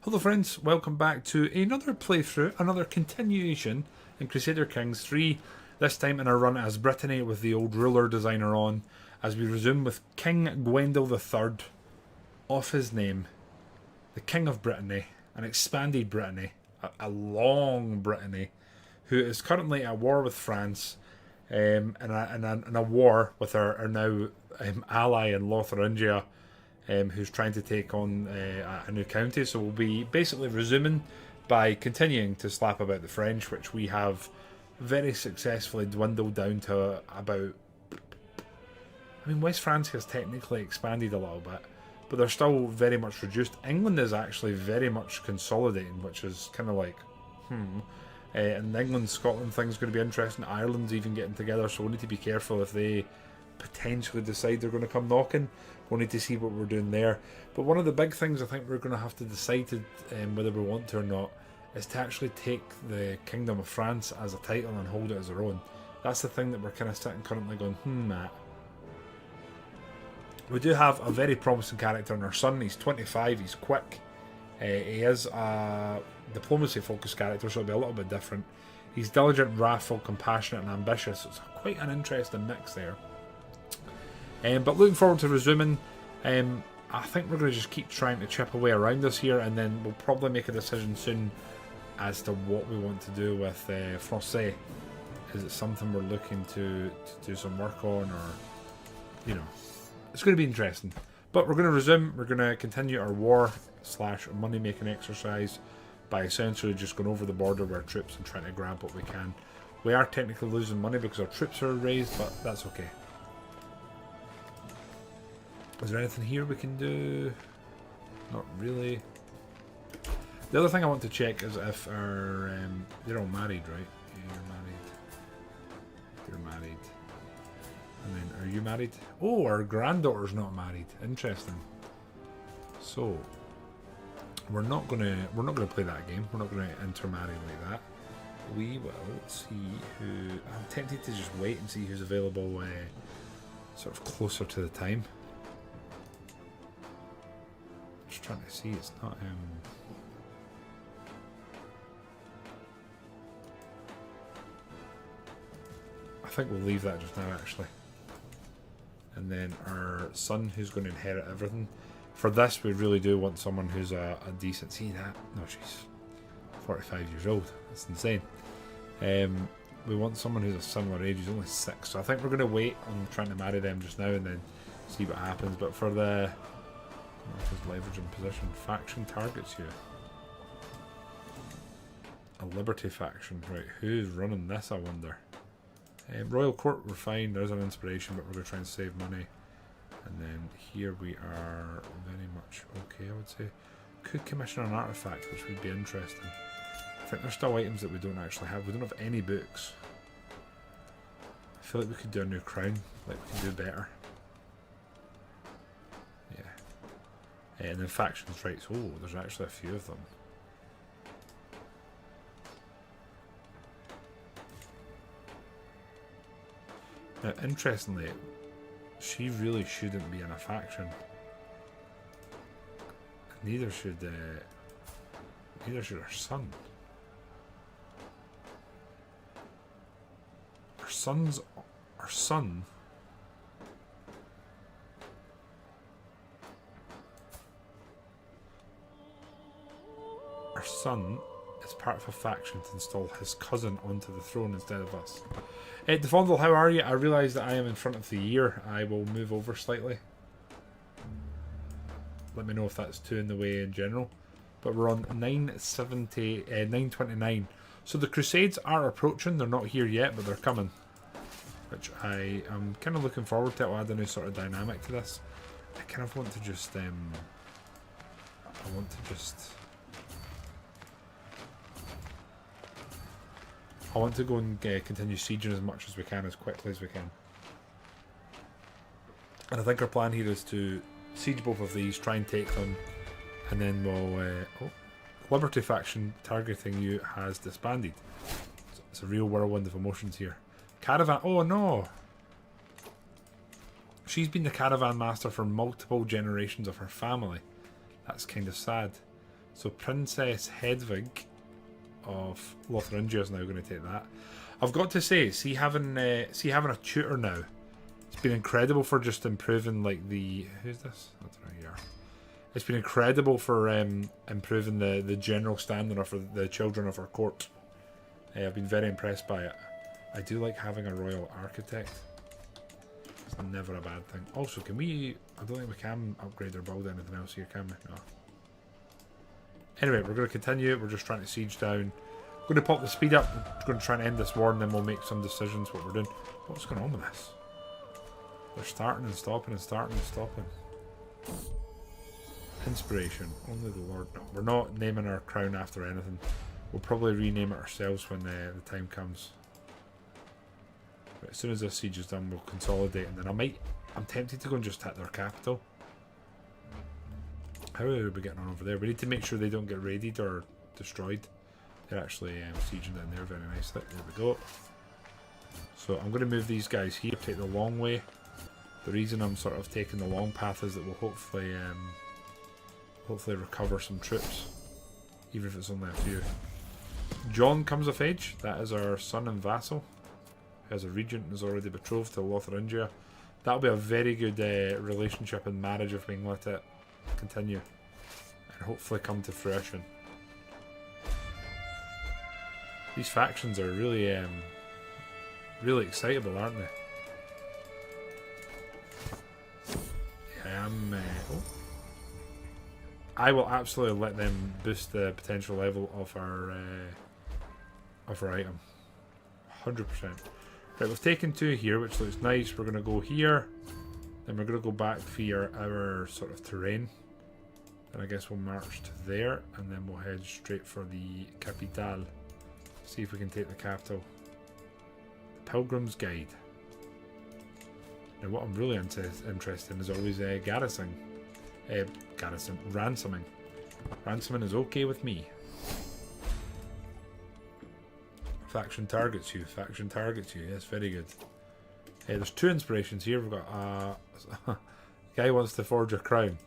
Hello friends, welcome back to another playthrough, another continuation in Crusader Kings 3, this time in our run as Brittany with the old ruler designer on, as we resume with King Gwendal I, off his name, the King of Brittany, an expanded Brittany, a long Brittany, who is currently at war with France, in a war with our now ally in Lotharingia, who's trying to take on a new county. So we'll be basically resuming by continuing to slap about the French, which we have very successfully dwindled down to about... I mean, West France has technically expanded a little bit, but they're still very much reduced. England is actually very much consolidating, which is kind of like, and the England-Scotland thing's going to be interesting. Ireland's even getting together, so we'll need to be careful if they potentially decide they're going to come knocking. We'll need to see what we're doing there. But one of the big things I think we're going to have to decide whether we want to or not is to actually take the Kingdom of France as a title and hold it as our own. That's the thing that we're kind of sitting currently going, at. We do have a very promising character in our son. He's 25, he's quick. He is a diplomacy focused character, so it'll be a little bit different. He's diligent, wrathful, compassionate and ambitious. It's quite an interesting mix there. But looking forward to resuming. I think we're going to just keep trying to chip away around this here, and then we'll probably make a decision soon as to what we want to do with Francais. Is it something we're looking to do some work on, or it's going to be interesting. But we're going to resume. We're going to continue our war / money making exercise by essentially just going over the border with our troops and trying to grab what we can. We are technically losing money because our troops are raised, but that's okay. Is there anything here we can do? Not really. The other thing I want to check is if our... they're all married, right? Yeah, you're married. You're married. And then, are you married? Oh, our granddaughter's not married. Interesting. So, we're not gonna play that game. We're not gonna intermarry like that. We will see who... I'm tempted to just wait and see who's available sort of closer to the time. Just trying to see, it's not I think we'll leave that just now actually. And then our son, who's going to inherit everything. For this we really do want someone who's a decent... See that? No, she's 45 years old. That's insane. We want someone who's a similar age. He's only 6, so I think we're going to wait on trying to marry them just now and then see what happens. But for the... leveraging position. Faction targets you. A Liberty faction. Right, who's running this, I wonder? Royal Court, we're fine. There's an inspiration, but we're going to try and save money. And then here we are very much okay, I would say. Could commission an artifact, which would be interesting. I think there's still items that we don't actually have. We don't have any books. I feel like we could do a new crown. Like we can do better. And then factions, right, so there's actually a few of them. Now, interestingly, she really shouldn't be in a faction. Neither should her son. Our son is part of a faction to install his cousin onto the throne instead of us. Devondal, how are you? I realise that I am in front of the year. I will move over slightly. Let me know if that's too in the way in general. But we're on 929. So the Crusades are approaching. They're not here yet, but they're coming. Which I am kind of looking forward to. It'll add a new sort of dynamic to this. I kind of want to just... I want to go and continue sieging as much as we can, as quickly as we can. And I think our plan here is to siege both of these, try and take them, and then we'll... Liberty faction targeting you has disbanded. It's a real whirlwind of emotions here. Caravan... Oh no! She's been the caravan master for multiple generations of her family. That's kind of sad. So Princess Hedvig of Lotharingia is now going to take that. I've got to say, see having a tutor now, it's been incredible for just improving like the... Who's this? I don't know here. It's been incredible for improving the general standing of the children of our court. I've been very impressed by it. I do like having a royal architect. It's never a bad thing. Also, can we... I don't think we can upgrade or build anything else here, can we? No. Anyway, we're going to continue. We're just trying to siege down. We're going to pop the speed up. We're going to try and end this war, and then we'll make some decisions what we're doing. What's going on with this? They're starting and stopping and starting and stopping. Inspiration. Only the Lord. No, we're not naming our crown after anything. We'll probably rename it ourselves when the time comes. But as soon as this siege is done, we'll consolidate, and then I'm tempted to go and just hit their capital. How are we getting on over there? We need to make sure they don't get raided or destroyed. They're actually sieging down there very nicely. There we go. So I'm going to move these guys here, take the long way. The reason I'm sort of taking the long path is that we'll hopefully recover some troops, even if it's only a few. John comes of age. That is our son and vassal. He has a regent and is already betrothed to Lotharingia. That'll be a very good relationship and marriage if we can let it continue and hopefully come to fruition. These factions are really really excitable, aren't they? I will absolutely let them boost the potential level of our item. 100%. Right, we've taken 2 here, which looks nice. We're going to go here. Then we're going to go back via our sort of Touraine. And I guess we'll march to there. And then we'll head straight for the Capitale. See if we can take the capital. The Pilgrim's Guide. Now what I'm really interested in is always ransoming. Ransoming is okay with me. Faction targets you. Faction targets you. Yes, very good. There's 2 inspirations here. We've got guy wants to forge a crown.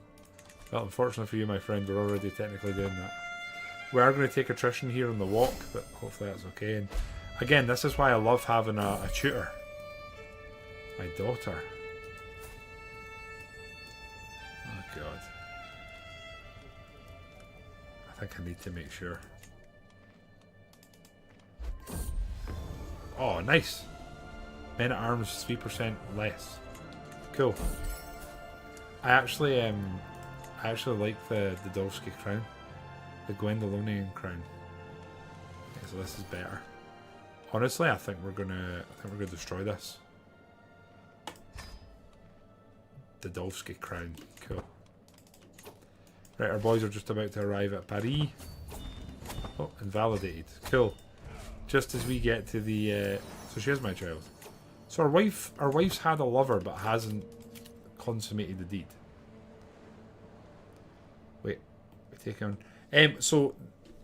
Well, unfortunately for you, my friend, we're already technically doing that. We are going to take attrition here on the walk, but hopefully that's okay. And again, this is why I love having a tutor. My daughter. Oh god. I think I need to make sure. Oh, nice. Men at arms 3% less. Cool. I actually like the Dovsky crown, the Gwendalian crown. Okay, so this is better. Honestly, I think we're gonna destroy this. The Dovsky crown. Cool. Right, our boys are just about to arrive at Paris. Oh, invalidated. Cool. Just as we get to the so she is my child. So our wife's had a lover but hasn't consummated the deed. Wait, we take on. So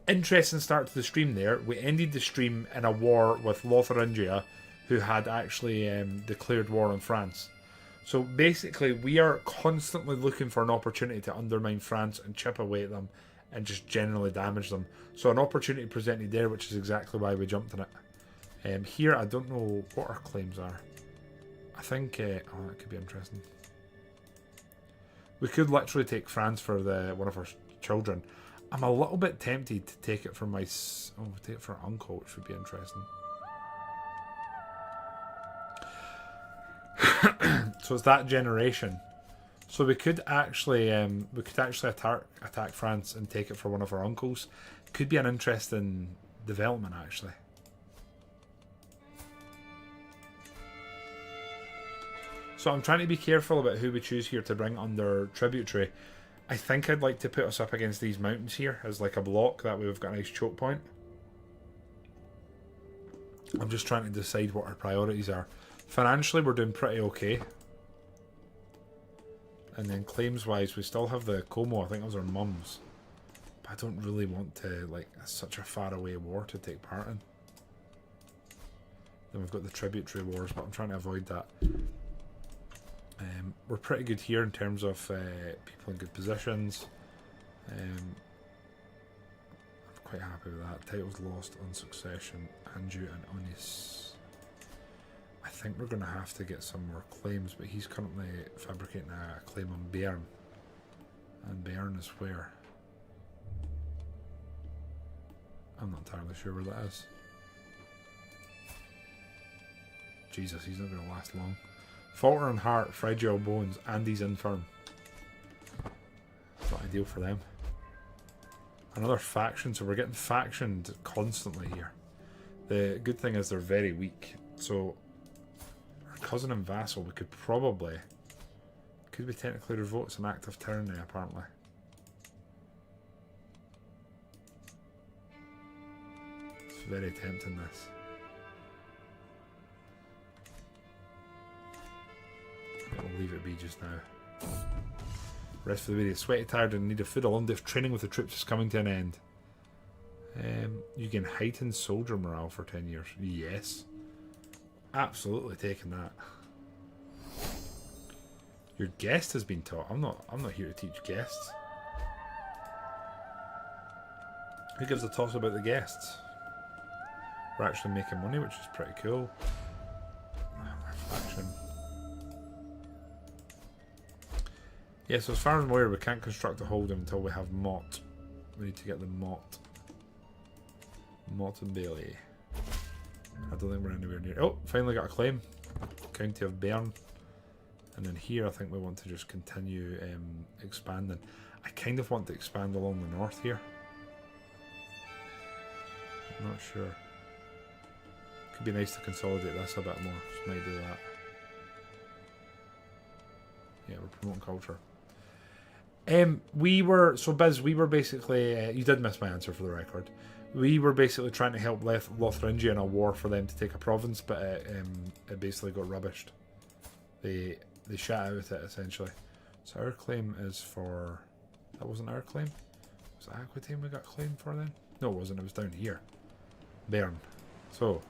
interesting start to the stream there. We ended the stream in a war with Lotharingia, who had actually declared war on France. So basically, we are constantly looking for an opportunity to undermine France and chip away at them and just generally damage them. So an opportunity presented there, which is exactly why we jumped on it. Here, I don't know what our claims are. I think, oh, that could be interesting. We could literally take France for one of our children. I'm a little bit tempted to take it for take it for our uncle, which would be interesting. So it's that generation. So we could actually attack France and take it for one of our uncles. Could be an interesting development, actually. So I'm trying to be careful about who we choose here to bring under tributary. I think I'd like to put us up against these mountains here as like a block. That way we've got a nice choke point. I'm just trying to decide what our priorities are. Financially, we're doing pretty okay. And then claims-wise, we still have the Como. I think those are mum's. But I don't really want to, like, such a far-away war to take part in. Then we've got the tributary wars, but I'm trying to avoid that. We're pretty good here in terms of people in good positions. I'm quite happy with that. Titles lost on succession, Anjou and Onis. I think we're going to have to get some more claims, but he's currently fabricating a claim on boar'n. And boar'n is where? I'm not entirely sure where that is. Jesus, he's not going to last long. Faltering heart, fragile bones, and he's infirm. It's not ideal for them. Another faction, so we're getting factioned constantly here. The good thing is they're very weak, so our cousin and vassal, we could probably... Could we technically revoke some active tyranny, apparently? It's very tempting, this. We'll leave it be just now. Rest of the video. Sweaty, tired, and in need of food. A long day of training with the troops is coming to an end. You can heighten soldier morale for 10 years. Yes. Absolutely taking that. Your guest has been taught. I'm not here to teach guests. Who gives a toss about the guests? We're actually making money, which is pretty cool. Faction. Yeah, so as far as I'm aware, we can't construct a holding until we have Mott. We need to get the Mott. Mott and Bailey. I don't think we're anywhere near. Oh, finally got a claim. County of boar'n. And then here I think we want to just continue expanding. I kind of want to expand along the north here. I'm not sure. Could be nice to consolidate this a bit more. Just might do that. Yeah, we're promoting culture. So Biz, we were basically, you did miss my answer for the record. We were basically trying to help Lotharingia in a war for them to take a province, but it basically got rubbished. They shot out at it, essentially. So our claim is for, that wasn't our claim? Was it Aquitaine we got claimed for then? No, it wasn't, it was down here. boar'n. So,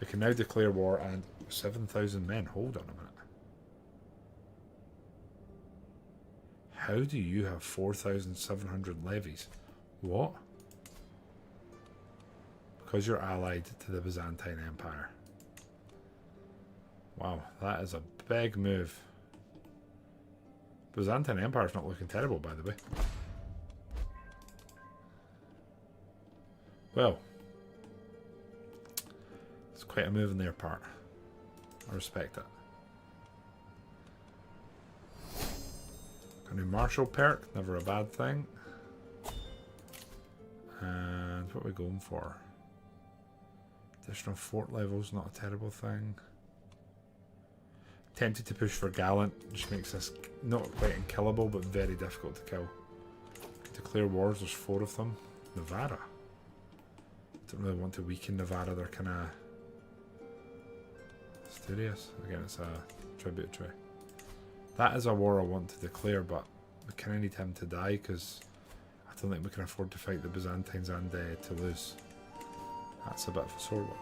we can now declare war and 7,000 men. Hold on a minute. How do you have 4,700 levies? What? Because you're allied to the Byzantine Empire. Wow, that is a big move. Byzantine Empire's not looking terrible, by the way. Well, it's quite a move on their part. I respect it. A new martial perk, never a bad thing. And what are we going for? Additional fort levels, not a terrible thing. Tempted to push for Gallant, which makes this not quite unkillable, but very difficult to kill. Declare wars, there's 4 of them. Navarra. Don't really want to weaken Navarra, they're kind of mysterious. Again, it's a tributary. That is a war I want to declare, but we kind of need him to die because I don't think we can afford to fight the Byzantines and Toulouse. That's a bit of a sore one.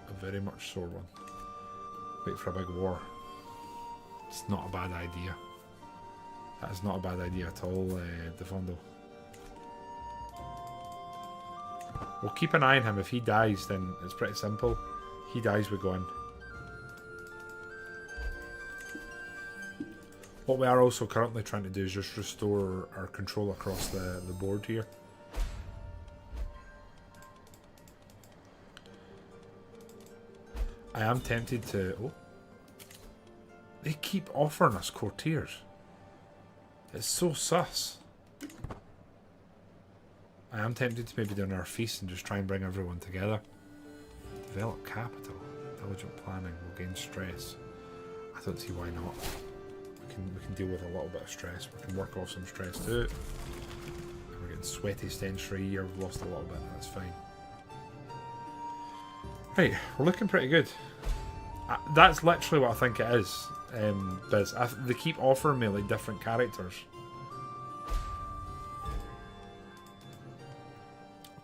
A very much sore one. Wait for a big war. It's not a bad idea. That is not a bad idea at all, Defando. We'll keep an eye on him. If he dies, then it's pretty simple. He dies, we go in. What we are also currently trying to do is just restore our control across the board here. I am tempted to... Oh. They keep offering us courtiers. It's so sus. I am tempted to maybe do another feast and just try and bring everyone together. Develop capital. Intelligent planning will gain stress. I don't see why not. We can deal with a little bit of stress. We can work off some stress too. And we're getting sweaty stench for a year. We've lost a little bit. That's fine. Right, we're looking pretty good. That's literally what I think it is, Biz. They keep offering me like different characters.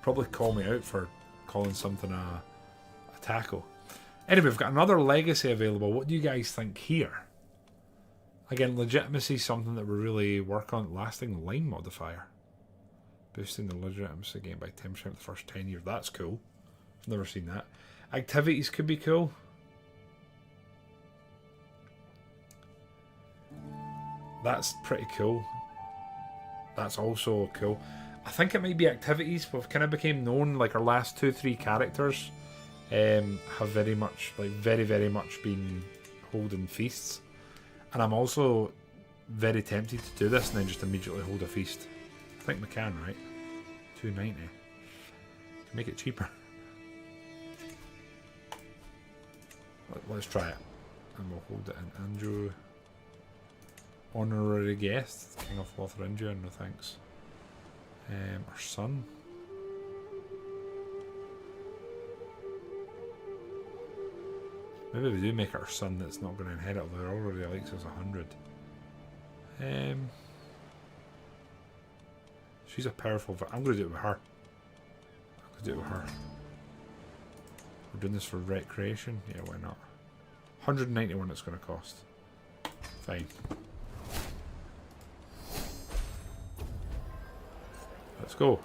Probably call me out for calling something a tackle. Anyway, we've got another legacy available. What do you guys think here? Again, legitimacy is something that we really work on. Lasting line modifier. Boosting the legitimacy gain by 10% for the first 10 years. That's cool. I've never seen that. Activities could be cool. That's pretty cool. That's also cool. I think it might be activities. We've kind of became known, like our last 2-3 characters have very much, like very much been holding feasts. And I'm also very tempted to do this and then just immediately hold a feast. I think we can, right? 290. Can make it cheaper. Let's try it. And we'll hold it in Andrew. Honorary guest. King of Lotharingia, no thanks. Our son. Maybe we do make it our son that's not going to inherit, although it already likes us 100. She's a powerful... I'm going to do it with her. I'm going to do it with her. We're doing this for recreation? Yeah, why not? 191 it's going to cost. Fine. Let's go.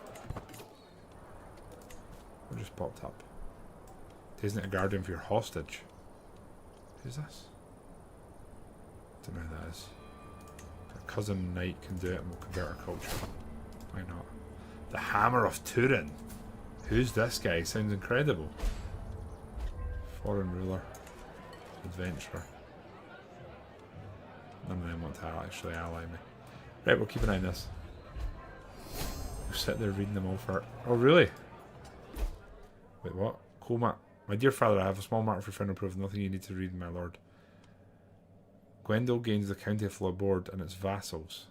What just popped up? Isn't it a guardian for your hostage? Who's this? Don't know who that is. Our cousin knight can do it and we'll convert our culture. Why not? The Hammer of Touraine. Who's this guy? Sounds incredible. Foreign ruler. Adventurer. None of them want to actually ally me. Right, we'll keep an eye on this. We'll sit there reading them all for... Oh, really? Wait, what? Coma. My dear father, I have a small matter for final proof. Nothing you need to read, my lord. Gwendal gains the county of Laborde and its vassals.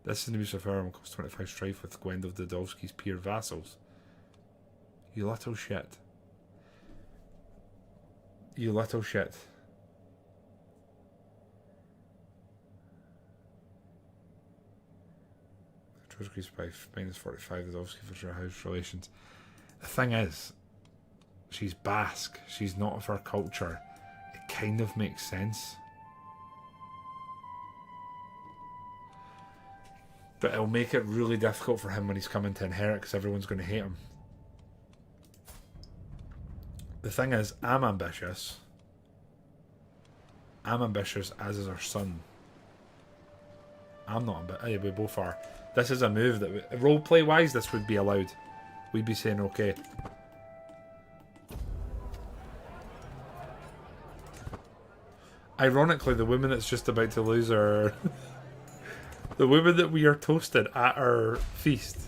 This is the use of power and will cost 25 strife with Gwendal Dodowski's peer vassals. You little shit. You little shit. Increased by -45 Dodowski for house relations. The thing is, she's Basque. She's not of our culture. It kind of makes sense. But it'll make it really difficult for him when he's coming to inherit because everyone's going to hate him. The thing is, I'm ambitious. I'm ambitious, as is our son. I'm not ambitious. Yeah, we both are. This is a move that, roleplay wise, this would be allowed. We'd be saying okay. Ironically, the woman that's just about to lose her... the woman that we are toasted at our feast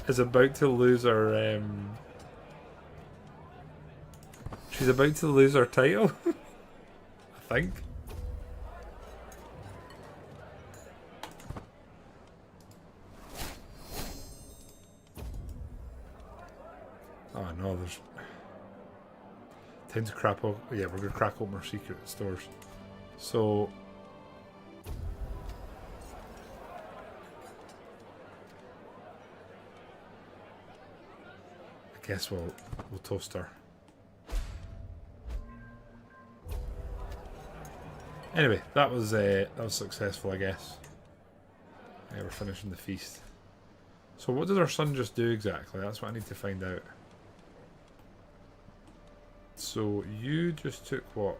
is about to lose her... she's about to lose her title. I think. Oh no, there's... Time to crap open... Yeah, we're going to crack open our secret stores. So... I guess we'll toast her. Anyway, that was successful, I guess. Yeah, we're finishing the feast. So what did our son just do exactly? That's what I need to find out. So you just took what?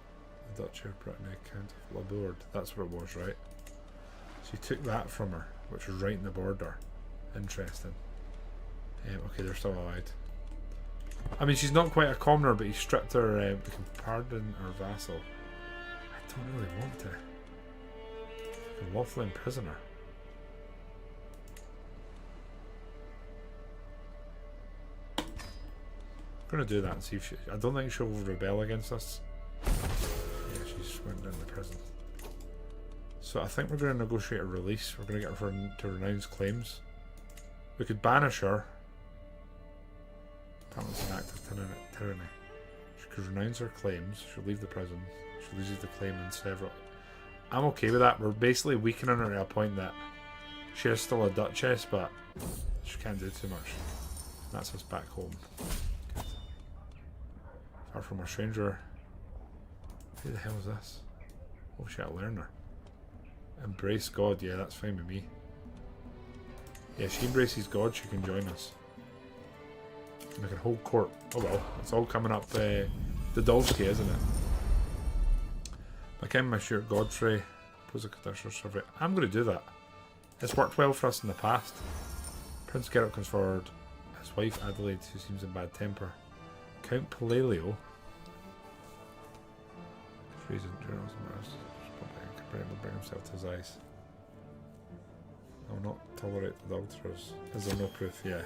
The Duchy of Brittany, Count of Laborde. That's what it was, right? So you took that from her, which was right in the border. Interesting. Okay, they're still allied. I mean, she's not quite a commoner, but he stripped her. We can pardon our vassal. I don't really want to. A lawful imprisoner. I'm going to do that and see if she... I don't think she'll rebel against us. Yeah, she's went down to prison. So I think we're going to negotiate a release. We're going to get her to renounce claims. We could banish her. Apparently it's an act of tyranny. She could renounce her claims. She'll leave the prison. She loses the claim in several... I'm okay with that. We're basically weakening her to a point that she is still a duchess, but she can't do too much. That's us back home. Good. Far from a stranger. Who the hell is this? Oh shit, a learner. And Embrace God. Yeah, that's fine with me. Yeah, she embraces God, she can join us. And I can hold court. Oh well, it's all coming up the Dolsky, isn't it? My king, my shirt, Godfrey. Pose a conditional survey. I'm going to do that. It's worked well for us in the past. Prince Geralt comes forward. His wife Adelaide, who seems in bad temper. Count Palalio. Treason, journals, and bring himself to his eyes. I will not tolerate adulterers. Is there no proof? Yeah.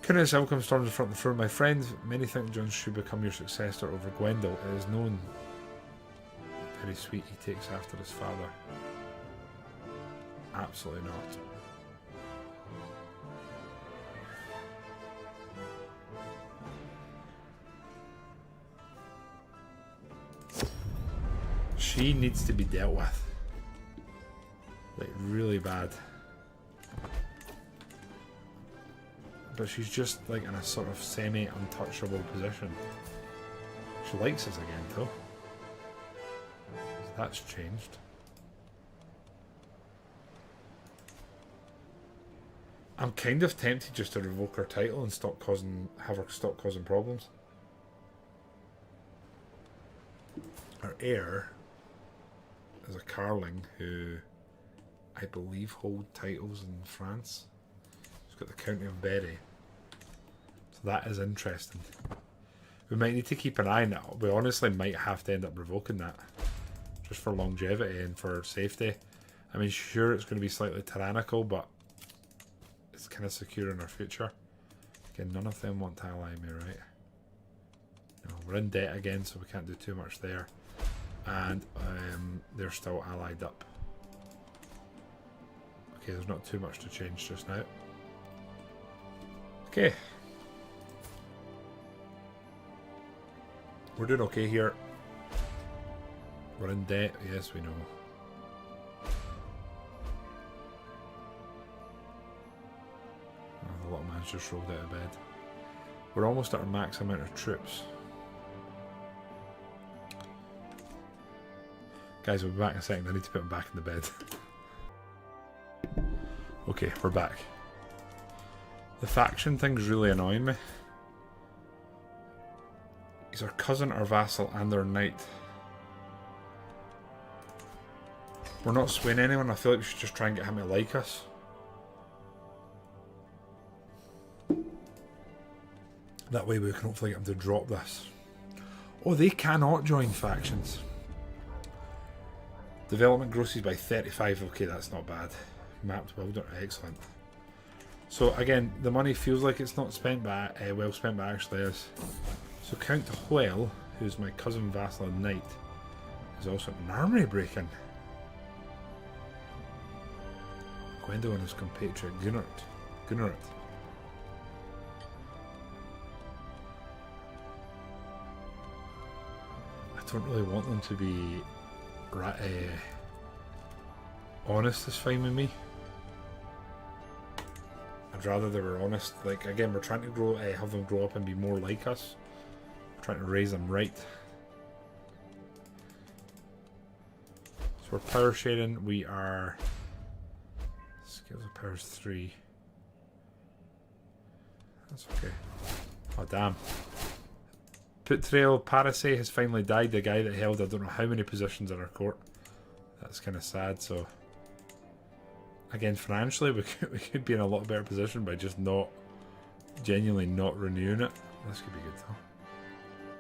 Cornouaille welcome storms in front of the throne. My friends, many think John should become your successor over Gwendal. It is known. Very sweet, he takes after his father. Absolutely not. She needs to be dealt with. Like, really bad. But she's just like in a sort of semi-untouchable position. She likes us again though. That's changed. I'm kind of tempted just to revoke her title and have her stop causing problems. Her heir is a Carling who I believe hold titles in France. She's got the County of Berry. So that is interesting. We might need to keep an eye on it. We honestly might have to end up revoking that. Just for longevity and for safety. I mean, sure, it's going to be slightly tyrannical, but it's kind of secure in our future. Again, none of them want to ally me, right? No, we're in debt again, so we can't do too much there. And they're still allied up. Okay, there's not too much to change just now. Okay. We're doing okay here. We're in debt, yes we know. Oh, the little man's just rolled out of bed. We're almost at our max amount of troops. Guys, we'll be back in a second. I need to put him back in the bed. Okay, we're back. The faction thing's really annoying me. He's our cousin, our vassal, and our knight. We're not swaying anyone. I feel like we should just try and get him to like us. That way we can hopefully get him to drop this. Oh, they cannot join factions. Development grosses by 35. Okay, that's not bad. Mapped wilder. Excellent. So again, the money feels like it's not spent, but well spent, but actually is. So Count Hoel, who's my cousin, vassal, and knight, is also an armory breaking. Gwendal and his compatriot Gunnart. I don't really want them to be honest. Is fine with me. I'd rather they were honest. Like, again, we're trying to grow, have them grow up and be more like us. We're trying to raise them right. So we're power sharing. We are skills of powers 3. That's okay. Oh damn. Puttrail Parisay has finally died. The guy that held I don't know how many positions in our court. That's kind of sad. So again, financially we could be in a lot better position by just genuinely not renewing it. This could be good though.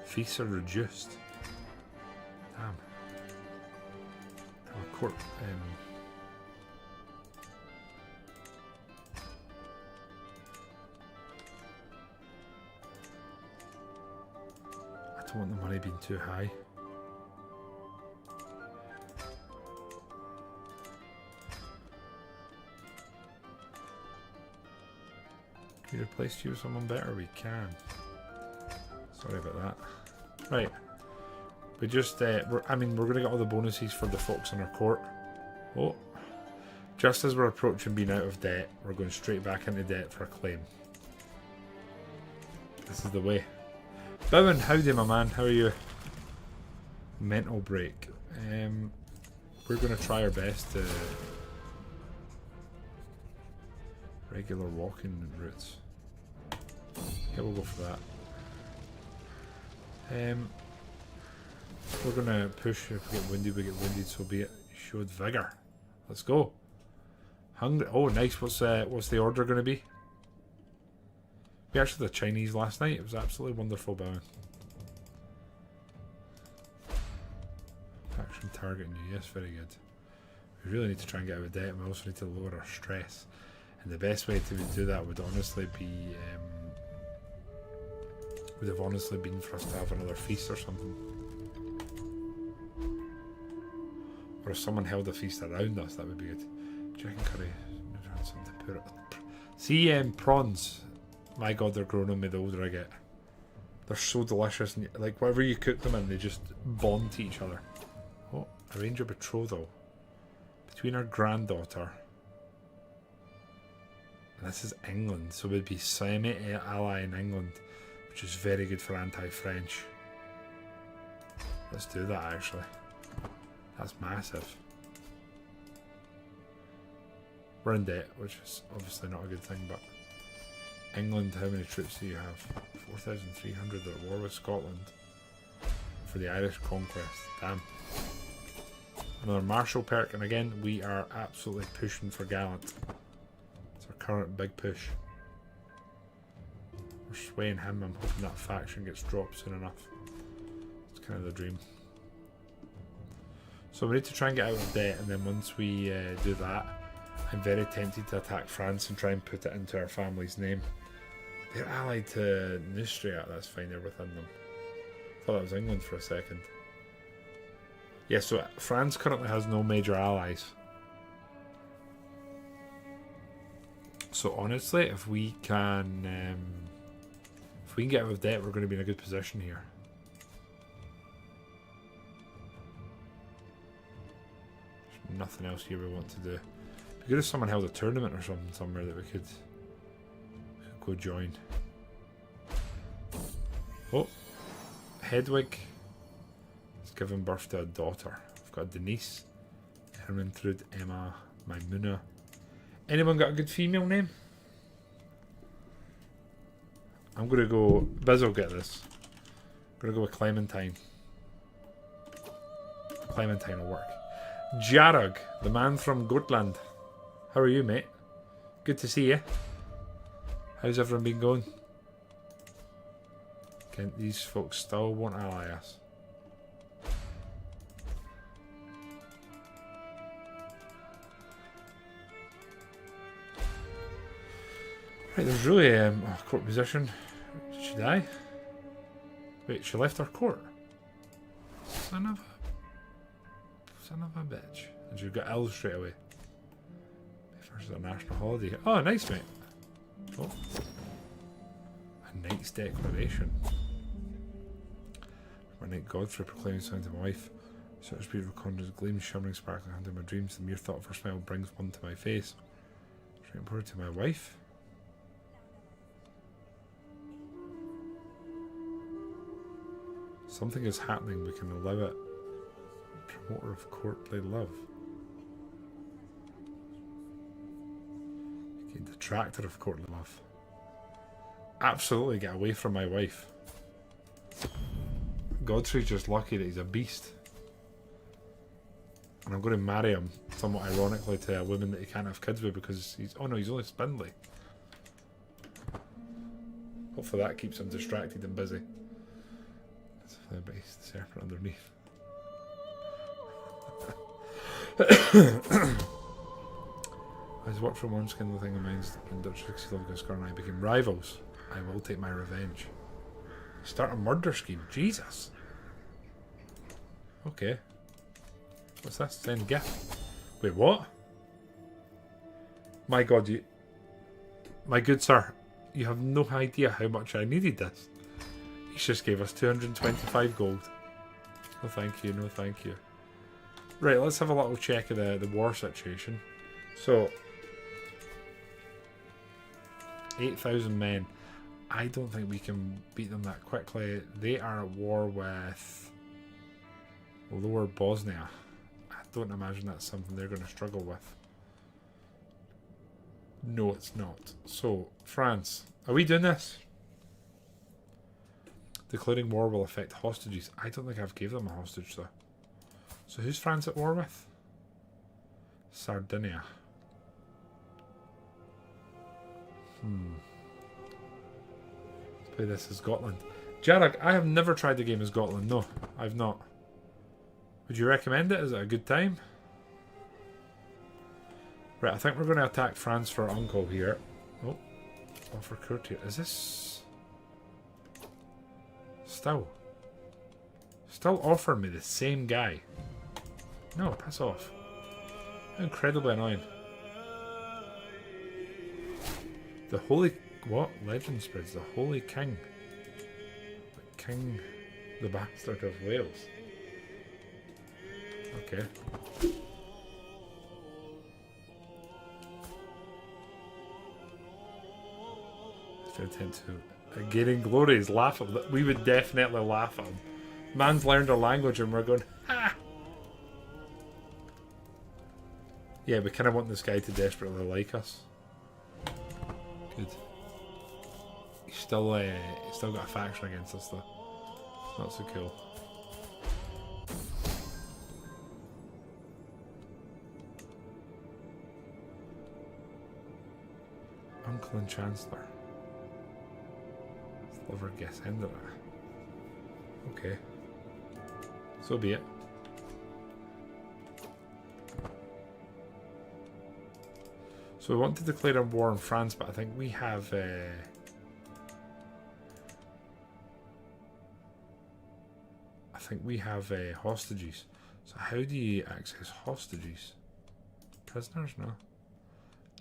Feasts are reduced. Damn. Our court. I don't want the money being too high. Can we replace you with someone better? We can. Sorry about that. Right. We just, we're going to get all the bonuses for the folks in our court. Oh. Just as we're approaching being out of debt, we're going straight back into debt for a claim. This is the way. Bowen, howdy my man, how are you? Mental break. we're going to try our best to regular walking routes. Yeah, we'll go for that. We're going to push. If we get winded, we get winded, so be it. Showed vigour. Let's go. Hungry. Oh, nice. What's the order going to be? We actually had the Chinese last night. It was absolutely wonderful bowing. Faction targeting you. Yes, very good. We really need to try and get out of debt, and we also need to lower our stress. And the best way to do that would honestly be, would have honestly been for us to have another feast or something. Or if someone held a feast around us, that would be good. Chicken curry. See, prawns. My god, they're growing on me the older I get. They're so delicious, and like whatever you cook them in, they just bond to each other. Oh, arrange a betrothal between our granddaughter. And this is England, so we'd be semi-ally in England, which is very good for anti-French. Let's do that actually. That's massive. We're in debt, which is obviously not a good thing, but England, how many troops do you have? 4,300 at war with Scotland for the Irish conquest. Damn. Another martial perk, and again, we are absolutely pushing for gallant. It's our current big push. We're swaying him. I'm hoping that faction gets dropped soon enough. It's kind of the dream. So we need to try and get out of debt, and then once we do that, I'm very tempted to attack France and try and put it into our family's name. They're allied to Neustria. That's fine, they're within them. I thought that was England for a second. Yeah, so France currently has no major allies. So honestly, if we can get out of debt, we're going to be in a good position here. There's nothing else here we want to do. It'd be good if someone held a tournament or something somewhere that we could go join. Oh, Hedwig has given birth to a daughter. I've got Denise, Hermintrude, Emma, Maimuna. Anyone got a good female name? I'm gonna go. Biz will get this. I'm gonna go with Clementine. Clementine will work. Jarug, the man from Gotland. How are you, mate? Good to see you. How's everyone been going? Can these folks still won't ally us? Right, there's really a court position. Did she die? Wait, she left our court? Son of a bitch. And she got ill straight away. First is a national holiday. Oh, nice, mate. Oh. A knight's declaration. My knight Godfrey proclaiming something to my wife. Such beautiful conjures gleams, shimmering, sparkling under my dreams. The mere thought of her smile brings one to my face. Straight forward to my wife. Something is happening, we can allow it. Promoter of courtly love. Detractor of courtly love. Absolutely get away from my wife. Godfrey's just lucky that he's a beast. And I'm going to marry him, somewhat ironically, to a woman that he can't have kids with because he's... Oh no, he's only spindly. Hopefully that keeps him distracted and busy. But he's the serpent underneath. As work from one skin, the thing reminds when Dutch 60 Love Gus and I became rivals. I will take my revenge. Start a murder scheme. Jesus. Okay. What's this? Send gift. Wait, what? My god, you... My good sir, you have no idea how much I needed this. He just gave us 225 gold. No thank you, no thank you. Right, let's have a little check of the war situation. So... 8,000 men. I don't think we can beat them that quickly. They are at war with Lower Bosnia. I don't imagine that's something they're going to struggle with. No, it's not. So, France. Are we doing this? Declaring war will affect hostages. I don't think I've gave them a hostage, though. So who's France at war with? Sardinia. Let's play this as Scotland. Jarrag, I have never tried the game as Scotland. No, I've not. Would you recommend it? Is it a good time? Right, I think we're going to attack France for uncle here. Oh, offer courtier. Is this... Still offer me the same guy. No, piss off. Incredibly annoying. The Holy... What? Legend spreads. The Holy King. The King... The Bastard of Wales. Okay. Intent to gaining glory is laughable. We would definitely laugh at him. Man's learned our language and we're going, ha! Yeah, we kind of want this guy to desperately like us. Good. He's still got a faction against us though. Not so cool. Uncle and Chancellor. Never guess end of that. Okay. So be it. So we want to declare a war on France, but I think we have hostages. So how do you access hostages? Prisoners? No.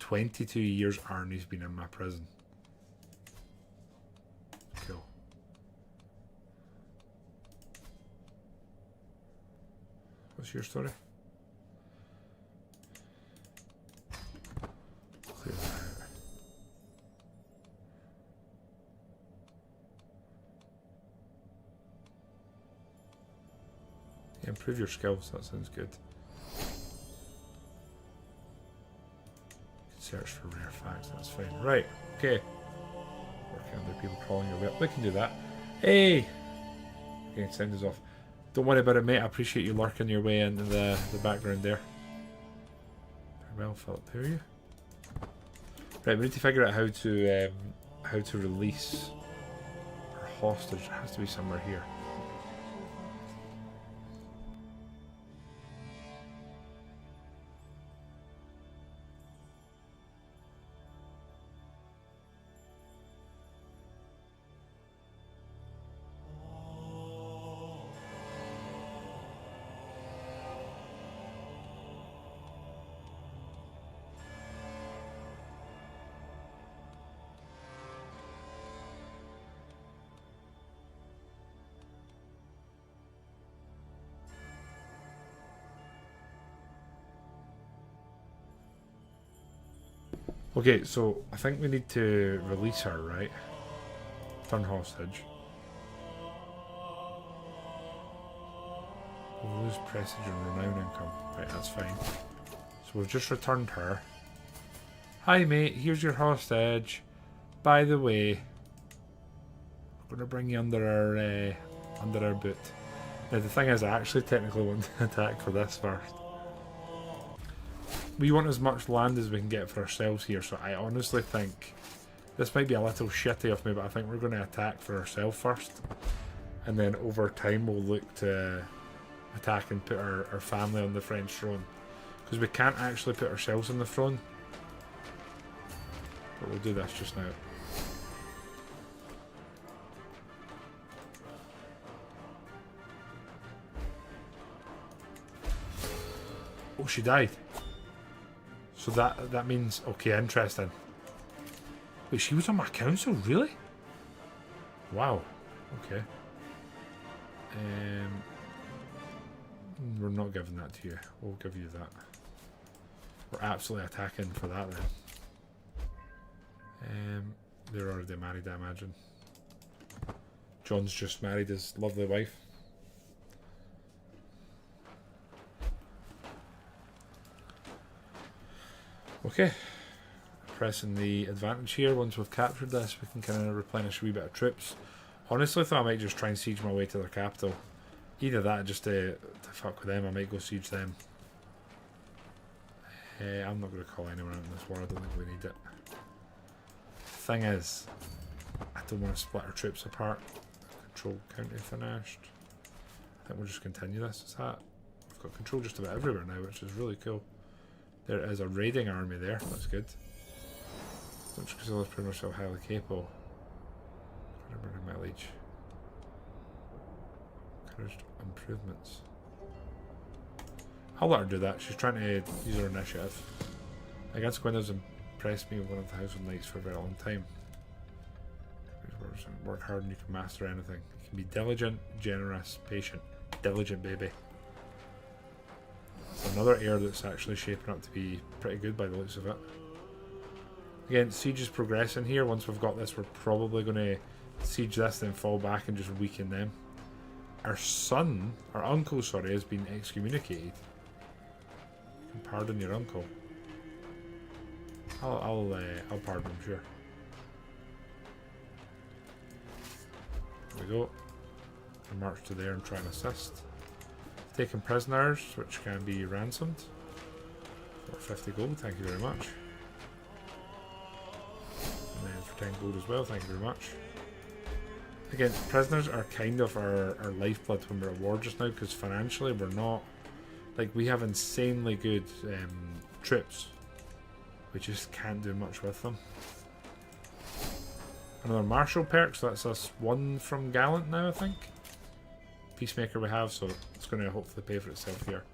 22 years Arnie's been in my prison. Cool. What's your story? Clear that out. Yeah, improve your skills, that sounds good. Search for rare facts, that's fine. Right, okay. Working on the people crawling your way up. We can do that. Hey! Okay, sound is off. Don't worry about it, mate. I appreciate you lurking your way into the background there. Very well, Philip. Who are you? Right, we need to figure out how to release our hostage. It has to be somewhere here. Okay, so I think we need to release her, right? Turn hostage. We'll lose prestige and renown income. Right, that's fine. So we've just returned her. Hi mate, here's your hostage. By the way, we're gonna bring you under our boot. Now the thing is, I actually technically want to attack for this first. We want as much land as we can get for ourselves here, so I honestly think this might be a little shitty of me, but I think we're going to attack for ourselves first, and then over time we'll look to attack and put our family on the French throne, because we can't actually put ourselves on the throne, but we'll do this just now. Oh, she died. So that means, okay, interesting. Wait, she was on my council, really? Wow. Okay. We're not giving that to you. We'll give you that. We're absolutely attacking for that then. They're already married, I imagine. John's just married his lovely wife. Okay. Pressing the advantage here. Once we've captured this, we can kind of replenish a wee bit of troops. Honestly, I thought I might just try and siege my way to their capital. Either that, just to fuck with them. I might go siege them. I'm not going to call anyone out in this war. I don't think we need it. Thing is, I don't want to split our troops apart. Control county finished. I think we'll just continue this. Is that? We've got control just about everywhere now, which is really cool. There is a raiding army there. That's good. Which is pretty much so highly capable. My liege. Encouraged improvements. I'll let her do that. She's trying to use her initiative. Against Gwendal's impressed me with one of the Household Knights for a very long time. Work hard and you can master anything. You can be diligent, generous, patient. Diligent baby. It's another heir that's actually shaping up to be pretty good by the looks of it. Again, siege is progressing here. Once we've got this, we're probably going to siege this, then fall back and just weaken them. Our son, our uncle, sorry, has been excommunicated. You can pardon your uncle. I'll pardon him, sure. There we go. And march to there and try and assist. Taking prisoners, which can be ransomed. For 50 gold, thank you very much. And then for 10 gold as well, thank you very much. Again, prisoners are kind of our lifeblood when we're at war just now, because financially we're not, like, we have insanely good troops. We just can't do much with them. Another martial perk, so that's us one from Gallant now, I think. Peacemaker we have, so it's going to hopefully pay for itself here.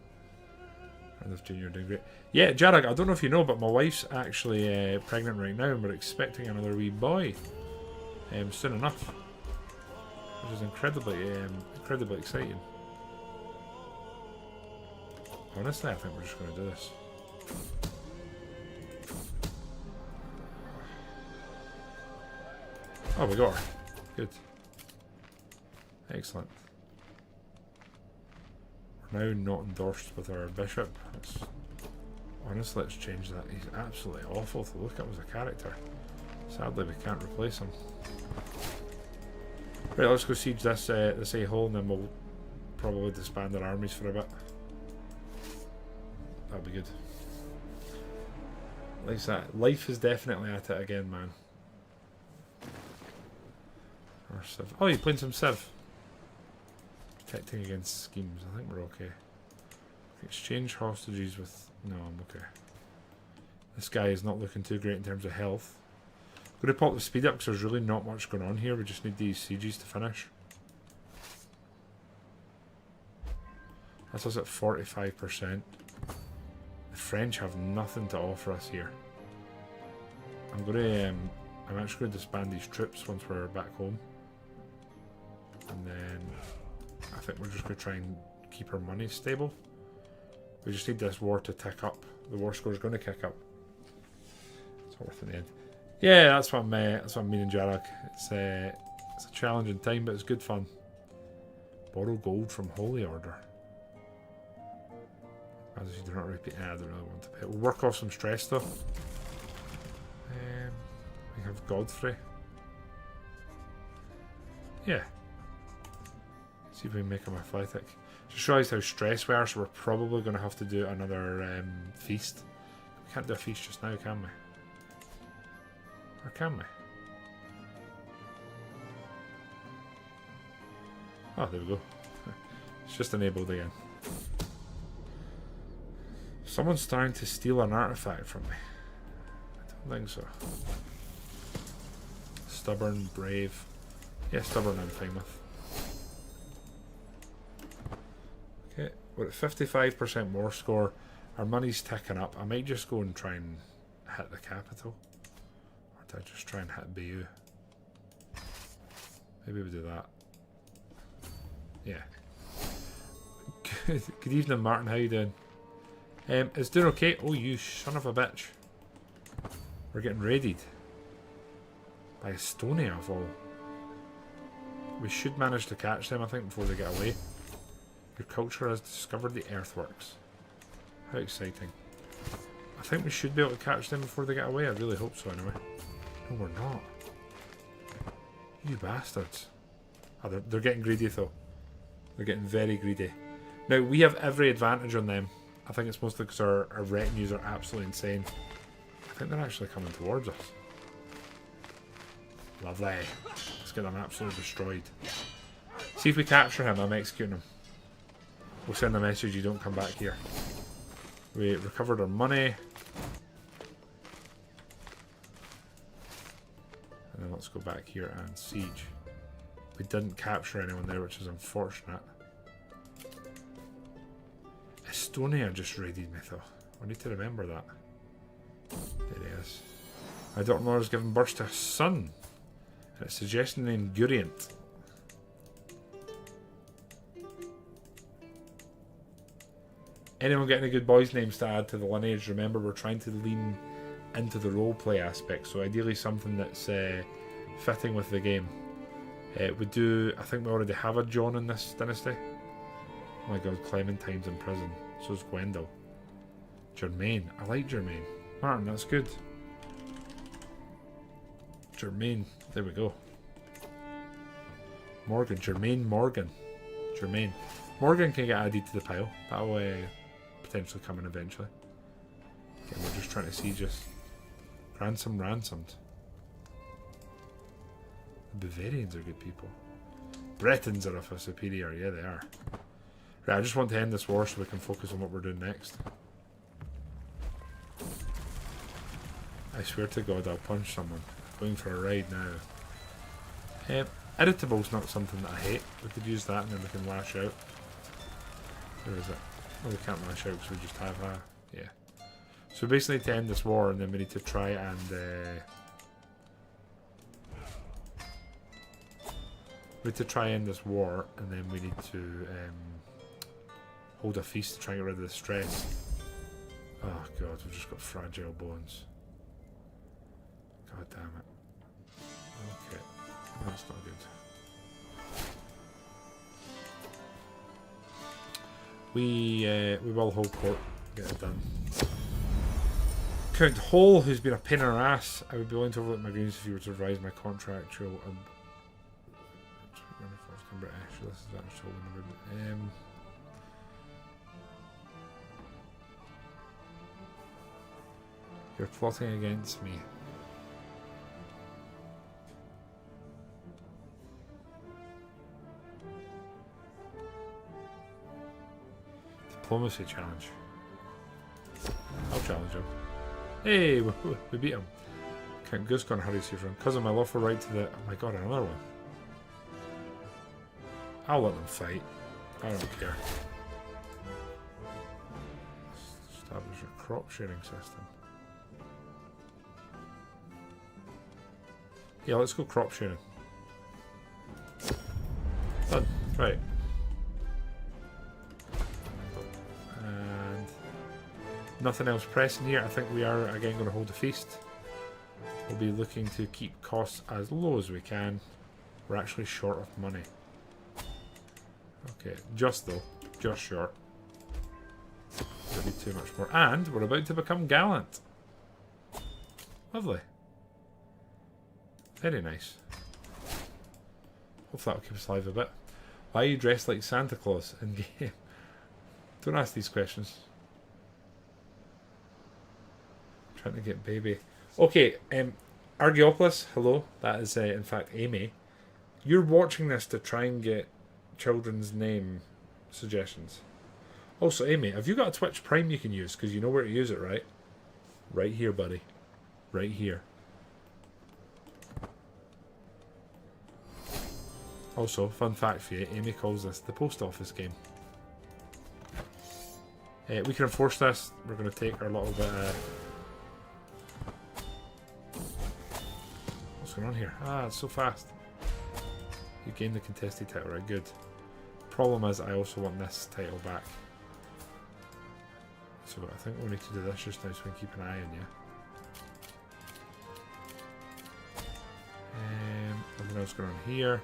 And this junior doing great. Yeah, Jarag, I don't know if you know, but my wife's actually pregnant right now, and we're expecting another wee boy soon enough. Which is incredibly exciting. Honestly, I think we're just going to do this. Oh, we got her. Good. Excellent. We're now not endorsed with our bishop. Honestly, let's change that. He's absolutely awful to look at as a character. Sadly, we can't replace him. Right, let's go siege this a-hole, and then we'll probably disband our armies for a bit. That'll be good. Like that. Life is definitely at it again, man. Or Civ. Oh, you're playing some Civ. Protecting against schemes. I think we're okay. Exchange hostages with... No, I'm okay. This guy is not looking too great in terms of health. I'm going to pop the speed up because there's really not much going on here. We just need these sieges to finish. That's us at 45%. The French have nothing to offer us here. I'm actually going to disband these troops once we're back home. And then I think we're just going to try and keep our money stable. We just need this war to tick up. The war score is going to kick up. It's worth in the end. Yeah, that's what I'm meaning, Jarag. It's a challenging time, but it's good fun. Borrow gold from Holy Order. As if you do not repeat. I don't really want to pay. We'll work off some stress though. We have Godfrey. Yeah. See if we can make him athletic. Just realised how stressed we are, so we're probably going to have to do another feast. We can't do a feast just now, can we? Or can we? Oh, there we go. It's just enabled again. Someone's trying to steal an artifact from me. I don't think so. Stubborn, brave. Yeah, stubborn I'm fine with. Okay, we're at 55% war score. Our money's ticking up. I might just go and try and hit the capital. Or did I just try and hit BU? Maybe we do that. Yeah. Good evening, Martin. How you doing? It's doing okay. Oh, you son of a bitch. We're getting raided. By Estonia of all. We should manage to catch them, I think, before they get away. Your culture has discovered the earthworks. How exciting. I think we should be able to catch them before they get away. I really hope so anyway. No, we're not. You bastards. Oh, they're getting greedy though. They're getting very greedy. Now, we have every advantage on them. I think it's mostly because our retinues are absolutely insane. I think they're actually coming towards us. Lovely. Let's get them absolutely destroyed. See if we capture him, I'm executing him. We'll send a message, you don't come back here. We recovered our money. And then let's go back here and siege. We didn't capture anyone there, which is unfortunate. Estonia just raided me though. We need to remember that. There he is. My daughter-in-law has given birth to a son. And it's suggesting the name Gurient. Anyone got any good boys' names to add to the lineage? Remember, we're trying to lean into the roleplay aspect, so ideally something that's fitting with the game. We do, I think we already have a John in this dynasty. Oh my god, Clementine's in prison. So is Gwendal. Germain. I like Germain. Martin, that's good. Germain. There we go. Morgan. Germain Morgan. Germain. Morgan can get added to the pile. That'll potentially come in eventually. Again, we're just trying to see just ransomed. The Bavarians are good people. Bretons are of a superior. Yeah, they are. Right, I just want to end this war so we can focus on what we're doing next. I swear to God, I'll punch someone. Going for a ride now. Irritable's not something that I hate. We could use that and then we can lash out. Where is it? Oh, we can't lash out because we just have a... Yeah. So basically to end this war, and then we need to try and... we need to try and end this war, and then we need to hold a feast to try and get rid of the stress. Oh god, we've just got fragile bones. God damn it. Okay, that's not good. We will hold court, get it done. Count Hole, who's been a pain in our ass. I would be willing to overlook my grievances if you were to revise my contractual. British. This is actually you're plotting against me. Diplomacy challenge. I'll challenge him. Hey, we beat him. Count Guscon hurries you from cousin my lawful right to the... Oh my god, another one. I'll let them fight. I don't care. Establish a crop sharing system. Yeah, let's go crop sharing. Done. Right. And nothing else pressing here. I think we are again going to hold a feast. We'll be looking to keep costs as low as we can. We're actually short of money. Okay, just though. Just short. Don't need too much more. And we're about to become gallant. Lovely. Very nice. Hopefully that'll keep us alive a bit. Why are you dressed like Santa Claus in game? Don't ask these questions. I'm trying to get baby. Okay, Argiopolis, hello. That is in fact Amy. You're watching this to try and get children's name suggestions. Also, Amy, have you got a Twitch Prime you can use? Because you know where to use it, right? Right here, buddy. Right here. Also, fun fact for you, Amy calls this the post office game. We can enforce this. We're going to take our little bit what's going on here? Ah, it's so fast. You gain the contested title, right? Good. Problem is, I also want this title back. So I think we need to do this just now so we can keep an eye on you. Nothing else going on here.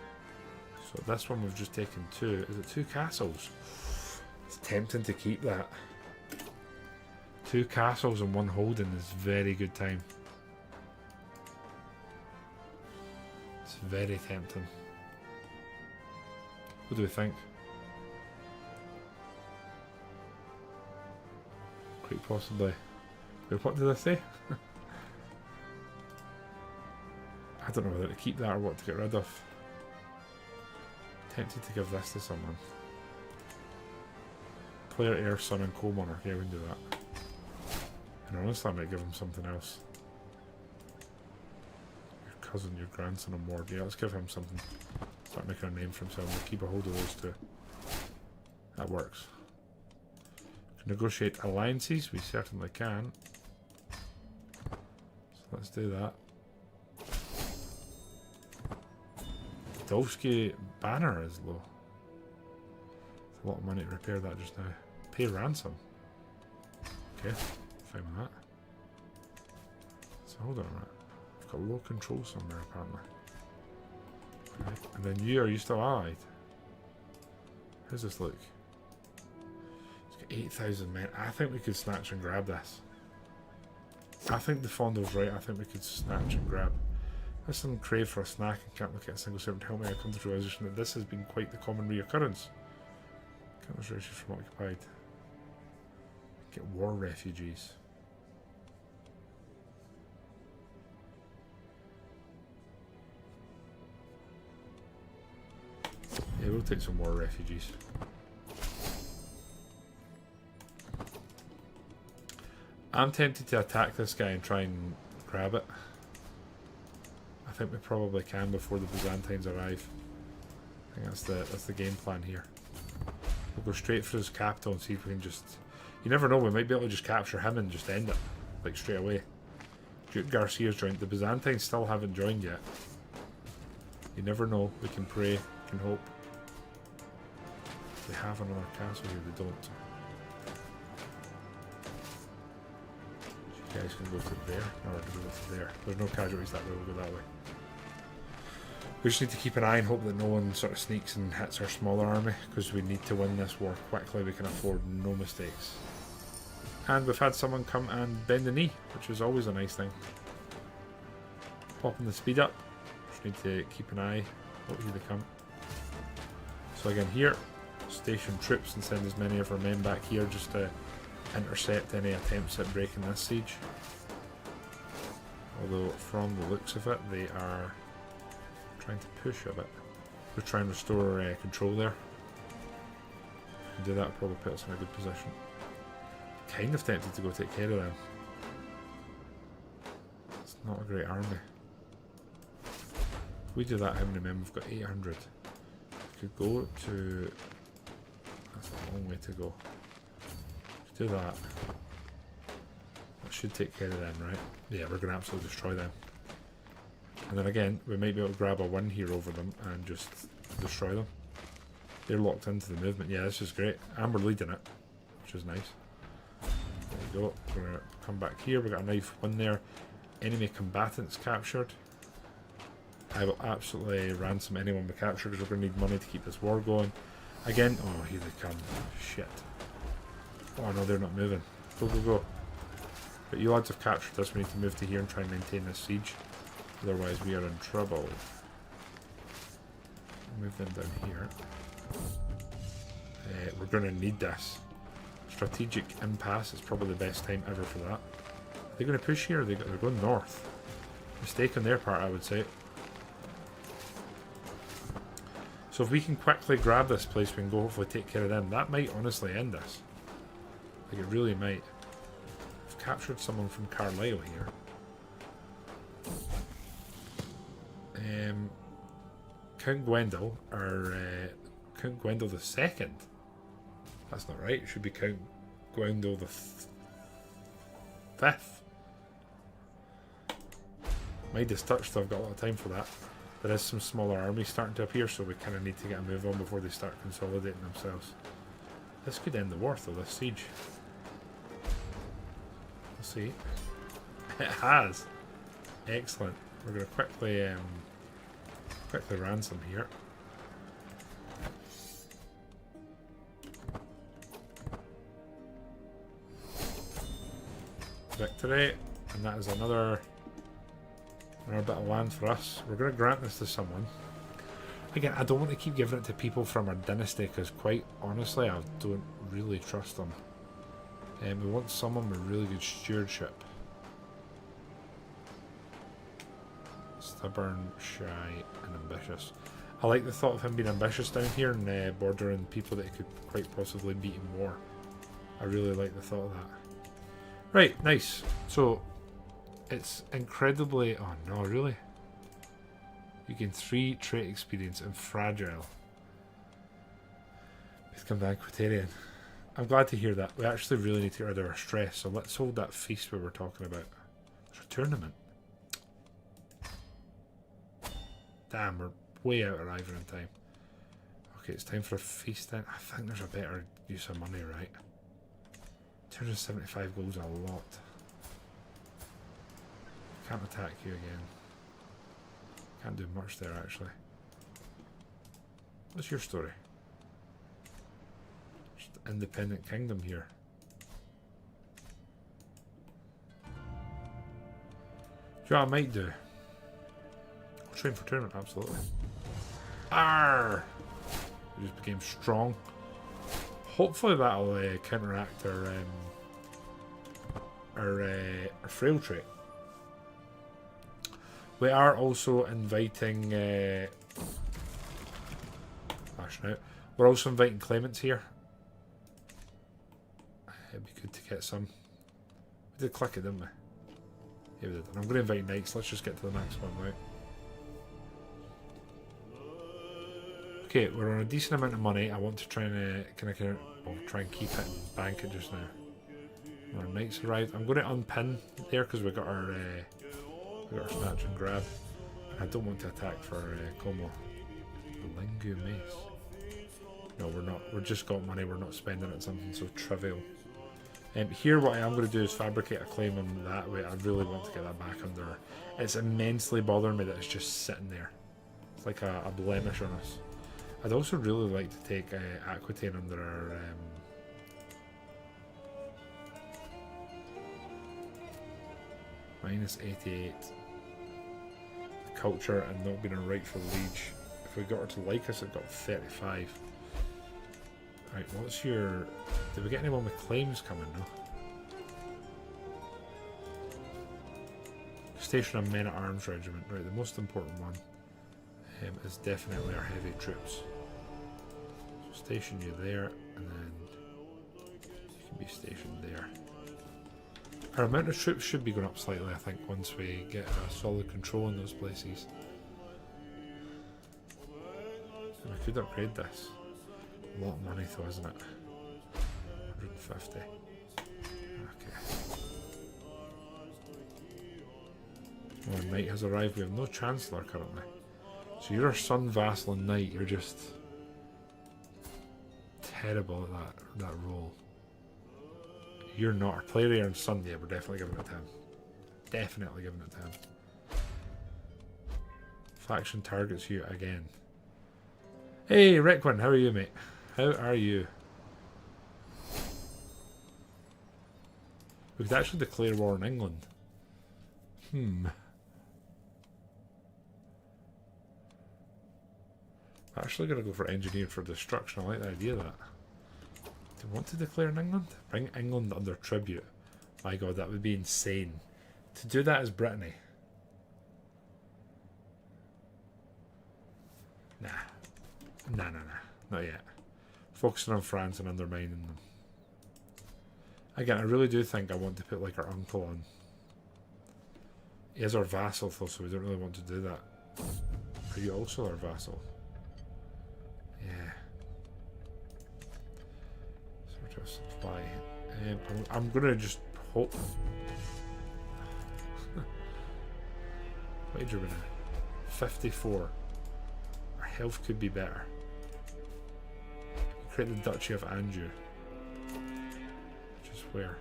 So this one we've just taken 2. Is it 2 castles? It's tempting to keep that. 2 castles and 1 holding is very good time. It's very tempting. What do we think? Quite possibly. Wait, what did I say? I don't know whether to keep that or what to get rid of. Tempted to give this to someone. Player, heir, son and co-monarch. Yeah, we can do that. And honestly, I might give him something else. Your cousin, your grandson and ward. Yeah, let's give him something. Start making a name for himself. We'll keep a hold of those two. That works. Negotiate alliances. We certainly can. So let's do that. Dolsky banner is low. It's a lot of money to repair that just now. Pay ransom. Okay, fine with that. So hold on a minute. I've got low control somewhere apparently. Right. And then you, are you still allied? How's this look? It's got 8,000 men. I think we could snatch and grab this. I think the Fondo's right. I think we could snatch and grab. Listen, crave for a snack and can't look at a single servant to help me. I come to the realization that this has been quite the common reoccurrence. Can't research from occupied. Get war refugees. Yeah, we'll take some war refugees. I'm tempted to attack this guy and try and grab it. I think we probably can before the Byzantines arrive. I think that's the game plan here. We'll go straight for his capital and see if we can just... You never know, we might be able to just capture him and just end it. Like straight away. Duke Garcia's joined. The Byzantines still haven't joined yet. You never know. We can pray, we can hope. They have another castle here, they don't. You guys can go to there, or can go to there. There's no casualties that way, we'll go that way. We just need to keep an eye and hope that no one sort of sneaks and hits our smaller army, because we need to win this war quickly. We can afford no mistakes. And we've had someone come and bend the knee, which is always a nice thing. Popping the speed up. Just need to keep an eye. Oh, here they come. So again here, station troops and send as many of our men back here just to intercept any attempts at breaking this siege. Although from the looks of it, they are trying to push a bit. We'll try and restore control there. If we can do that, probably put us in a good position. Kind of tempted to go take care of them. It's not a great army. If we do that, how many men? We've got 800. We could go to... That's a long way to go. Do that. That should take care of them, right? Yeah, we're going to absolutely destroy them. And then again, we might be able to grab a win here over them and just destroy them. They're locked into the movement. Yeah, this is great. And we're leading it, which is nice. There we go. We're going to come back here. We've got a nice win there. Enemy combatants captured. I will absolutely ransom anyone we capture because we're going to need money to keep this war going. Again, oh, here they come. Shit. Oh no, they're not moving. Go, go, go. But you lads have captured this. We need to move to here and try and maintain this siege. Otherwise we are in trouble. Move them down here. We're going to need this. Strategic impasse is probably the best time ever for that. Are they going to push here? Or they're going north. Mistake on their part, I would say. So if we can quickly grab this place, we can go hopefully take care of them. That might honestly end this. Like it really might. I've captured someone from Carlisle here. Count Gwendal, or Count Gwendal II. That's not right. It should be Count Gwendal V. Midas touched, so I've got a lot of time for that. There is some smaller armies starting to appear, so we kind of need to get a move on before they start consolidating themselves. This could end the war, though, this siege. We'll see. It has. Excellent. We're going to quickly ransom here. victory, and that is another bit of land for us. We're going to grant this to someone. Again, I don't want to keep giving it to people from our dynasty because, quite honestly, I don't really trust them. We want someone with really good stewardship. Stubborn, shy, and ambitious. I like the thought of him being ambitious down here and bordering people that he could quite possibly beat in war. I really like the thought of that. Right, nice. So, it's incredibly... Oh no, really? You gain 3 trait experience and fragile. Become the Aquitaine. I'm glad to hear that. We actually really need to get rid of our stress, so let's hold that feast we were talking about. There's a tournament. Damn, we're way out of arriving in time. Okay, it's time for a feast then. I think there's a better use of money, right? 275 gold's a lot. Can't attack you again. Can't do much there, actually. What's your story? Just independent kingdom here. Do you know what I might do? I'll train for tournament, absolutely. Arrgh! We just became strong. Hopefully that'll counteract our frail trait. We are also inviting we're also inviting claimants here. It'd be good to get some. We did click it, didn't we? Yeah, we did. And I'm going to invite knights. Let's just get to the next one, right? Okay, we're on a decent amount of money. I want to try and try and keep it and bank it just now. Our knights arrived. I'm going to unpin there because we got our snatch and grab. I don't want to attack for Como. Lingu mace. No, we're not. We've just got money. We're not spending it on something so trivial. Here, what I am going to do is fabricate a claim on that way. I really want to get that back under. It's immensely bothering me that it's just sitting there. It's like a blemish on us. I'd also really like to take Aquitaine under our minus 88 culture and not being a rightful liege. If we got her to like us, it got 35. Right, what's your... Did we get anyone with claims coming? No. Station a men-at-arms regiment. Right, the most important one is definitely our heavy troops. So station you there, and then you can be stationed there. Our amount of troops should be going up slightly, I think, once we get a solid control in those places. And we could upgrade this. A lot of money though, isn't it? 150. Okay. Our knight has arrived. We have no chancellor currently. So you're our son, vassal, and knight. You're just terrible at that role. You're not. Our player and son, yeah, we're definitely giving it to him. Definitely giving it to him. Faction targets you again. Hey, Requin, how are you, mate? How are you? We could actually declare war on England. I'm actually going to go for engineer for destruction. I like the idea of that. Do you want to declare in England? Bring England under tribute. My god, that would be insane. To do that as Brittany. Nah. Nah. Not yet. Focusing on France and undermining them. Again, I really do think I want to put like our uncle on. He is our vassal though, so we don't really want to do that. Are you also our vassal? Yeah. Sort of supply. I'm gonna just hope. What age are we now? 54. Our health could be better. Create the Duchy of Anjou. Which is where?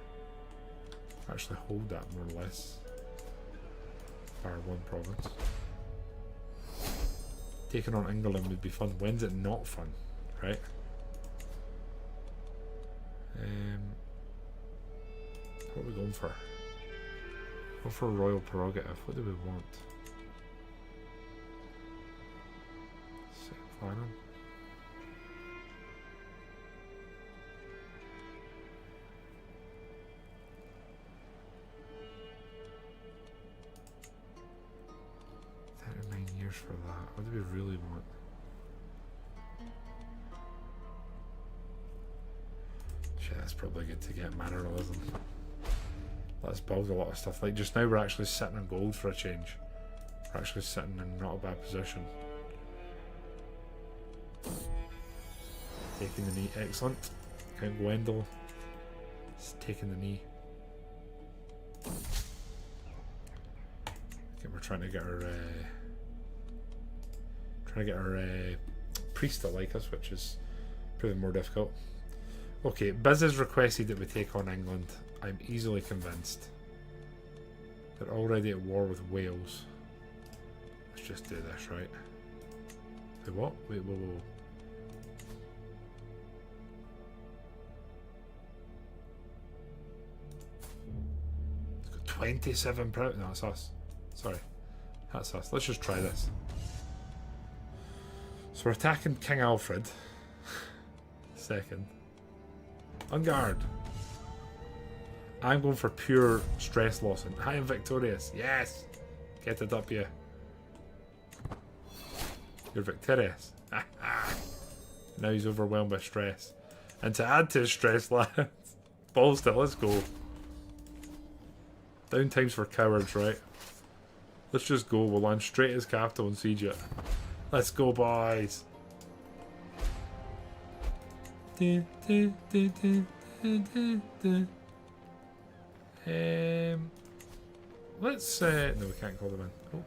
Actually hold that more or less. Bar one province. Taking on England would be fun. When's it not fun? Right? What are we going for? Go for royal prerogative. What do we want? Final. Years for that. What do we really want? Shit, that's probably good to get manneralism. Let's build a lot of stuff. Like just now we're actually sitting in gold for a change. We're actually sitting in not a bad position. Taking the knee. Excellent. Count Gwendal is taking the knee. Okay, we're trying to get our priest to like us, which is proving more difficult. Okay, Biz has requested that we take on England. I'm easily convinced. They're already at war with Wales. Let's just do this, right? Wait, what? Wait, whoa, whoa. It's got 27 proud. No, that's us. Sorry. That's us. Let's just try this. So we're attacking King Alfred. Second. On guard. I'm going for pure stress loss. And I am victorious. Yes! Get it up here. You're victorious. Now he's overwhelmed by stress. And to add to his stress, lads, balls to, let's go. Downtimes for cowards, right? Let's just go. We'll land straight at his capital and siege it. Let's go, boys. Let's no, we can't call them in. Oh.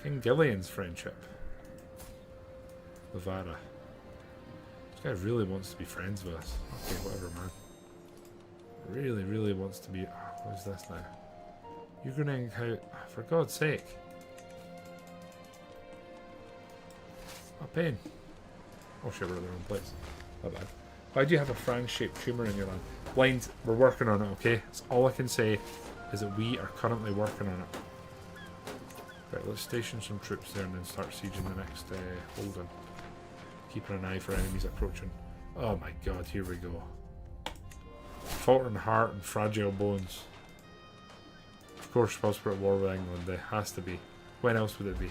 King Gillian's friendship. Navarra. This guy really wants to be friends with us. Okay, whatever, man. Really, really wants to be. Oh, what is this now? You're gonna how? For God's sake! A pain. Oh shit, we're at the wrong place. Not bad. Why do you have a Frank-shaped tumour in your land? Blind, we're working on it, okay? That's all I can say is that we are currently working on it. Right, let's station some troops there and then start sieging the next hold-on. Keeping an eye for enemies approaching. Oh my god, here we go. Faltering heart and fragile bones. Of course, whilst we're at war with England, there has to be. When else would it be?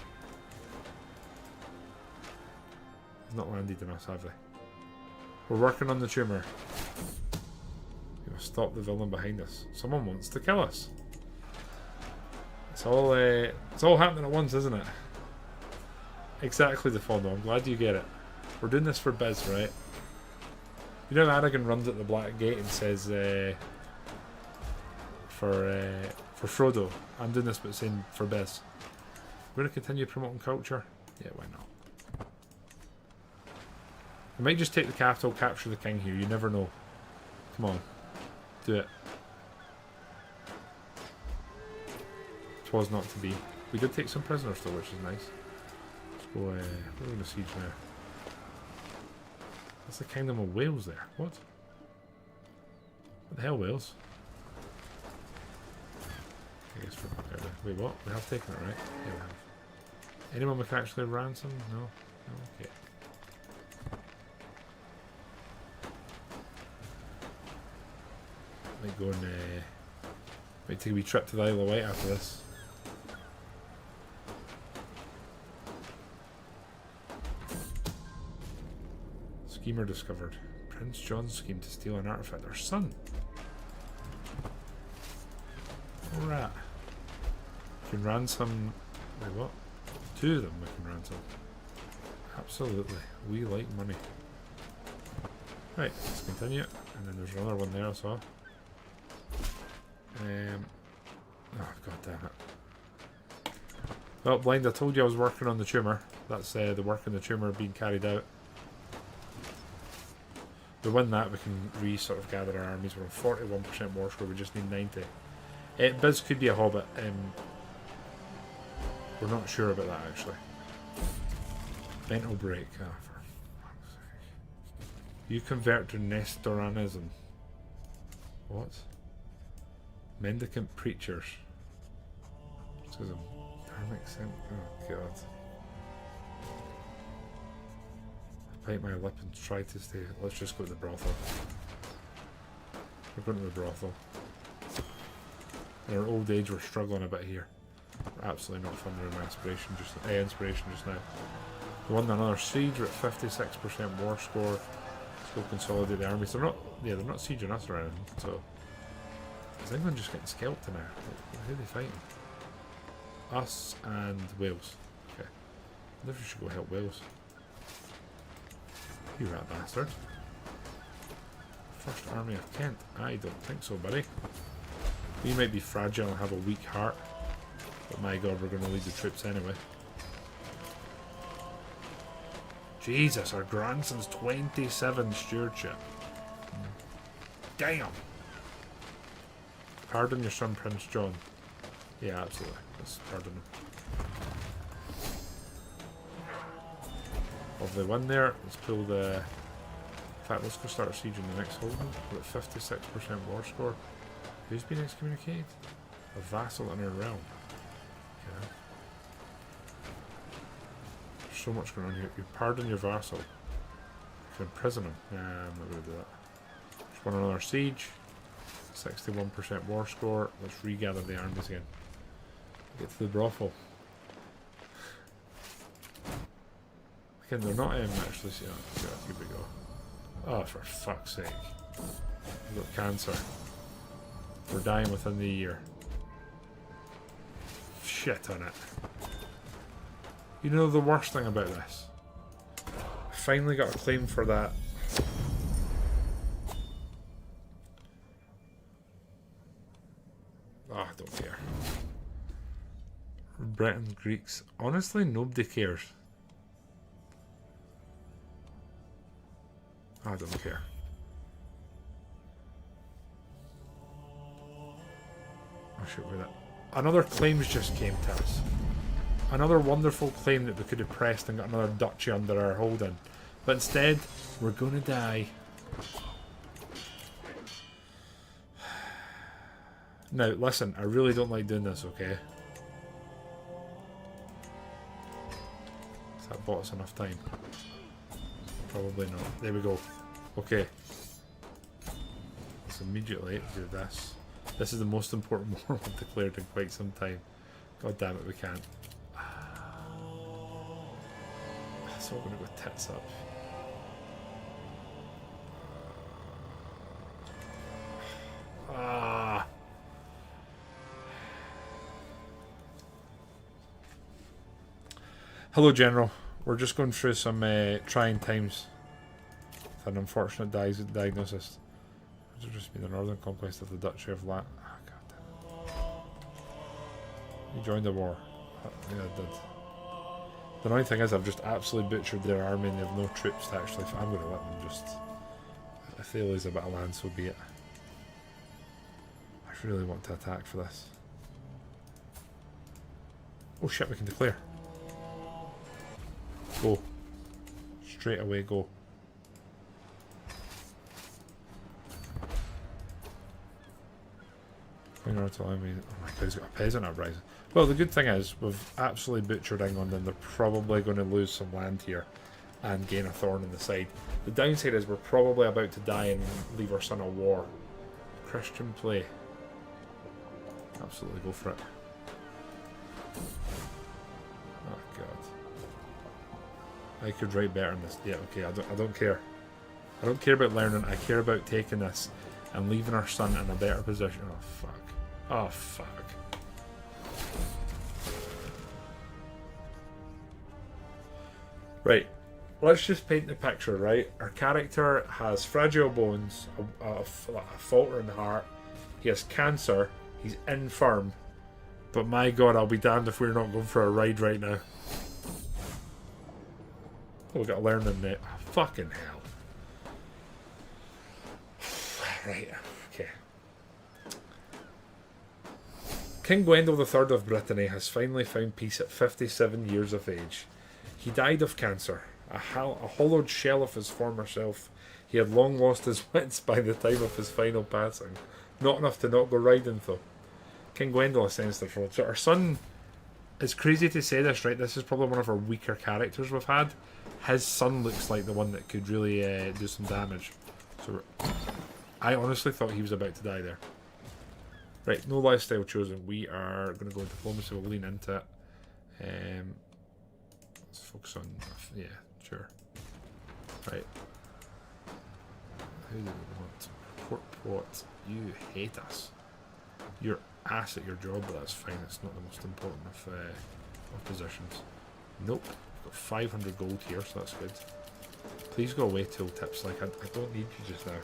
Not landed on us, have they? We're working on the tumour. We must stop the villain behind us. Someone wants to kill us. It's all happening at once, isn't it? Exactly, the Fondo. I'm glad you get it. We're doing this for Biz, right? You know, Aragon runs at the Black Gate and says, for Frodo, I'm doing this, but saying for Biz. We're going to continue promoting culture. Yeah, why not? We might just take the capital, capture the king here. You never know. Come on. Do it. It was not to be. We did take some prisoners though, which is nice. Let's go, we're going to siege now. That's the Kingdom of Wales there. What? What the hell, Wales? I guess we're... Wait, what? We have taken it, right? Yeah, we have. Anyone we can actually ransom? No? No? Okay. Might go and might take a wee trip to the Isle of Wight after this. Schemer discovered. Prince John's scheme to steal an artifact. Our son. Alright. We can ransom. Wait, what? 2 of them we can ransom. Absolutely. We like money. Right, let's continue. And then there's another one there I saw. Oh, god damn it. Well, Blind, I told you I was working on the tumour. That's the work on the tumour being carried out. We win that, we can sort of gather our armies. We're on 41% war score, we just need 90. Biz could be a hobbit. We're not sure about that, actually. Mental break. Oh, for fuck's sake. You convert to Nestoranism. What? Mendicant preachers. Because I'm oh god. I bite my lip and try to stay. Let's just go to the brothel. We're going to the brothel. In our old age, we're struggling a bit here. We're absolutely not funding my inspiration just now. We won another siege. We're at 56% war score. Let's go consolidate the armies. They're not sieging us around. So is England just getting scalped now? Who are they fighting? Us and Wales. Okay. I wonder if we should go help Wales. You rat bastard. First Army of Kent. I don't think so, buddy. We might be fragile and have a weak heart. But my god, we're going to lead the troops anyway. Jesus, our grandson's 27 stewardship. Damn! Pardon your son, Prince John. Yeah, absolutely. Let's pardon him. Lovely win there. Let's pull the... In fact, let's go start a siege in the next holding. We're at 56% war score. Who's been excommunicated? A vassal in our realm. Yeah. There's so much going on here. You pardon your vassal. You can imprison him. Nah, I'm not going to do that. Just won another siege. 61% war score. Let's regather the armies again. Get to the brothel. Again, they're not actually seeing it. Here we go. Oh, for fuck's sake. We've got cancer. We're dying within the year. Shit on it. You know the worst thing about this? I finally got a claim for that. Oh, I don't care. Britain, Greeks. Honestly, nobody cares. I don't care. Oh shit, with that. Another claims just came to us. Another wonderful claim that we could have pressed and got another duchy under our holding. But instead, we're gonna die. Now, listen, I really don't like doing this, okay? Has that bought us enough time? Probably not. There we go. Okay. Let's immediately do this. This is the most important war we've declared in quite some time. God damn it, we can't. That's all going to go tits up. Hello, General. We're just going through some trying times. With an unfortunate diagnosis. It's just been the Northern Conquest of the Duchy of La... Oh, God damn it. You joined the war. Yeah, I did. The annoying thing is I've just absolutely butchered their army and they have no troops to actually... I'm going to let them just... If they lose a bit of land, so be it. I really want to attack for this. Oh shit, we can declare. Go. Straight away, go. Oh my god, he's got a peasant uprising. Well, the good thing is, we've absolutely butchered England and they're probably going to lose some land here and gain a thorn in the side. The downside is we're probably about to die and leave our son a war. Christian play. Absolutely go for it. Oh god. I could write better than this. Yeah, okay, I don't care. I don't care about learning, I care about taking this and leaving our son in a better position. Oh fuck. Oh fuck. Right. Let's just paint the picture, right? Our character has fragile bones, a faltering heart, he has cancer, he's infirm, but my god, I'll be damned if we're not going for a ride right now. Oh, we got learning net. Oh, fucking hell. Right, okay. King Gwendal III of Brittany has finally found peace at 57 years of age. He died of cancer, a hollowed shell of his former self. He had long lost his wits by the time of his final passing. Not enough to not go riding though. King Gwendal ascends the throne. So our son It's crazy to say this, right? This is probably one of our weaker characters we've had. His son looks like the one that could really do some damage. So I honestly thought he was about to die there. Right, no lifestyle chosen. We are going to go into diplomacy. We'll lean into it. Let's focus on... Yeah, sure. Right. Who do we want? Port Plot. You hate us. You're ass at your job, but that's fine. It's not the most important of positions. Nope. We've got 500 gold here, so that's good. Please go away, tooltips. Like, I don't need you just now.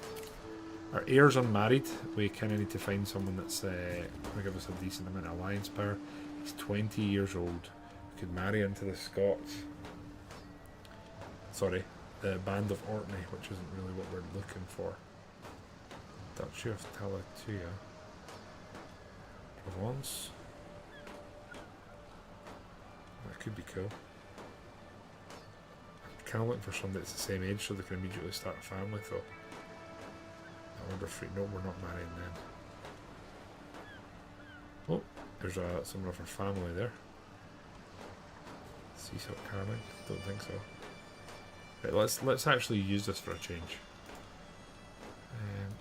Our heir's unmarried. We kind of need to find someone that's going to give us a decent amount of alliance power. He's 20 years old. We could marry into the Scots. Sorry, the Band of Orkney, which isn't really what we're looking for. Duchy of Tatters. Provence. That could be cool. I'm kind of looking for somebody that's the same age so they can immediately start a family, though. Order free. No, we're not marrying then. Oh, there's someone of our family there. Seasalt Carmine? Don't think so. Right, let's actually use this for a change.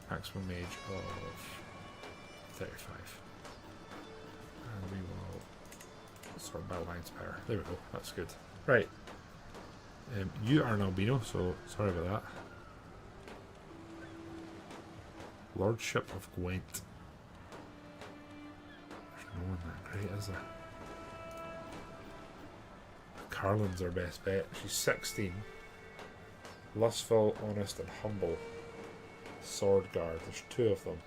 Maximum age of 35. And we will sort by alliance power. There we go, that's good. Right. You are an albino, so sorry about that. Lordship of Gwent. There's no one that great, is there? Carlin's our best bet. She's 16. Lustful, honest, and humble. Sword guard. There's 2 of them.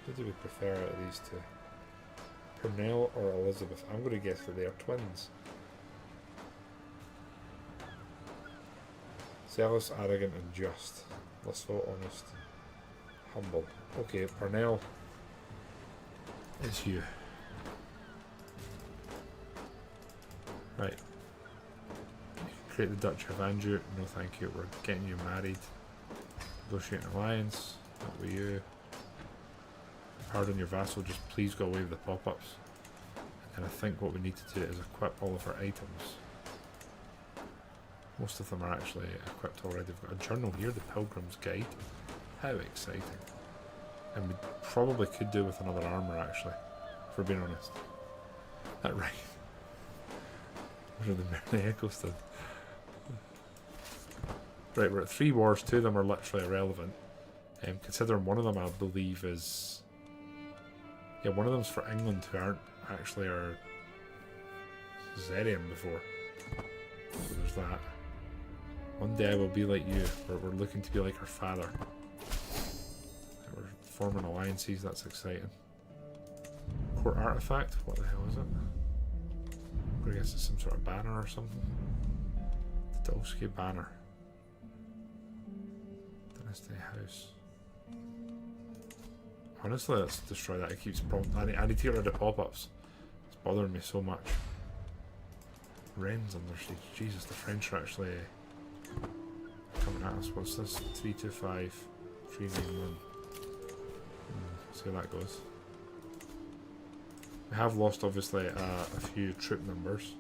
Who do we prefer out of these 2? Pernell or Elizabeth? I'm going to guess that they are twins. Zealous, arrogant, and just. Lustful, honest, humble. Okay, Pernell is you. Right. You can create the Duchy of Anjou. No thank you. We're getting you married. Negotiate an alliance. That will be you. Pardon your vassal. Just please go away with the pop-ups. And I think what we need to do is equip all of our items. Most of them are actually equipped already. We've got a journal here, the Pilgrim's Guide. How exciting. And we probably could do with another armour actually, if we're being honest. That right. Where the echo stood. Right, we're at 3 wars, 2 of them are literally irrelevant. Considering one of them I believe is... Yeah, one of them's for England who aren't actually our Zerian before. So there's that. One day I will be like you. We're looking to be like our father. We're forming alliances, that's exciting. Court artifact? What the hell is it? I guess it's some sort of banner or something. The Dolsky banner. Dynasty house. Honestly, let's destroy that. It keeps prompting. I need to get rid of pop-ups. It's bothering me so much. Rennes under siege. Jesus, the French are actually coming at us. What's this? 325, 391. See how that goes. We have lost, obviously, a few troop numbers.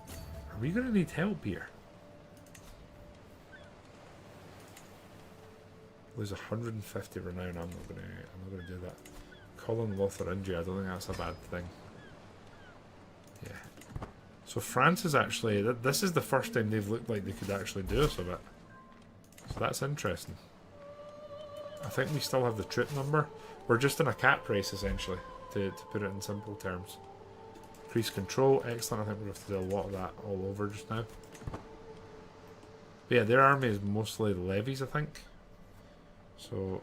Are we going to need help here? Lose 150 renown. I'm not going to do that. Colin Lotharingia. I don't think that's a bad thing. Yeah. So France is actually... This is the first time they've looked like they could actually do us a bit. So that's interesting. I think we still have the troop number. We're just in a cap race, essentially, to put it in simple terms. Increase control. Excellent. I think we're going to have to do a lot of that all over just now. But yeah, their army is mostly levies, I think. So,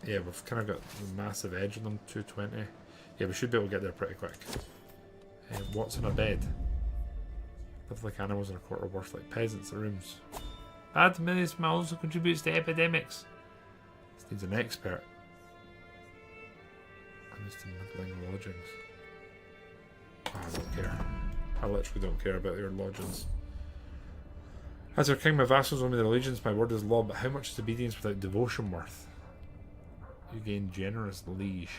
yeah, we've kind of got a massive edge on them. 220. Yeah, we should be able to get there pretty quick. What's in a bed? Live like animals in a quarter worth like peasants. The rooms. Bad medicine also contributes to epidemics. This needs an expert. And it's to middling lodgings. Oh, I don't care. I literally don't care about your lodgings. As our king, my vassals owe me their allegiance. My word is law. But how much is obedience without devotion worth? You gain generous liege.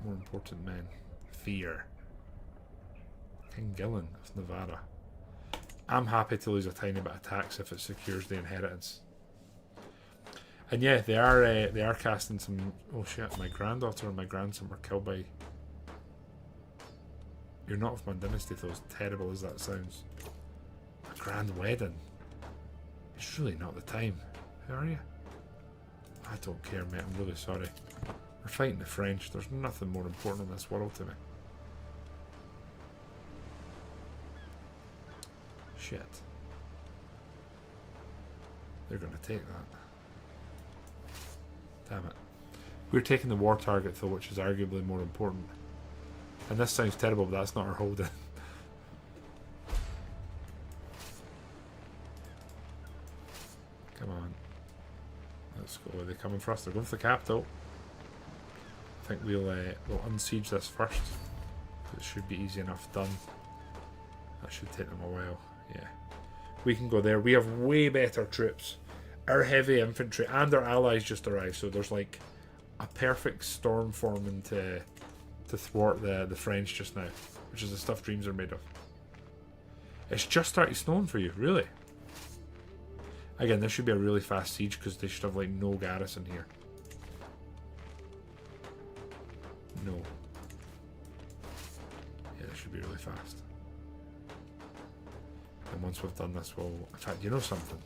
More important men. Fear. King Gillen of Navarra. I'm happy to lose a tiny bit of tax if it secures the inheritance. And yeah, they are casting some. Oh shit! My granddaughter and my grandson were killed by. You're not of my dynasty, though. As terrible as that sounds. A grand wedding. It's really not the time. Who are you? I don't care, mate. I'm really sorry. We're fighting the French. There's nothing more important in this world to me. Shit. They're going to take that. Damn it. We're taking the war target, though, which is arguably more important. And this sounds terrible, but that's not our holding. Come on. Let's go. Are they coming for us? They're going for the capital. I think we'll unsiege this first. It should be easy enough done. That should take them a while. Yeah. We can go there. We have way better troops. Our heavy infantry and our allies just arrived, so there's like a perfect storm forming to thwart the French just now, which is the stuff dreams are made of. It's just 30 stone for you, really? Again, this should be a really fast siege because they should have like no garrison here. No. Yeah, this should be really fast. And once we've done this, we'll... In fact, you know something?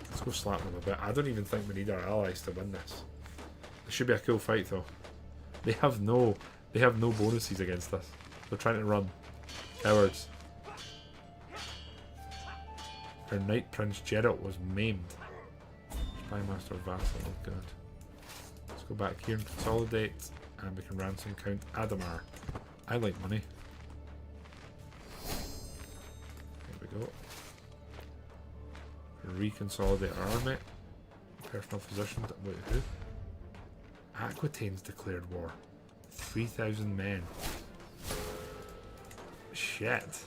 Let's go slap them a bit. I don't even think we need our allies to win this. It should be a cool fight, though. They have no bonuses against us. They're trying to run. Cowards. Our Knight Prince Geralt was maimed. Spymaster Vassal, oh god. Let's go back here and consolidate, and we can ransom Count Adamar. I like money. There we go. Reconsolidate our army. Personal physician. Wait, who? Aquitaine's declared war. 3,000 men. Shit.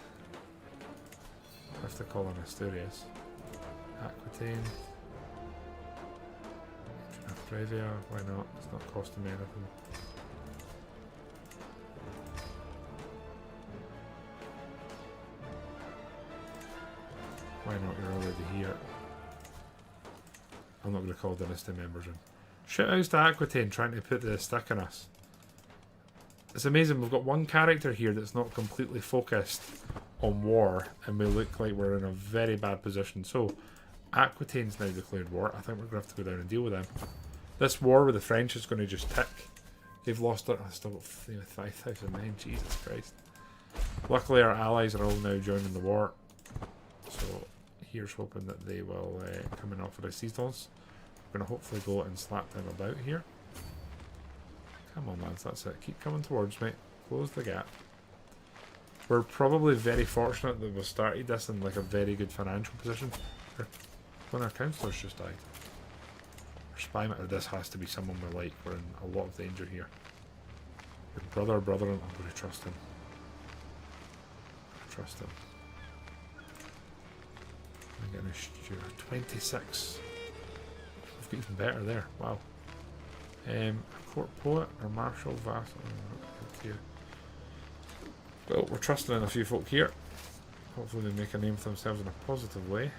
I have to call on Asturias. Aquitaine. Previa, why not? It's not costing me anything. Why not? You're already here. I'm not going to call dynasty members in. Shout outs to Aquitaine trying to put the stick in us. It's amazing, we've got one character here that's not completely focused on war, and we look like we're in a very bad position. So, Aquitaine's now declared war. I think we're going to have to go down and deal with them. This war with the French is going to just tick. They've lost it. I've still got 5,000 men. Jesus Christ. Luckily, our allies are all now joining the war. So, here's hoping that they will come and offer resistance. We're going to hopefully go and slap them about here. Come on, lads. That's it. Keep coming towards me. Close the gap. We're probably very fortunate that we started this in like a very good financial position. When our councillors just died. Spymaster, this has to be someone we like. We're in a lot of danger here. Your brother, I'm going to trust him. Trust him. I'm getting a steward. 26. We've got even better there. Wow. A court poet or marshal vassal. Well, we're trusting in a few folk here. Hopefully they make a name for themselves in a positive way.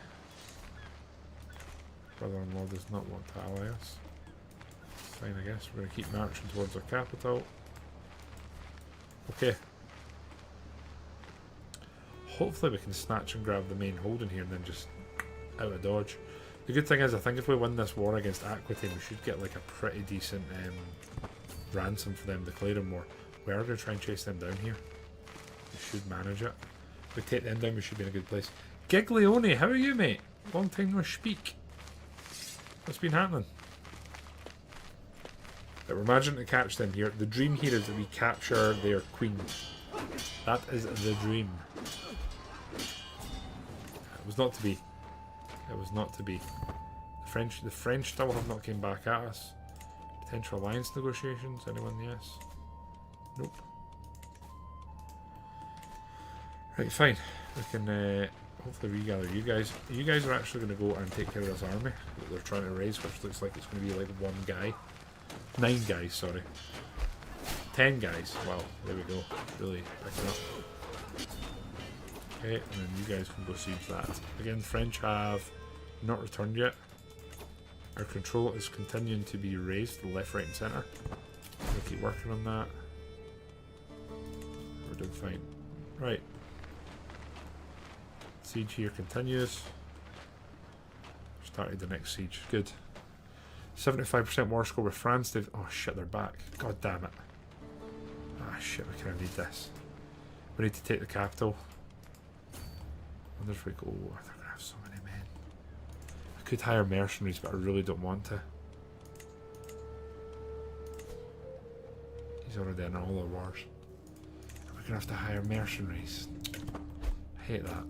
Brother-in-law does not want to ally us. Fine, I guess. We're going to keep marching towards our capital. Okay. Hopefully we can snatch and grab the main holding here and then just out of dodge. The good thing is, I think if we win this war against Aquitaine, we should get like a pretty decent ransom for them declaring war. We are going to try and chase them down here. We should manage it. If we take them down, we should be in a good place. Giglione, how are you, mate? Long time no speak. What's been happening? But we're managing to catch them here. The dream here is that we capture their queen. That is the dream. It was not to be. It was not to be. The French still have not came back at us. Potential alliance negotiations. Anyone? Yes. Nope. Right, fine. We can hopefully regather you guys. You guys are actually going to go and take care of this army that they're trying to raise, which looks like it's going to be like one guy. 9 guys, sorry. 10 guys. Wow, there we go. Really picking up. Okay, and then you guys can go siege that. Again, French have not returned yet. Our control is continuing to be raised to the left, right, and centre. We'll keep working on that. We're doing fine. Right. Siege here continues. Started the next siege. Good. 75% war score with France. They've... Oh shit, they're back. God damn it. Ah shit, we kind of need this. We need to take the capital. I wonder if we go... Oh, they're going to have so many men. I could hire mercenaries, but I really don't want to. He's already in all the wars. We're going to have to hire mercenaries. I hate that.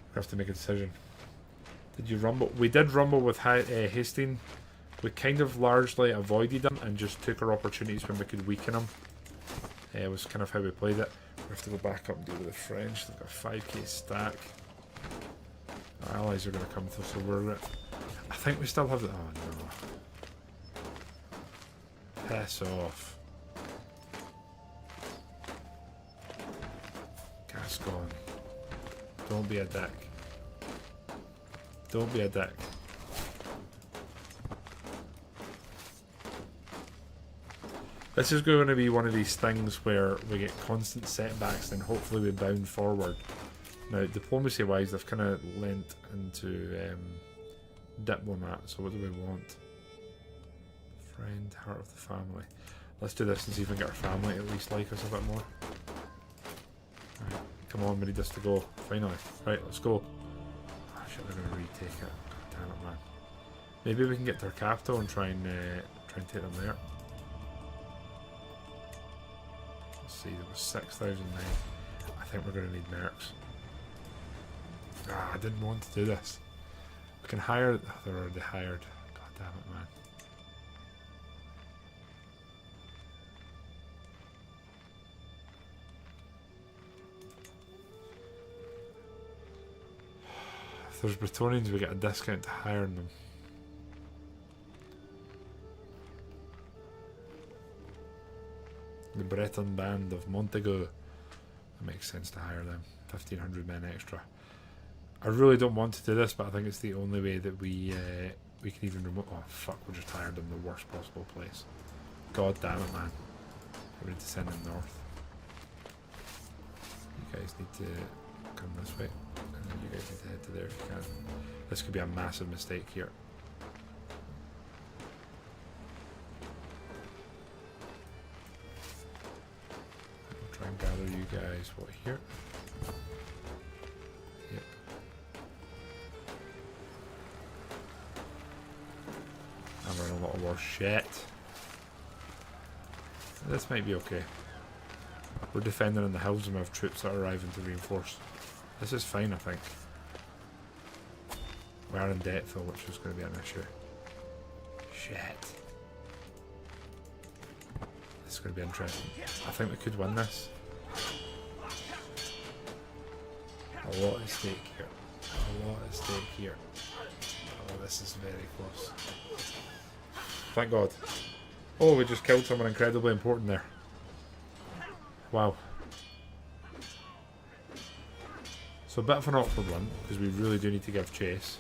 We have to make a decision. Did you rumble? We did rumble with Hastings. We kind of largely avoided them and just took our opportunities when we could weaken them. It was kind of how we played it. We have to go back up and deal with the French. They've got a 5k stack. Our allies are going to come through, so we're... I think we still have the... Oh no. Piss off. Gascon. Don't be a dick. Don't be a dick. This is going to be one of these things where we get constant setbacks and hopefully we bound forward. Now, diplomacy wise, they've kind of lent into diplomat, so what do we want? Friend, heart of the family. Let's do this and see if we can get our family to at least like us a bit more. Right, come on, we need this to go. Finally. Right, let's go. Oh shit, they're going to retake it. God damn it, man. Maybe we can get their capital and try and take them there. See, there was 6,000 men. I think we're going to need mercs. Ah, I didn't want to do this. We can hire... Oh, they're already hired. God damn it, man. If there's Bretonians, we get a discount to hiring them. The Breton band of Montaigu. It makes sense to hire them. 1,500 men extra. I really don't want to do this, but I think it's the only way that we can even remote. Oh fuck! We just hired them the worst possible place. God damn it, man! We need to send them north. You guys need to come this way, and then you guys need to head to there if you can. This could be a massive mistake here. Try and gather you guys, what, here? Yep. I'm running a lot of war. Shit. This might be okay. We're defending in the hills and we have troops that are arriving to reinforce. This is fine, I think. We are in debt though, which is going to be an issue. Shit. This is going to be interesting. I think we could win this. A lot at stake here. A lot at stake here. Oh, this is very close. Thank God. Oh, we just killed someone incredibly important there. Wow. So a bit of an awkward one, because we really do need to give chase.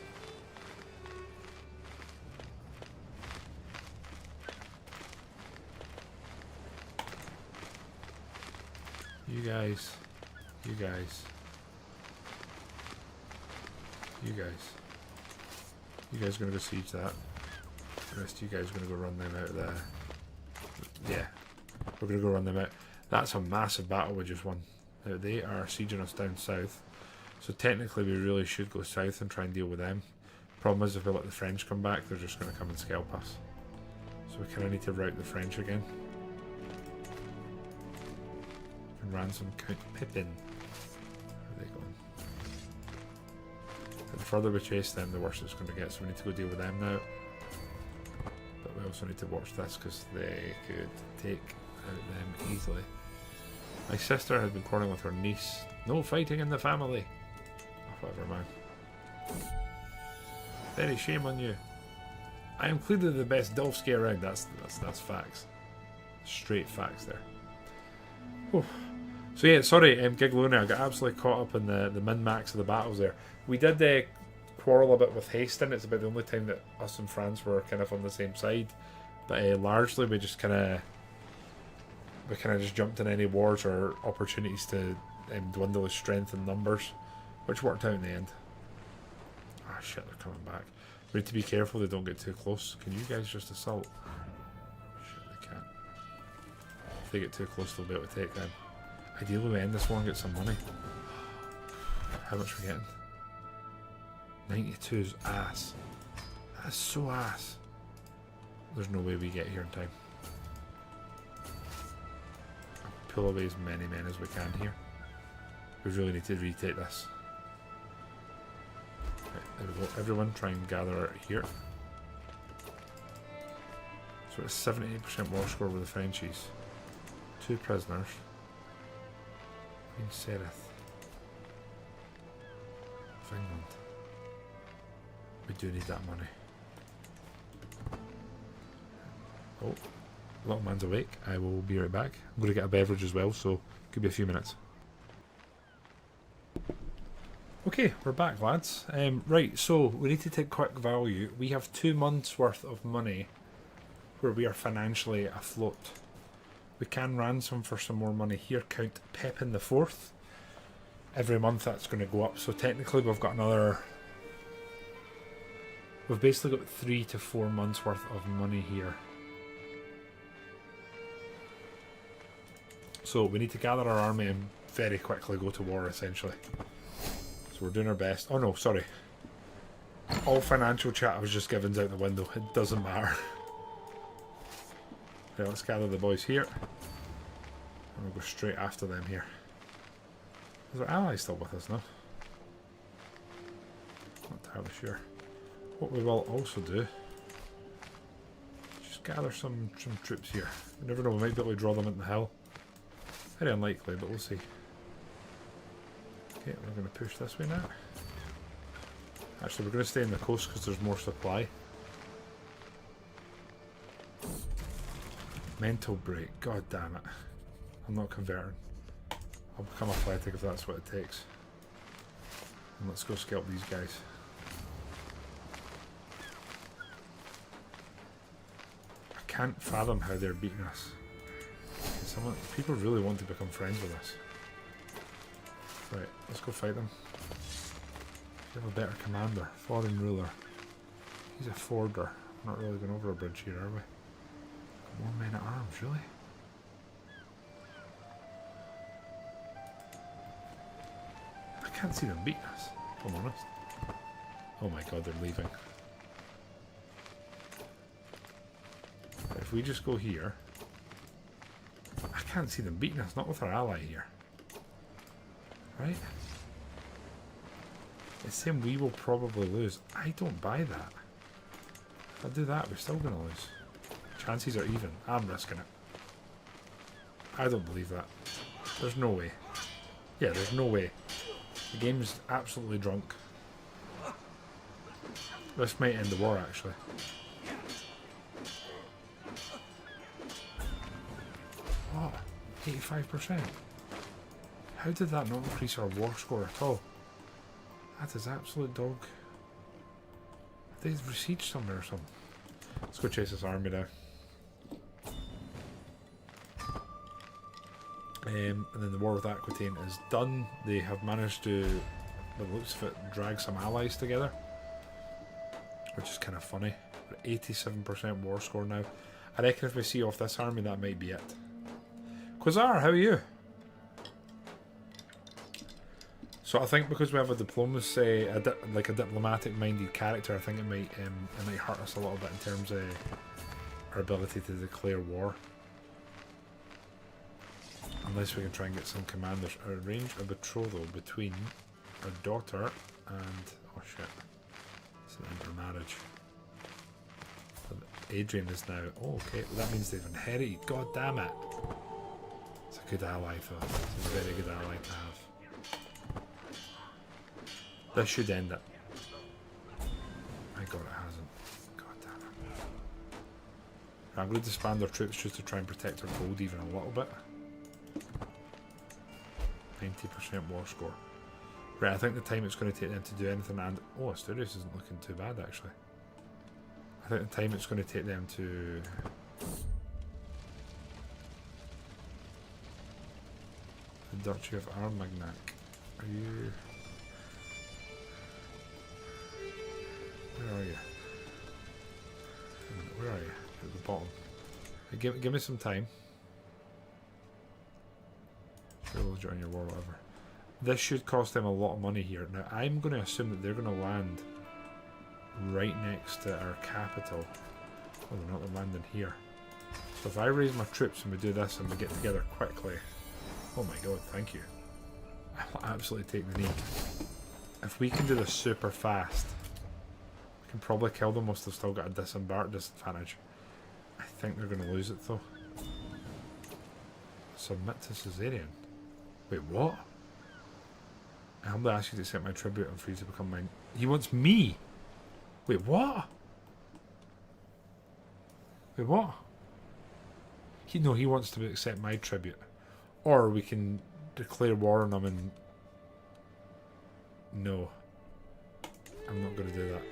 You guys. You guys. You guys. You guys are going to go siege that. The rest of you guys are going to go run them out of there. Yeah. We're going to go run them out. That's a massive battle we just won. Now they are sieging us down south. So technically we really should go south and try and deal with them. Problem is if we let the French come back, they're just going to come and scalp us. So we kind of need to rout the French again. And ransom Count Pippin. Where are they going? The further we chase them, the worse it's going to get. So we need to go deal with them now. But we also need to watch this because they could take out them easily. My sister has been quarreling with her niece. No fighting in the family. Oh, whatever, man. Very shame on you. I am clearly the best Dolfsky around. That's facts. Straight facts there. Oof. So yeah, sorry, Gigluna, I got absolutely caught up in the min-max of the battles there. We did quarrel a bit with Hastings. It's about the only time that us and France were kind of on the same side. But largely we just kind of just jumped in any wars or opportunities to dwindle his strength and numbers, which worked out in the end. Ah shit, they're coming back. We need to be careful they don't get too close. Can you guys just assault? Shit, they can't. If they get too close, they'll be able to take them. Ideally we end this one and get some money. How much are we getting? 92's ass. That's so ass. There's no way we get here in time. I'll pull away as many men as we can here. We really need to retake this. Right, there we go. Everyone try and gather here. So it's 78% war score with the Frenchies. 2 prisoners. Queen Sereth. Of England. We do need that money. Oh, little man's awake. I will be right back. I'm going to get a beverage as well, so could be a few minutes. Okay, we're back, lads. Right, so we need to take quick value. We have 2 months worth of money where we are financially afloat. We can ransom for some more money here. Count Pepin the Fourth. Every month that's going to go up. So technically we've got another... We've basically got 3 to 4 months worth of money here. So we need to gather our army and very quickly go to war, essentially. So we're doing our best. Oh no, sorry. All financial chat was just given out the window. It doesn't matter. Okay, let's gather the boys here. And we'll go straight after them here. Is our ally still with us now? Not entirely sure. What we will also do, just gather some troops here. You never know, we might be able to draw them into the hill. Very unlikely, but we'll see. Okay, we're going to push this way now. Actually, we're going to stay in the coast because there's more supply. Mental break, god damn it. I'm not converting. I'll become athletic if that's what it takes. And let's go scalp these guys. I can't fathom how they're beating us. People really want to become friends with us. Right, let's go fight them. We have a better commander. Foreign ruler. He's a forder. We're not really going over a bridge here, are we? More men at arms, really? I can't see them beating us, if I'm honest. Oh my god, they're leaving. If we just go here... I can't see them beating us, not with our ally here. Right? It's saying we will probably lose. I don't buy that. If I do that, we're still going to lose. Chances are even. I'm risking it. I don't believe that. There's no way. Yeah, there's no way. The game's absolutely drunk. This might end the war, actually. What? 85%? How did that not increase our war score at all? That is absolute dog. They besieged somewhere or something. Let's go chase this army now. And then the war with Aquitaine is done. They have managed to, by the looks of it, drag some allies together, which is kind of funny. We're 87% war score now. I reckon if we see off this army, that might be it. Quasar, how are you? So I think because we have a diplomacy, like a diplomatic-minded character, I think it might hurt us a little bit in terms of our ability to declare war. Unless we can try and get some commanders. Arrange a betrothal between our daughter and... oh shit. It's an intermarriage. Adrian is now... oh okay, well, that means they've inherited. God damn it. It's a good ally though. It's a very good ally to have. This should end it. god, it hasn't. God damn it. I'm going to disband our troops just to try and protect our gold even a little bit. 90% war score. Right, I think the time it's going to take them to do anything, and oh, Asturias isn't looking too bad actually. I think the time it's going to take them to the Duchy of Armagnac. Are you? Where are you? Where are you? At the bottom. Give me some time. Sure, we'll join your war, whatever. This should cost them a lot of money here. Now, I'm going to assume that they're going to land right next to our capital. Oh, they're not landing here. So if I raise my troops and we do this and we get together quickly. Oh my god, thank you. I'll absolutely take the knee. If we can do this super fast, we can probably kill them whilst they've still got a disadvantage. I think they're going to lose it though. Submit to Caesarion. Wait, what? I humbly ask you to accept my tribute and free to become mine. He wants me! Wait, what? Wait, what? No, he wants to accept my tribute. Or we can declare war on him and... No. I'm not going to do that.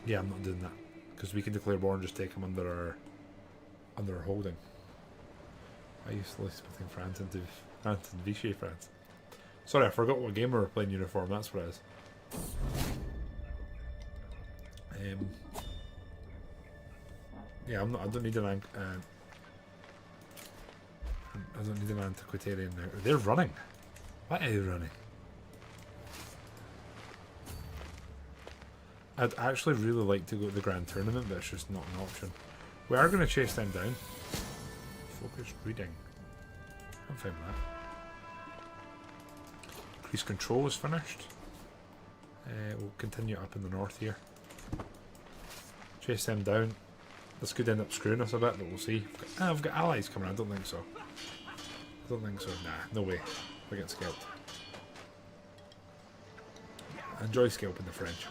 Yeah, I'm not doing that. Because we can declare war and just take him under our holding. I used to list between France and Vichy France. Sorry, I forgot what game we were playing uniform, that's what it is. Yeah, I don't need an I don't need an antiquitarian now. They're running. Why are they running? I'd actually really like to go to the Grand Tournament, but it's just not an option. We are going to chase them down. Focused reading. I'm fine with that. Increase control is finished. We'll continue up in the north here. Chase them down. This could end up screwing us a bit, but we'll see. I've got allies coming. I don't think so. I don't think so. Nah, no way. We're getting scalped. I enjoy scalping the French.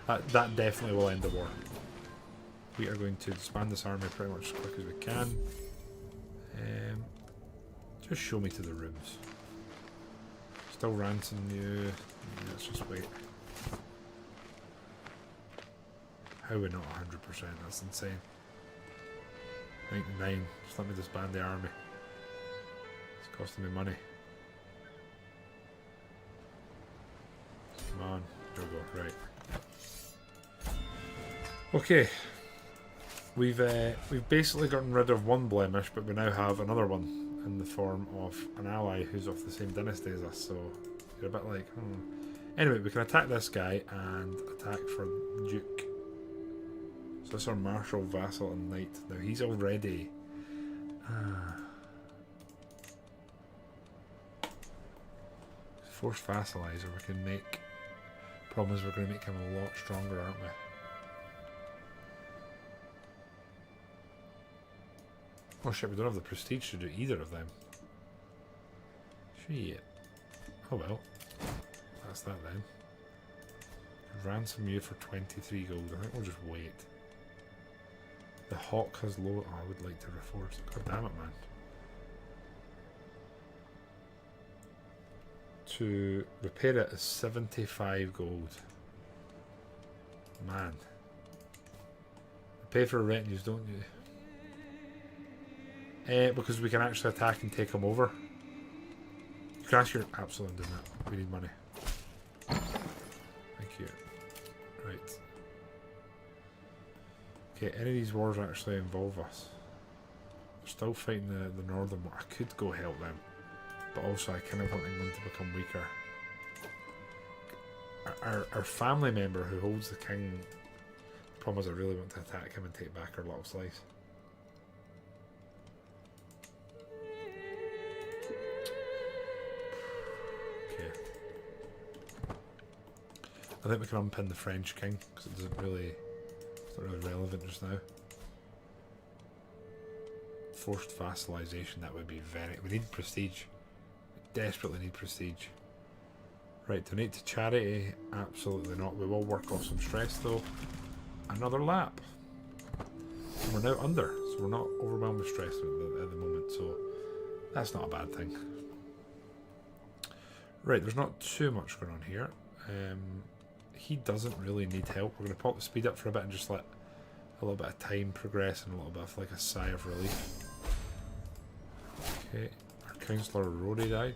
That definitely will end the war. We are going to disband this army pretty much as quick as we can. Just show me to the rooms. Still ransom you. Let's just wait. How are we not 100%? That's insane. 99. Just let me disband the army. It's costing me money. Come on. There we go. Right. Okay. We've basically gotten rid of one blemish, but we now have another one in the form of an ally who's of the same dynasty as us, so you're a bit like, Anyway, we can attack this guy and attack for Duke. So this is our Marshal, Vassal and Knight. Now he's already... Forced Vassalizer, we can make... Problem is we're going to make him a lot stronger, aren't we? Oh shit, we don't have the prestige to do either of them. Shit. Oh well. That's that then. Ransom you for 23 gold. I think we'll just wait. The Hawk has low... Oh, I would like to reforce. God damn it, man. To repair it is 75 gold. Man. You pay for retinues, don't you? Because we can actually attack and take them over. You can ask your... Absolutely doing that. We need money. Thank you. Right. Okay, any of these wars actually involve us. We're still fighting the northern war. I could go help them. But also I kind of want England to become weaker. Our family member who holds the king... The problem is I really want to attack him and take back our little slice. I think we can unpin the French king because it's not really relevant just now. Forced vassalization, that would be very... We need prestige. We desperately need prestige. Right, donate to charity. Absolutely not. We will work off some stress though. Another lap. And we're now under, so we're not overwhelmed with stress at the moment, so that's not a bad thing. Right, there's not too much going on here. He doesn't really need help. We're going to pop the speed up for a bit and just let a little bit of time progress and a little bit of like a sigh of relief. Okay, our Councillor Rory died.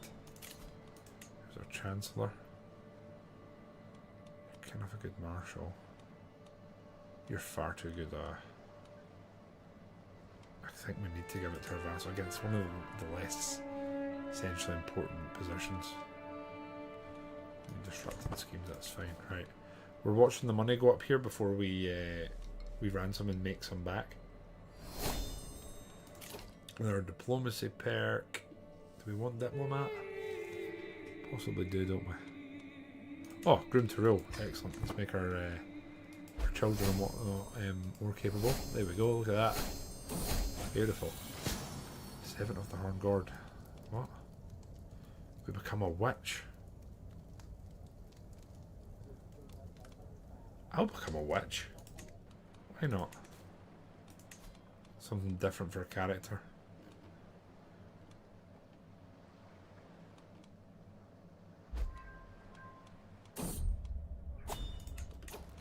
There's our Chancellor. You're kind of a good Marshal. You're far too good. I think we need to give it to our Vassal. Again, it's one of the less essentially important positions. Disrupting schemes, that's fine. Right, we're watching the money go up here before we ransom and make some back. Our diplomacy perk. Do we want diplomat? Possibly do, don't we? Oh, groom to rule. Excellent. Let's make our children and whatnot more capable. There we go. Look at that. Beautiful. 7 of the Horn Guard. What? We become a witch. I'll become a witch. Why not? Something different for a character.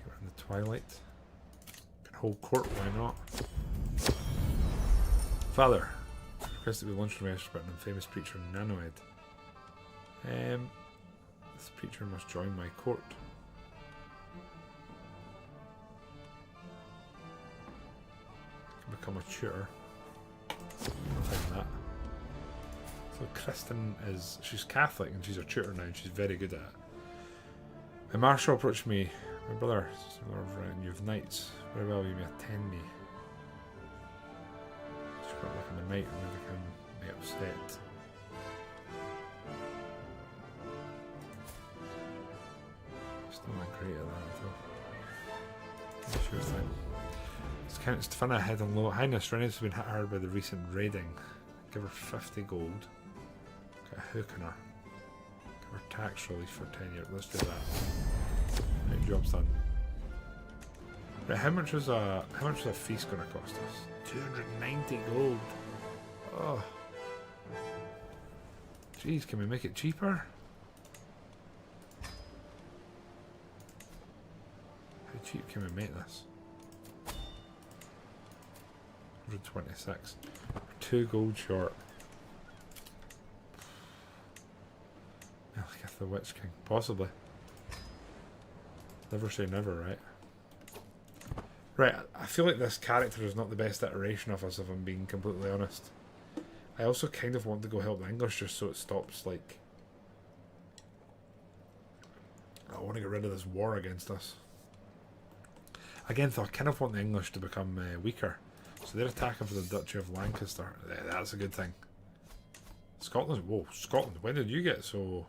We're in the twilight. Can hold court, why not? Father, request that we launch from Esther Britain and famous preacher Nanoed. This preacher must join my court. Become a tutor. I'll take that. So Kristen is, she's Catholic and she's a tutor now and she's very good at it. A marshal approached me. My brother, and you have knights. Very well, you may attend me. She's got like I'm a knight and maybe can be upset. Still not great at that though. Sure thing. Count Stefana head on low. Highness Reynolds has been hit hard by the recent raiding. Give her 50 gold. Get a hook on her. Give her tax relief for 10 years. Let's do that. Right, job's done. Right, how much was a feast gonna cost us? 290 gold. Oh. Jeez, can we make it cheaper? How cheap can we make this? 126. 2 gold short. I'll get the Witch King. Possibly. Never say never, right? Right, I feel like this character is not the best iteration of us, if I'm being completely honest. I also kind of want to go help the English just so it stops, like... I want to get rid of this war against us. Again, though, I kind of want the English to become weaker. So they're attacking for the Duchy of Lancaster. That's a good thing. Scotland. Whoa, Scotland. When did you get so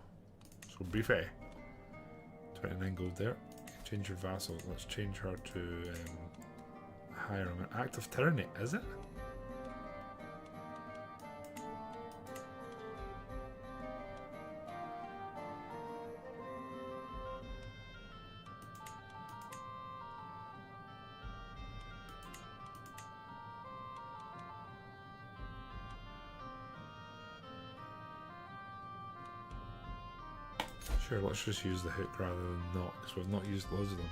beefy? 29 gold there. Change your vassal. Let's change her to higher. Act of tyranny, is it? Sure, let's just use the hook rather than not, because we've not used loads of them.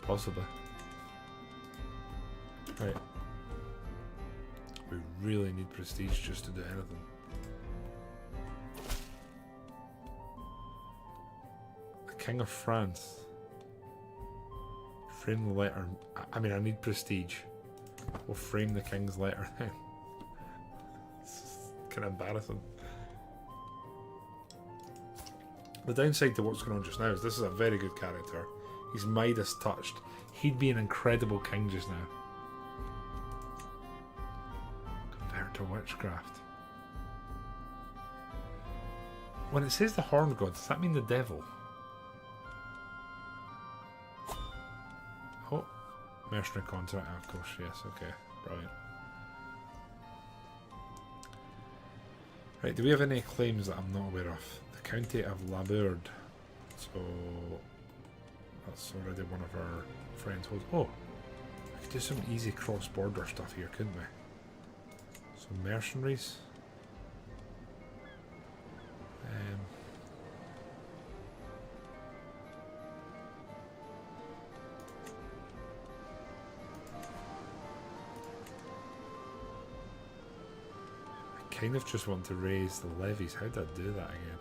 Possibly. Right. We really need prestige just to do anything. The King of France. Frame the letter. I mean, I need prestige. We'll frame the King's letter then. It's kind of embarrassing. The downside to what's going on just now is this is a very good character. He's Midas touched. He'd be an incredible king just now. Convert to witchcraft. When it says the horn god, does that mean the devil? Oh, mercenary contract, of course, yes, okay, brilliant. Right, do we have any claims that I'm not aware of? The County of Labourd. So that's already one of our friends holds. Oh, we could do some easy cross-border stuff here, couldn't we? Some mercenaries. I kind of just want to raise the levies. How did I do that again?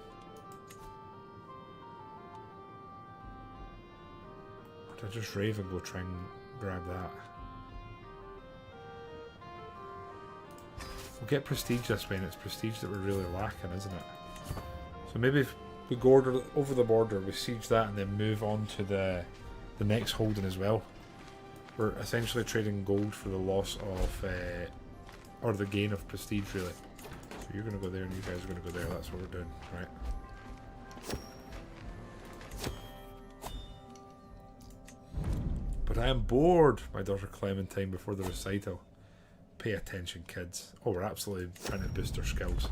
Or did I just rave and go try and grab that? We'll get prestige this way, and it's prestige that we're really lacking, isn't it? So maybe if we go over the border, we siege that, and then move on to the next holding as well. We're essentially trading gold for the loss of, or the gain of prestige, really. So you're going to go there, and you guys are going to go there. That's what we're doing, right? But I am bored, my daughter Clementine, before the recital. Pay attention, kids. Oh, we're absolutely trying to boost our skills.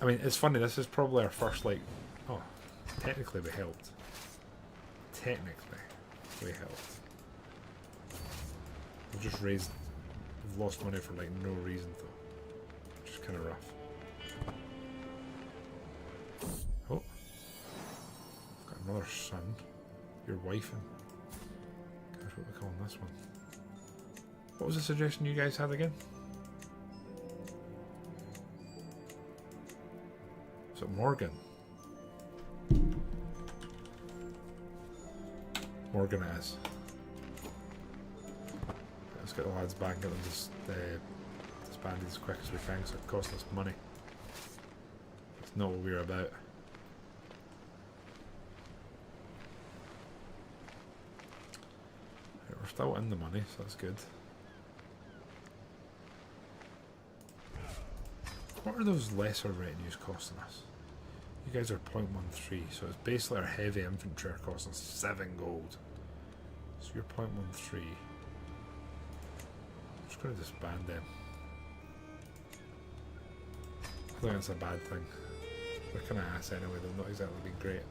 I mean, it's funny, this is probably our first, like... Oh, technically we helped. Technically we helped. We've just raised... We've lost money for, like, no reason, though. Which is kind of rough. Oh. I've got another son. Your wifing. Guess what we're calling this one. What was the suggestion you guys had again? Is it Morgan? Morgan it is. Let's get the lads back and get them disbanded as quick as we can, so it costs us money. That's not what we're about. Right, we're still in the money, so that's good. What are those lesser retinues costing us? You guys are 0.13, so it's basically our heavy infantry are costing us 7 gold. So you're 0.13. I'm just going to disband them. I think that's a bad thing. They're kind of ass anyway, they've not exactly been great.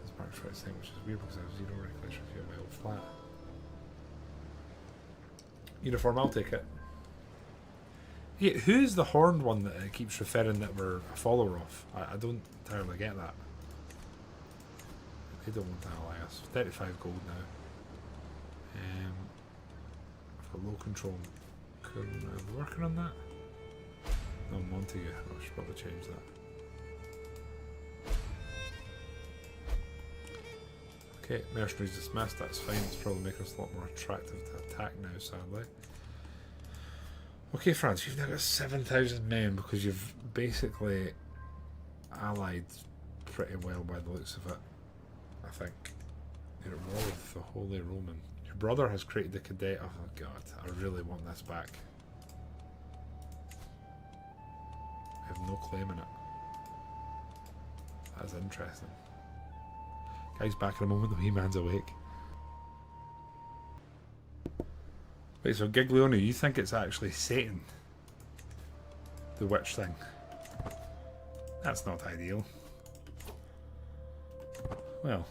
This March for thing, which is weird because I have 0 regulation if you have my old flat. Uniform, I'll take it. Yeah, who's the horned one that keeps referring that we're a follower of? I don't entirely get that. They don't want to ally us. 35 gold now. I've got low control. Are we working on that? No, Montague. I should probably change that. Okay, mercenaries dismissed. That's fine. It's probably making us a lot more attractive to attack now, sadly. Okay, France, you've now got 7,000 men because you've basically allied pretty well by the looks of it, I think. You're at war with the Holy Roman. Your brother has created the cadet. Oh god, I really want this back. I have no claim in it. That's interesting. Guy's back in a moment, the wee man's awake. Wait, so Giglione, you think it's actually Satan? The witch thing? That's not ideal. Well,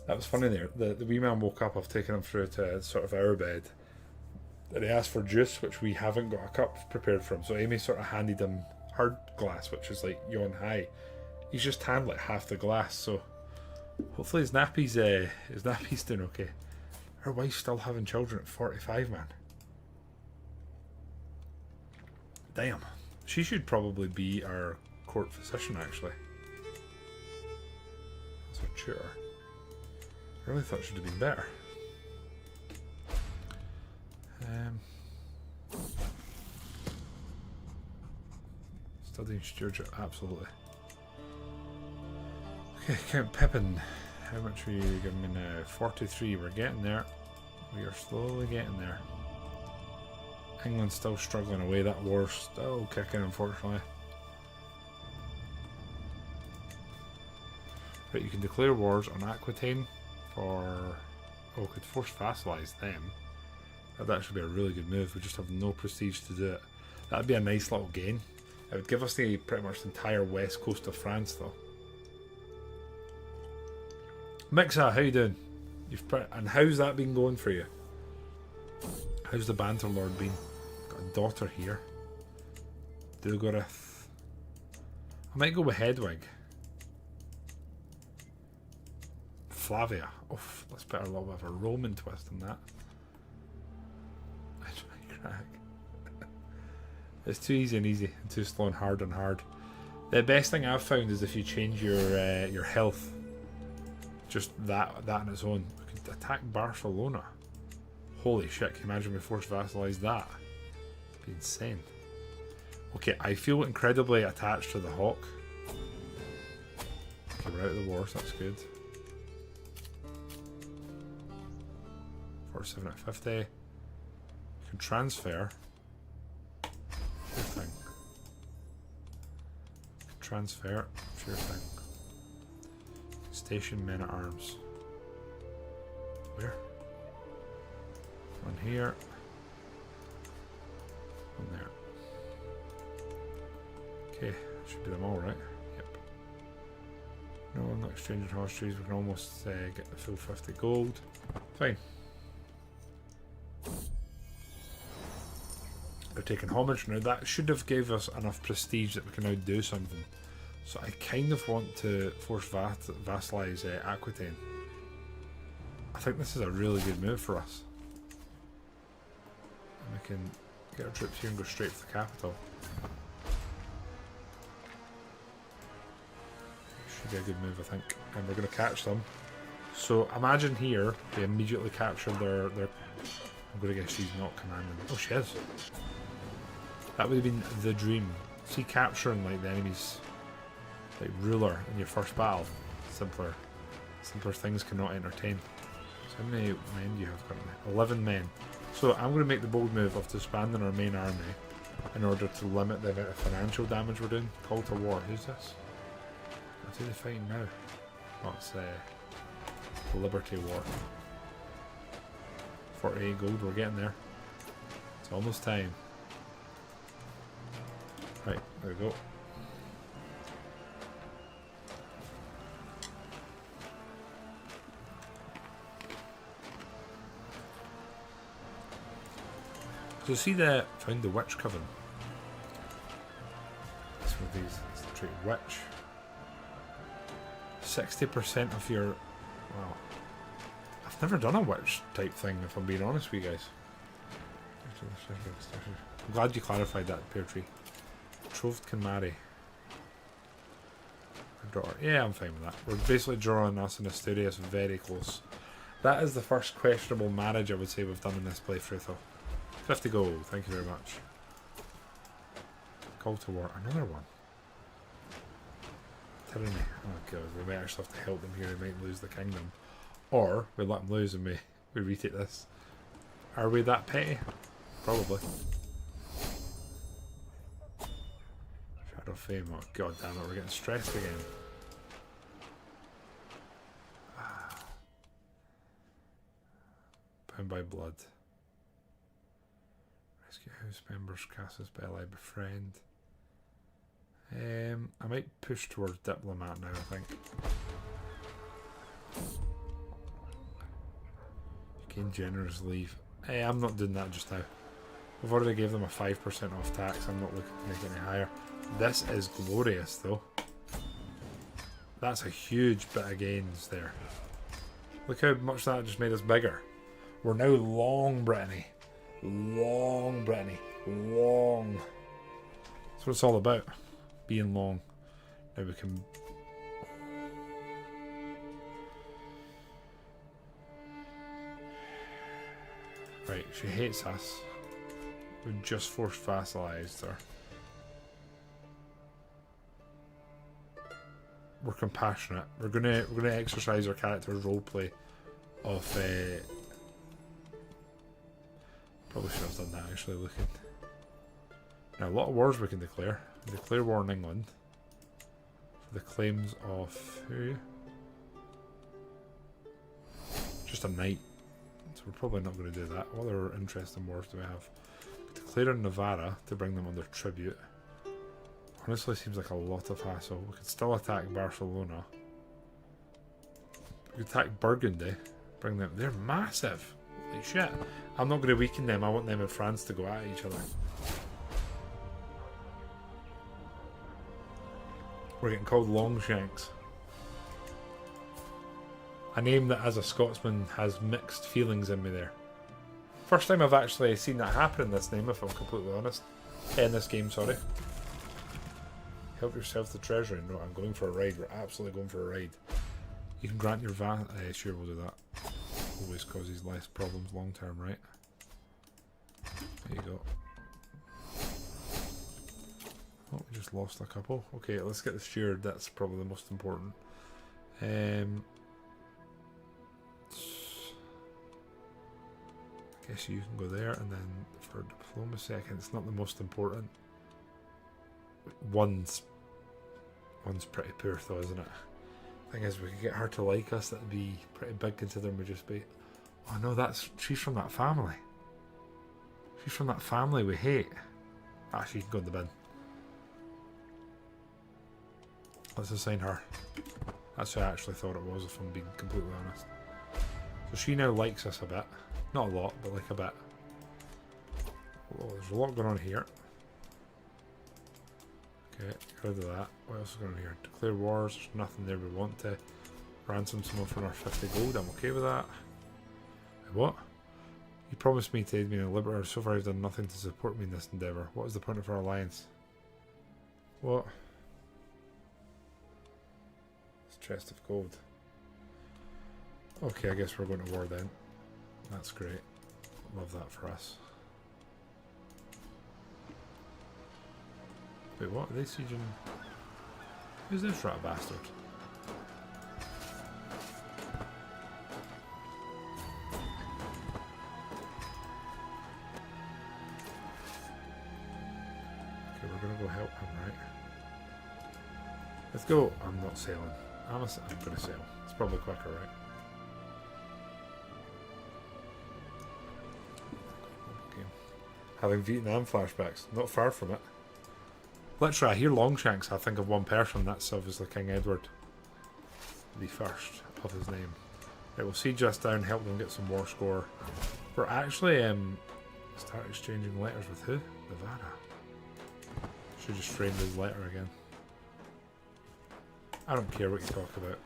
that was funny there. The wee man woke up, I've taken him through to sort of our bed. And he asked for juice, which we haven't got a cup prepared for him. So Amy sort of handed him her glass, which is like yawn high. He's just handed like half the glass, so hopefully his nappy's doing okay. Her wife's still having children at 45, man. Damn. She should probably be our court physician, actually. That's our tutor. I really thought she'd have been better. Studying stewardship, absolutely. Okay, Count Pippin. How much are you giving me now? 43. We're getting there. We are slowly getting there. England's still struggling away. That war's still kicking, unfortunately. Right, you can declare wars on Aquitaine for... Oh, could force vassalise them. That'd actually be a really good move. We just have no prestige to do it. That'd be a nice little gain. It would give us the pretty much the entire west coast of France, though. Mixa, how you doing? And how's that been going for you? How's the Banter Lord been? Got a daughter here. Dugorith. I might go with Hedwig. Flavia. Oh, let's put a little bit of a Roman twist on that. I try crack. It's too easy and easy, and too slow and hard. The best thing I've found is if you change your health. Just that on its own. We could attack Barcelona. Holy shit, can you imagine we force vassalize that? It'd be insane. Okay, I feel incredibly attached to the Hawk. Okay, we're out of the war, so that's good. 47 at 50. You can transfer. Sure thing. You can transfer. Sure thing. Station men at arms. Where? One here. One there. Okay, should be them all, right? Yep. No, I'm not exchanging horse trees. We can almost get the full 50 gold. Fine. They're taking homage now. That should have gave us enough prestige that we can now do something. So I kind of want to force vassalize Aquitaine. I think this is a really good move for us. And we can get our troops here and go straight for the capital. Should be a good move, I think. And we're going to catch them. So imagine here, they immediately captured their I'm going to guess she's not commanding. Oh, she is. That would have been the dream. See, capturing like the enemy's like ruler in your first battle. Simpler things cannot entertain. So how many men do you have currently? 11 men. So I'm going to make the bold move of disbanding our main army in order to limit the amount of financial damage we're doing. Call to war. Who's this? What's he fighting now? Oh, it's the Liberty War. 48 gold. We're getting there. It's almost time. Right, there we go. So see found the witch coven. That's one of these. It's the trait witch. 60% of your. Well, I've never done a witch type thing. If I'm being honest with you guys. I'm glad you clarified that, Pear Tree. Betrothed can marry. Her daughter. Yeah, I'm fine with that. We're basically drawing us and Asturias very close. That is the first questionable marriage I would say we've done in this playthrough, though. 50 gold, thank you very much. Call to war, another one. Tyranny. Oh god, we might actually have to help them here, we might lose the kingdom. Or, we let them lose and we retake this. Are we that petty? Probably. Shadow of Fame, oh god damn it, we're getting stressed again. Bound by blood. Rescue house members, Casus Belli, befriend. I might push towards diplomat now, I think. Gain generous leave. I'm not doing that just now. We've already gave them a 5% off tax. I'm not looking to make it any higher. This is glorious, though. That's a huge bit of gains there. Look how much that just made us bigger. We're now long Brittany. Long Brittany. Long. That's what it's all about. Being long. Now we can... Right, she hates us. We just forced vassalized her. We're compassionate. We're gonna exercise our character's roleplay of probably should have done that actually looking. Now a lot of wars we can declare. Declare war in England. For the claims of who? Just a knight. So we're probably not going to do that. What other interesting wars do we have? Declare in Navarra to bring them under tribute. Honestly, seems like a lot of hassle. We could still attack Barcelona. We could attack Burgundy. Bring them. They're massive. Holy shit. I'm not going to weaken them. I want them and France to go at each other. We're getting called Longshanks. A name that, as a Scotsman, has mixed feelings in me there. First time I've actually seen that happen in this name, if I'm completely honest. In this game, sorry. Help yourself to treasury. No, I'm going for a raid. We're absolutely going for a raid. You can grant your sure, we'll do that. Always causes less problems long term, right? There you go. Oh, we just lost a couple. Okay, let's get the steward. That's probably the most important. I guess you can go there, and then for diplomacy, it's not the most important. One's pretty poor though, isn't it? Thing is, we could get her to like us. That'd be pretty big considering we just be. Oh no, she's from that family. She's from that family we hate. Ah, she can go in the bin. Let's assign her. That's who I actually thought it was, if I'm being completely honest. So she now likes us a bit. Not a lot, but like a bit. Oh, there's a lot going on here. Okay, get rid of that. What else is going on here? Declare wars. There's nothing there we want to. Ransom someone for our 50 gold. I'm okay with that. What? You promised me to aid me in a liberator. So far you've done nothing to support me in this endeavour. What is the point of our alliance? What? It's a chest of gold. Okay, I guess we're going to war then. That's great. Love that for us. Wait, what? Are they sieging? Who's this rat bastard? Okay, we're gonna go help him, right? Let's go. I'm not sailing. I'm gonna sail. It's probably quicker, right? Okay. Having Vietnam flashbacks. Not far from it. Literally, I hear Longshanks, I think of one person. That's obviously King Edward. The first of his name. It will siege us down, help them get some war score. We're actually start exchanging letters with who? Navarra. Should just frame his letter again. I don't care what you talk about.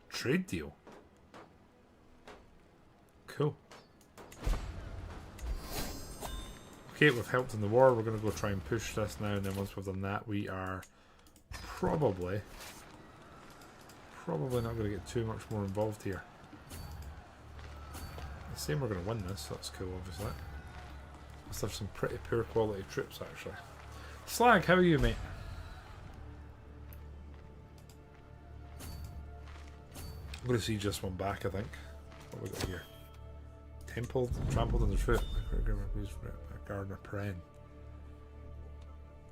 Trade deal. Cool. Okay, we've helped in the war. We're going to go try and push this now, and then once we've done that, we are probably not going to get too much more involved here. I'm saying we're going to win this, so that's cool, obviously. Must have some pretty poor quality troops, actually. Slag, how are you, mate? I'm going to siege this one back, I think. What we got here? Templed, trampled under foot. Gardener Pren.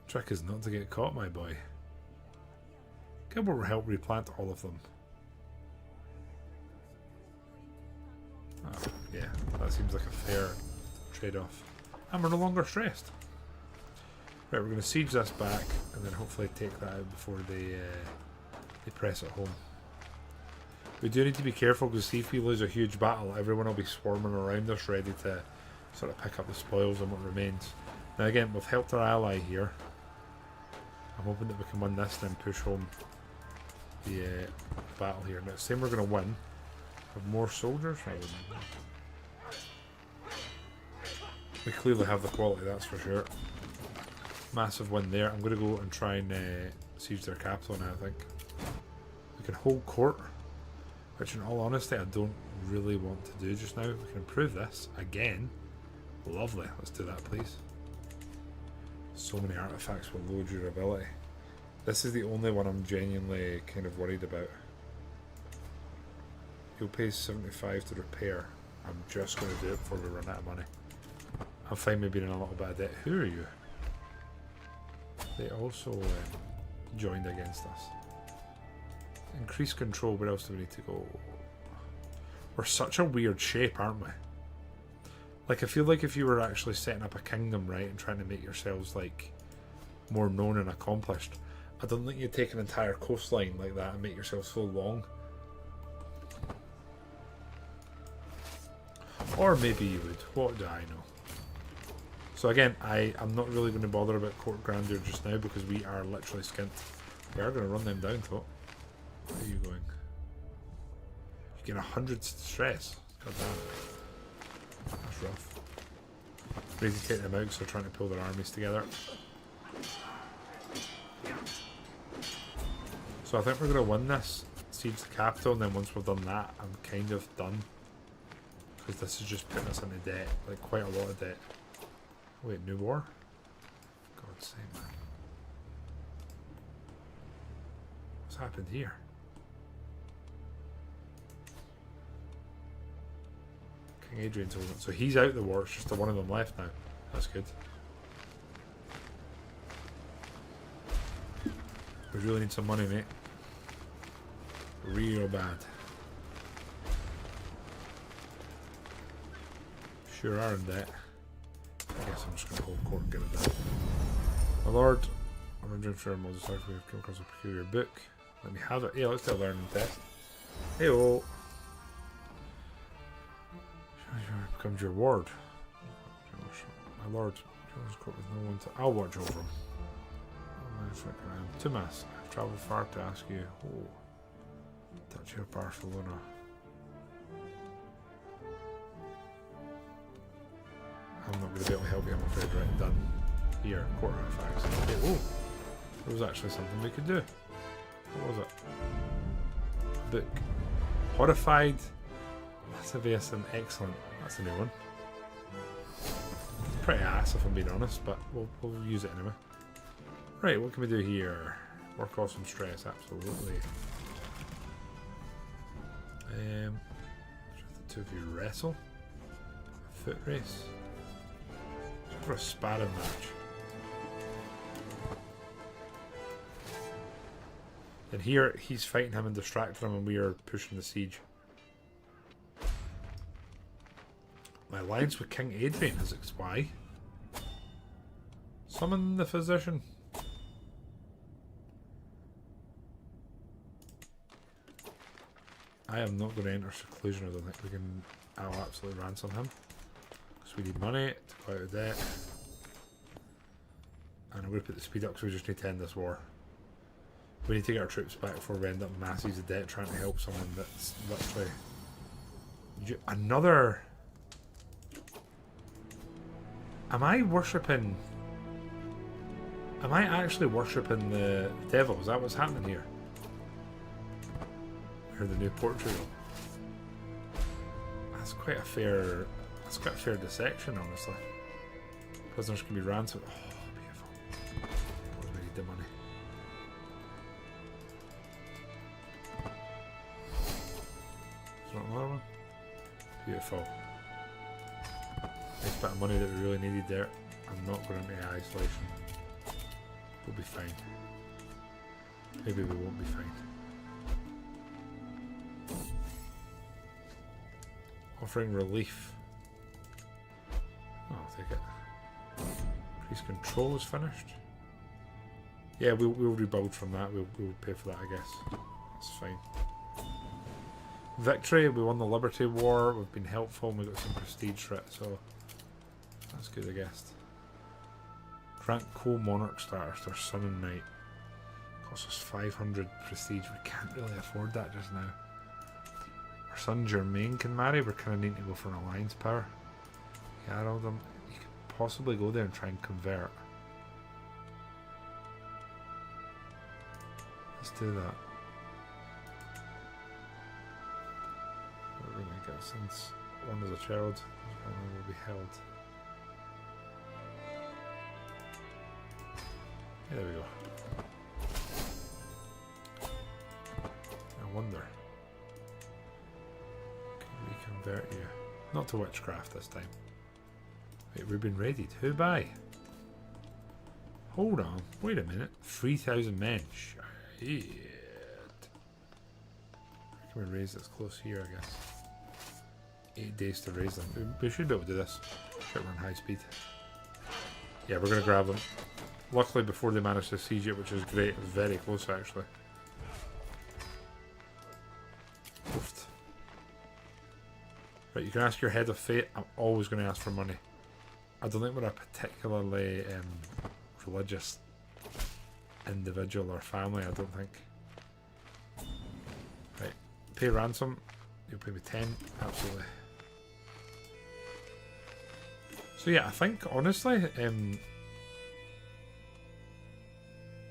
Trick is not to get caught, my boy. Gilbert will help replant all of them. Oh, yeah, that seems like a fair trade-off. And we're no longer stressed. Right, we're going to siege this back and then hopefully take that out before they press it home. We do need to be careful because see if we lose a huge battle, everyone will be swarming around us ready to sort of pick up the spoils and what remains. Now again, we've helped our ally here. I'm hoping that we can win this and then push home the battle here. Now, same we're going to win. Have more soldiers? We clearly have the quality, that's for sure. Massive win there. I'm going to go and try and siege their capital now, I think. We can hold court, which in all honesty I don't really want to do just now. We can improve this again. Lovely. Let's do that, please. So many artifacts with low durability. This is the only one I'm genuinely kind of worried about. He'll pay 75 to repair. I'm just going to do it before we run out of money. I'm fine with being in a little bit of debt. Who are you? They also joined against us. Increase control. Where else do we need to go? We're such a weird shape, aren't we? Like, I feel like if you were actually setting up a kingdom, right, and trying to make yourselves, like, more known and accomplished, I don't think you'd take an entire coastline like that and make yourself so long. Or maybe you would. What do I know? So again, I'm not really going to bother about court grandeur just now because we are literally skint. We are going to run them down, though. Where are you going? You get 100 stress. God damn. That's rough. Ready to take them out because they're trying to pull their armies together. So I think we're going to win this. Siege the capital, and then once we've done that, I'm kind of done. Because this is just putting us into debt. Like, quite a lot of debt. Wait, new war? God's sake, man. What's happened here? King Adrian's holding it. So he's out the war, it's just the one of them left now. That's good. We really need some money, mate. Real bad. Sure are in debt. I guess I'm just going to hold court and get it done. My lord, I'm wondering for a model side we've come across a peculiar book. Let me have it. Yeah, let's do a learning test. Hey-oh. Becomes your ward. My lord, court with no one to. I'll watch over him. Toulouse, I've travelled far to ask you. Oh, touch your Barcelona. I'm not going to be able to help you, I'm afraid. Right, done. Here, court artifacts. Okay, oh, there was actually something we could do. What was it? Book. Horrified. Vassilisation, excellent. That's a new one. Pretty ass if I'm being honest, but we'll use it anyway. Right, what can we do here? Work off some stress, absolutely. Should the two of you wrestle? A foot race? For a sparring match. And here he's fighting him and distracting him, and we are pushing the siege. My alliance with King Adrian is why. Summon the physician. I am not going to enter seclusion. I don't think we can. I'll absolutely ransom him. Because we need money to go out of debt. And I'm going to put the speed up because we just need to end this war. We need to get our troops back before we end up masses of debt trying to help someone that's literally. Another. Am I worshipping. Am I actually worshipping the devil? Is that what's happening here? Or the new portrait? That's quite a fair. That's quite a fair dissection, honestly. Prisoners can be ransomed. Oh, beautiful. God, we need the money. Is there another one? Beautiful. Nice bit of money that we really needed there. I'm not going into isolation. We'll be fine. Maybe we won't be fine. Offering relief. Oh, I'll take it. Increased control is finished. Yeah, we'll rebuild from that. We'll pay for that, I guess. That's fine. Victory. We won the Liberty War. We've been helpful. We got some prestige for it, so that's good, I guess. Grant co-monarch status to our son and knight. Costs us 500 prestige. We can't really afford that just now. Our son Germain can marry. We're kind of needing to go for an alliance power. Yeah, you could possibly go there and try and convert. Let's do that. What are we going to get since one is a child? Will be held. Yeah, there we go. I wonder. Can we convert you? Not to witchcraft this time. Wait, we've been raided. Who by? Hold on. Wait a minute. 3,000 men. Shit. Can we raise this close here, I guess? 8 days to raise them. We should be able to do this. Shit, we're in high speed. Yeah, we're going to grab them. Luckily, before they managed to siege it, which is great. It was very close, actually. Oofed. Right, you can ask your head of fate. I'm always going to ask for money. I don't think we're a particularly religious individual or family, I don't think. Right, pay ransom. You'll pay me 10. Absolutely. So yeah, I think, honestly,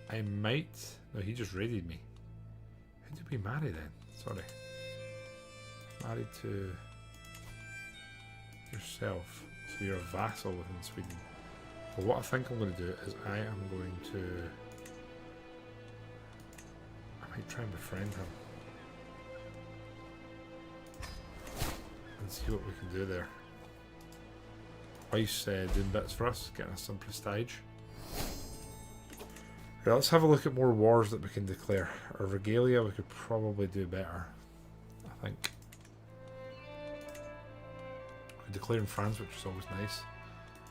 I might... No, he just raided me. Who did we marry then? Sorry. Married to yourself. So you're a vassal within Sweden. Well, what I think I'm going to do is I am going to... I might try and befriend him. And see what we can do there. Wife's doing bits for us, getting us some prestige. Right, let's have a look at more wars that we can declare. Our regalia we could probably do better, I think. We could declare in France, which is always nice.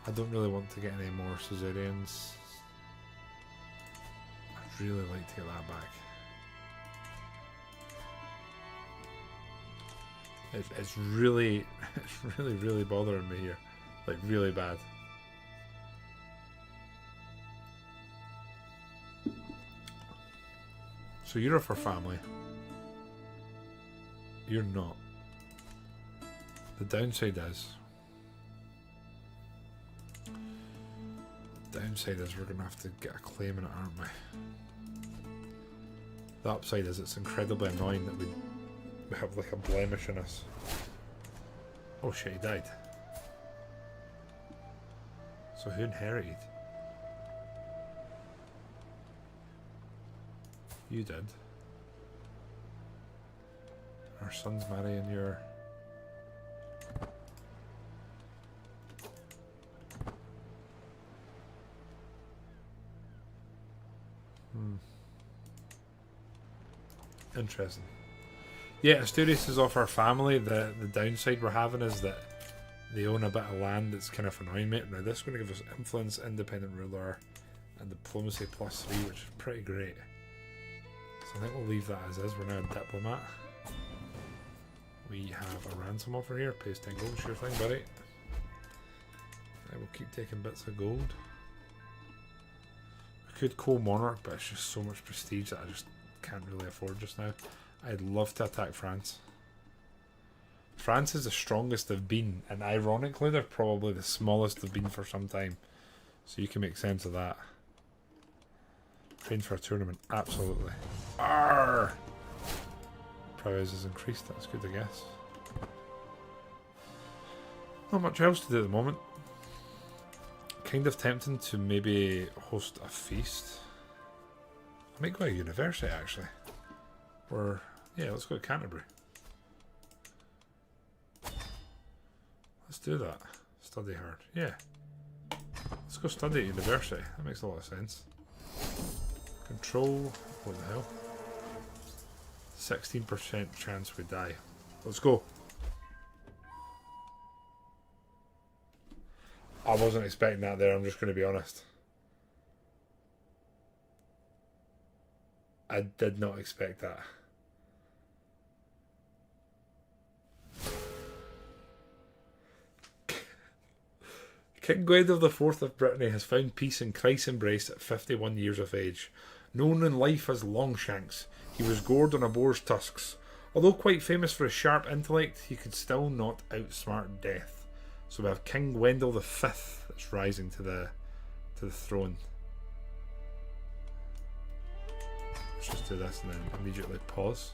I don't really want to get any more Caesarians. I'd really like to get that back. It's really bothering me here. Like, really bad. So you're for family. You're not. The downside is... we're going to have to get a claim in it, aren't we? The upside is it's incredibly annoying that we have like a blemish in us. Oh shit, he died. So who inherited? You did. Our son's marrying your... Interesting. Yeah, Asturias is off our family. The downside we're having is that they own a bit of land that's kind of annoying me. Now this is going to give us influence, independent ruler, and diplomacy +3, which is pretty great. So I think we'll leave that as is. We're now a diplomat. We have a ransom offer here. Pays 10 gold. Sure thing, buddy. I will keep taking bits of gold. We could co-monarch, but it's just so much prestige that I just can't really afford just now. I'd love to attack France. France is the strongest they've been, and ironically they're probably the smallest they've been for some time. So you can make sense of that. Train for a tournament, absolutely. Arrgh! Prowess has increased, that's good I guess. Not much else to do at the moment. Kind of tempting to maybe host a feast. I might go to university actually. Or, yeah, let's go to Canterbury. Let's do that. Study hard. Yeah. Let's go study at university. That makes a lot of sense. Control. What the hell? 16% chance we die. Let's go. I wasn't expecting that there, I'm just going to be honest. I did not expect that. King Gwendal IV of Brittany has found peace in Christ's embrace at 51 years of age. Known in life as Longshanks, he was gored on a boar's tusks. Although quite famous for his sharp intellect, he could still not outsmart death. So we have King Gwendal V that's rising to the throne. Let's just do this and then immediately pause.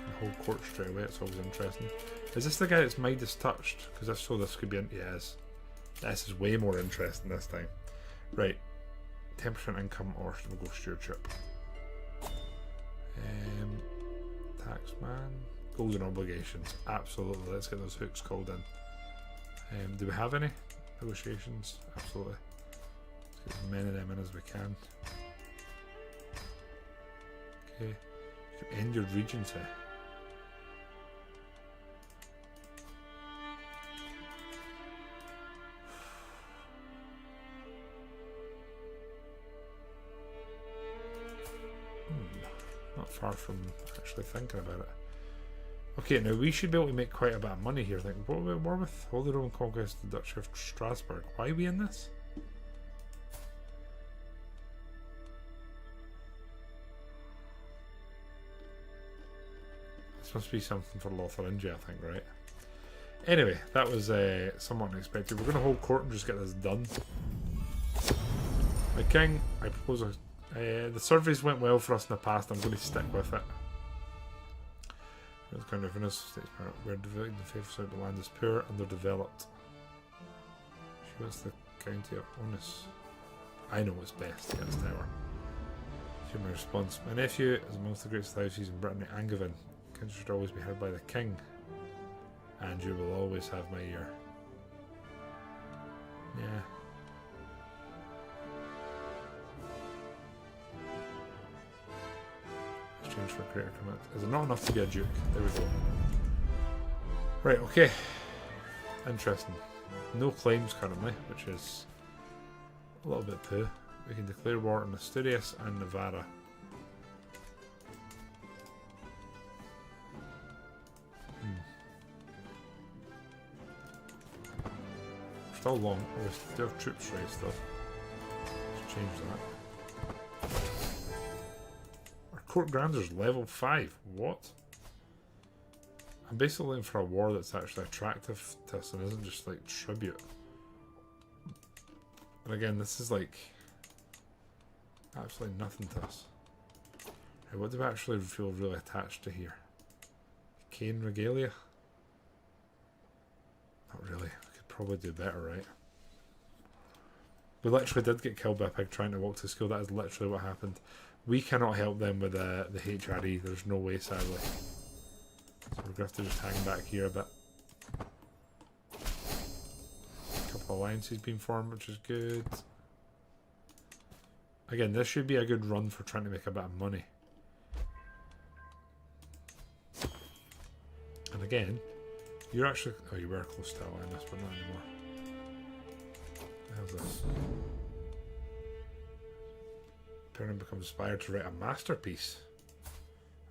And hold court straight away, it's always interesting. Is this the guy that's Midas touched? Because if so, this could be... yeah, it is. This is way more interesting this time. Right. 10% income, or we'll go stewardship. Taxman. Goals and obligations. Absolutely. Let's get those hooks called in. Do we have any negotiations? Absolutely. Let's get as many of them in as we can. Okay. You can end your regency. Not far from actually thinking about it. Okay, now we should be able to make quite a bit of money here. Think, what about war with Holy Roman Conquest, the Duchy of Strasbourg? Why are we in this? This must be something for Lotharingia, I think, right? Anyway, that was somewhat unexpected. We're going to hold court and just get this done. The king, I propose the surveys went well for us in the past. I'm going to stick with it. The kind of we're devoting the faithful side of the land is poor, underdeveloped. She wants the county of Onus. I know what's best to get this tower. Here's my response. My nephew is amongst the greatest houses in Brittany. Angevin. King should always be heard by the king. And you will always have my ear. Yeah. Exchange for greater command. Is it not enough to be a duke? There we go. Right, okay. Interesting. No claims currently, which is a little bit poo. We can declare war on Asturias and Navarra. Still long. We still have troops raised though. Let's change that. Our court grander's level 5. What? I'm basically looking for a war that's actually attractive to us and isn't just like tribute. And again, this is like absolutely nothing to us. Hey, what do we actually feel really attached to here? Cane regalia? Not really. Probably do better, right? We literally did get killed by a pig trying to walk to school. That is literally what happened. We cannot help them with the HRE. There's no way, sadly. So we're going to have to just hang back here a bit. A couple of alliances being formed, which is good. Again, this should be a good run for trying to make a bit of money. And again, you're actually... Oh, you were close to alliance, but not anymore. How's this? Perrin becomes inspired to write a masterpiece.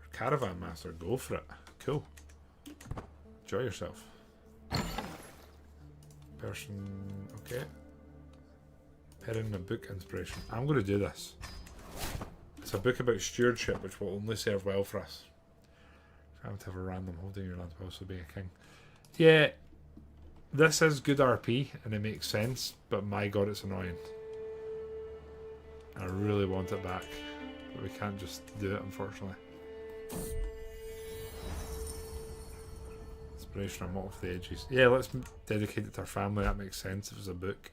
Or caravan master. Go for it. Cool. Enjoy yourself. Person... Okay. Perrin, a book inspiration. I'm going to do this. It's a book about stewardship, which will only serve well for us. I have to have a random holding your land while also being a king. Yeah, this is good RP and it makes sense, but my god, it's annoying. I really want it back, but we can't just do it, unfortunately. Inspiration, I'm off the edges. Yeah, let's dedicate it to our family. That makes sense if it's a book.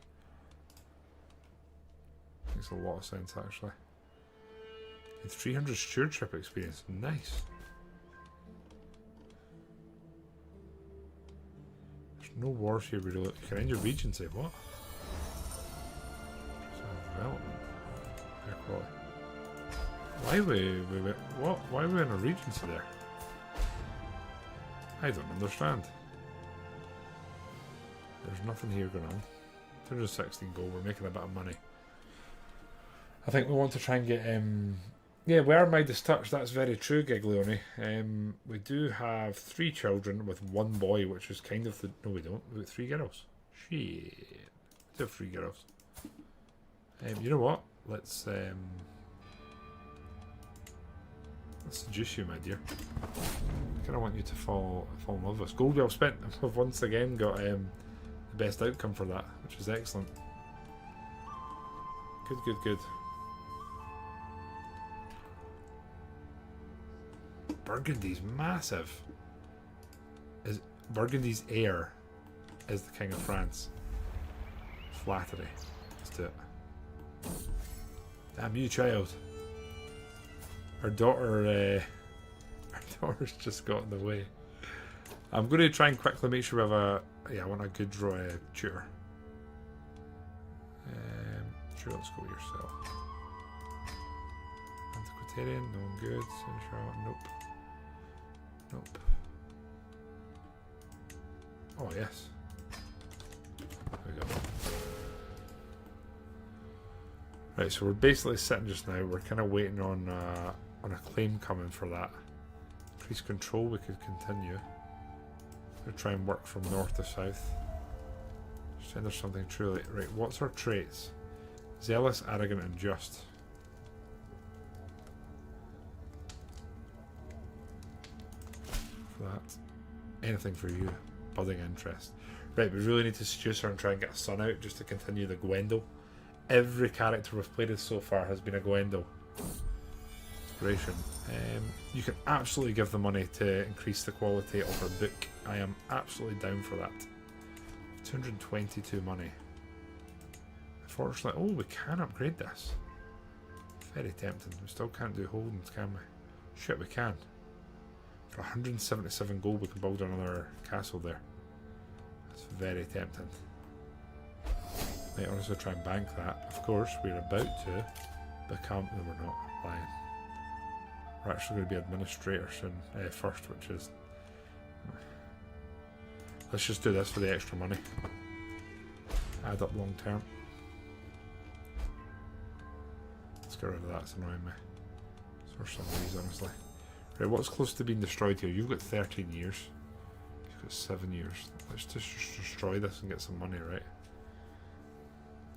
Makes a lot of sense, actually. 300 stewardship experience. Nice. No wars here, really. You can end your regency. What? Development. Air quality. Why why are we in a regency there? I don't understand. There's nothing here going on. 216 gold. We're making a bit of money. I think we want to try and get yeah, we are Midas Touch, that's very true, Giglione. We do have 3 children with 1 boy, which is kind of the... No, we don't. We've got 3 girls. Shit. We do have 3 girls. You know what? Let's seduce you, my dear. I kind of want you to fall in love with us. Gold well spent. We've once again got the best outcome for that, which is excellent. Good, good, good. Burgundy's massive. Burgundy's heir is the King of France. Flattery. Let's do it. Damn you, child. Our daughter's just got in the way. I'm going to try and quickly make sure we have a... Yeah, I want a good tutor. Sure, let's go yourself. Antiquitarian, no one good. Nope. Nope. Oh, yes. There we go. Right, so we're basically sitting just now. We're kind of waiting on on a claim coming for that. Increase control, we could continue. We'll try and work from north to south. Send us something truly. Right, what's our traits? Zealous, arrogant, and just. For that. Anything for you. Budding interest. Right, we really need to seduce her and try and get a son out just to continue the Gwendal. Every character we've played as so far has been a Gwendal. Inspiration. You can absolutely give the money to increase the quality of her book. I am absolutely down for that. 222 money. Unfortunately, oh, we can upgrade this. Very tempting. We still can't do holdings, can we? Shit, we can. For 177 gold, we can build another castle there. That's very tempting. Might also try and bank that. Of course, we're about to become. No, we're not. Lying. We're actually going to be administrator soon, first, which is. Let's just do this for the extra money. Add up long term. Let's get rid of that, it's annoying me. For some reason, honestly. Right, what's close to being destroyed here? You've got 13 years. You've got 7 years. Let's just destroy this and get some money, right?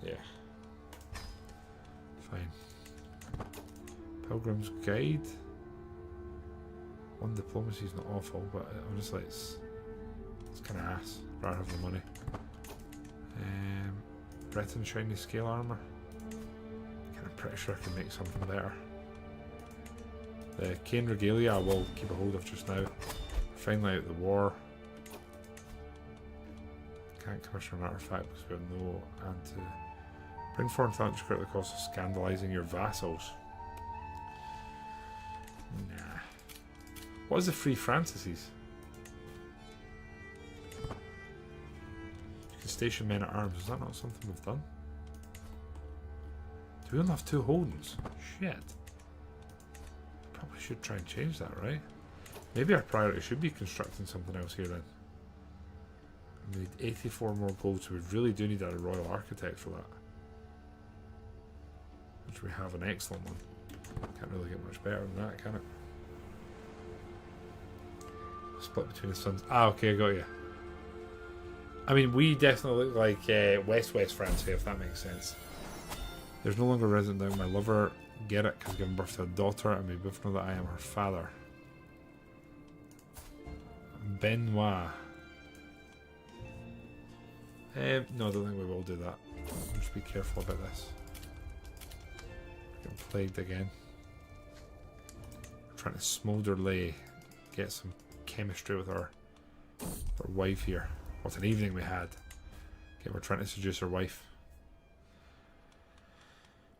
Yeah. Fine. Pilgrim's Guide. 1 diplomacy is not awful, but honestly it's kind of ass. Rather have the money. Breton shiny scale armor. I'm pretty sure I can make something better. The Cane Regalia I will keep a hold of just now. Finally out the war. Can't commission an artifact because we have no anti. Bring foreign talent to credit the cost of scandalising your vassals. Nah. What is the free Francis's? You can station men at arms. Is that not something we've done? Do we only have 2 holdings? Shit. Probably should try and change that, right? Maybe our priority should be constructing something else here then. We need 84 more gold, so we really do need a royal architect for that. Which we have an excellent one. Can't really get much better than that, can it? Split between the sons. Ah, okay, I got you. I mean, we definitely look like West France here, if that makes sense. There's no longer resident down. My lover, Gerrit, has given birth to a daughter, and we both know that I am her father. Benoit. No, I don't think we will do that. Just be careful about this. Getting plagued again. We're trying to smolderly get some chemistry with our wife here. What an evening we had. Okay, we're trying to seduce our wife.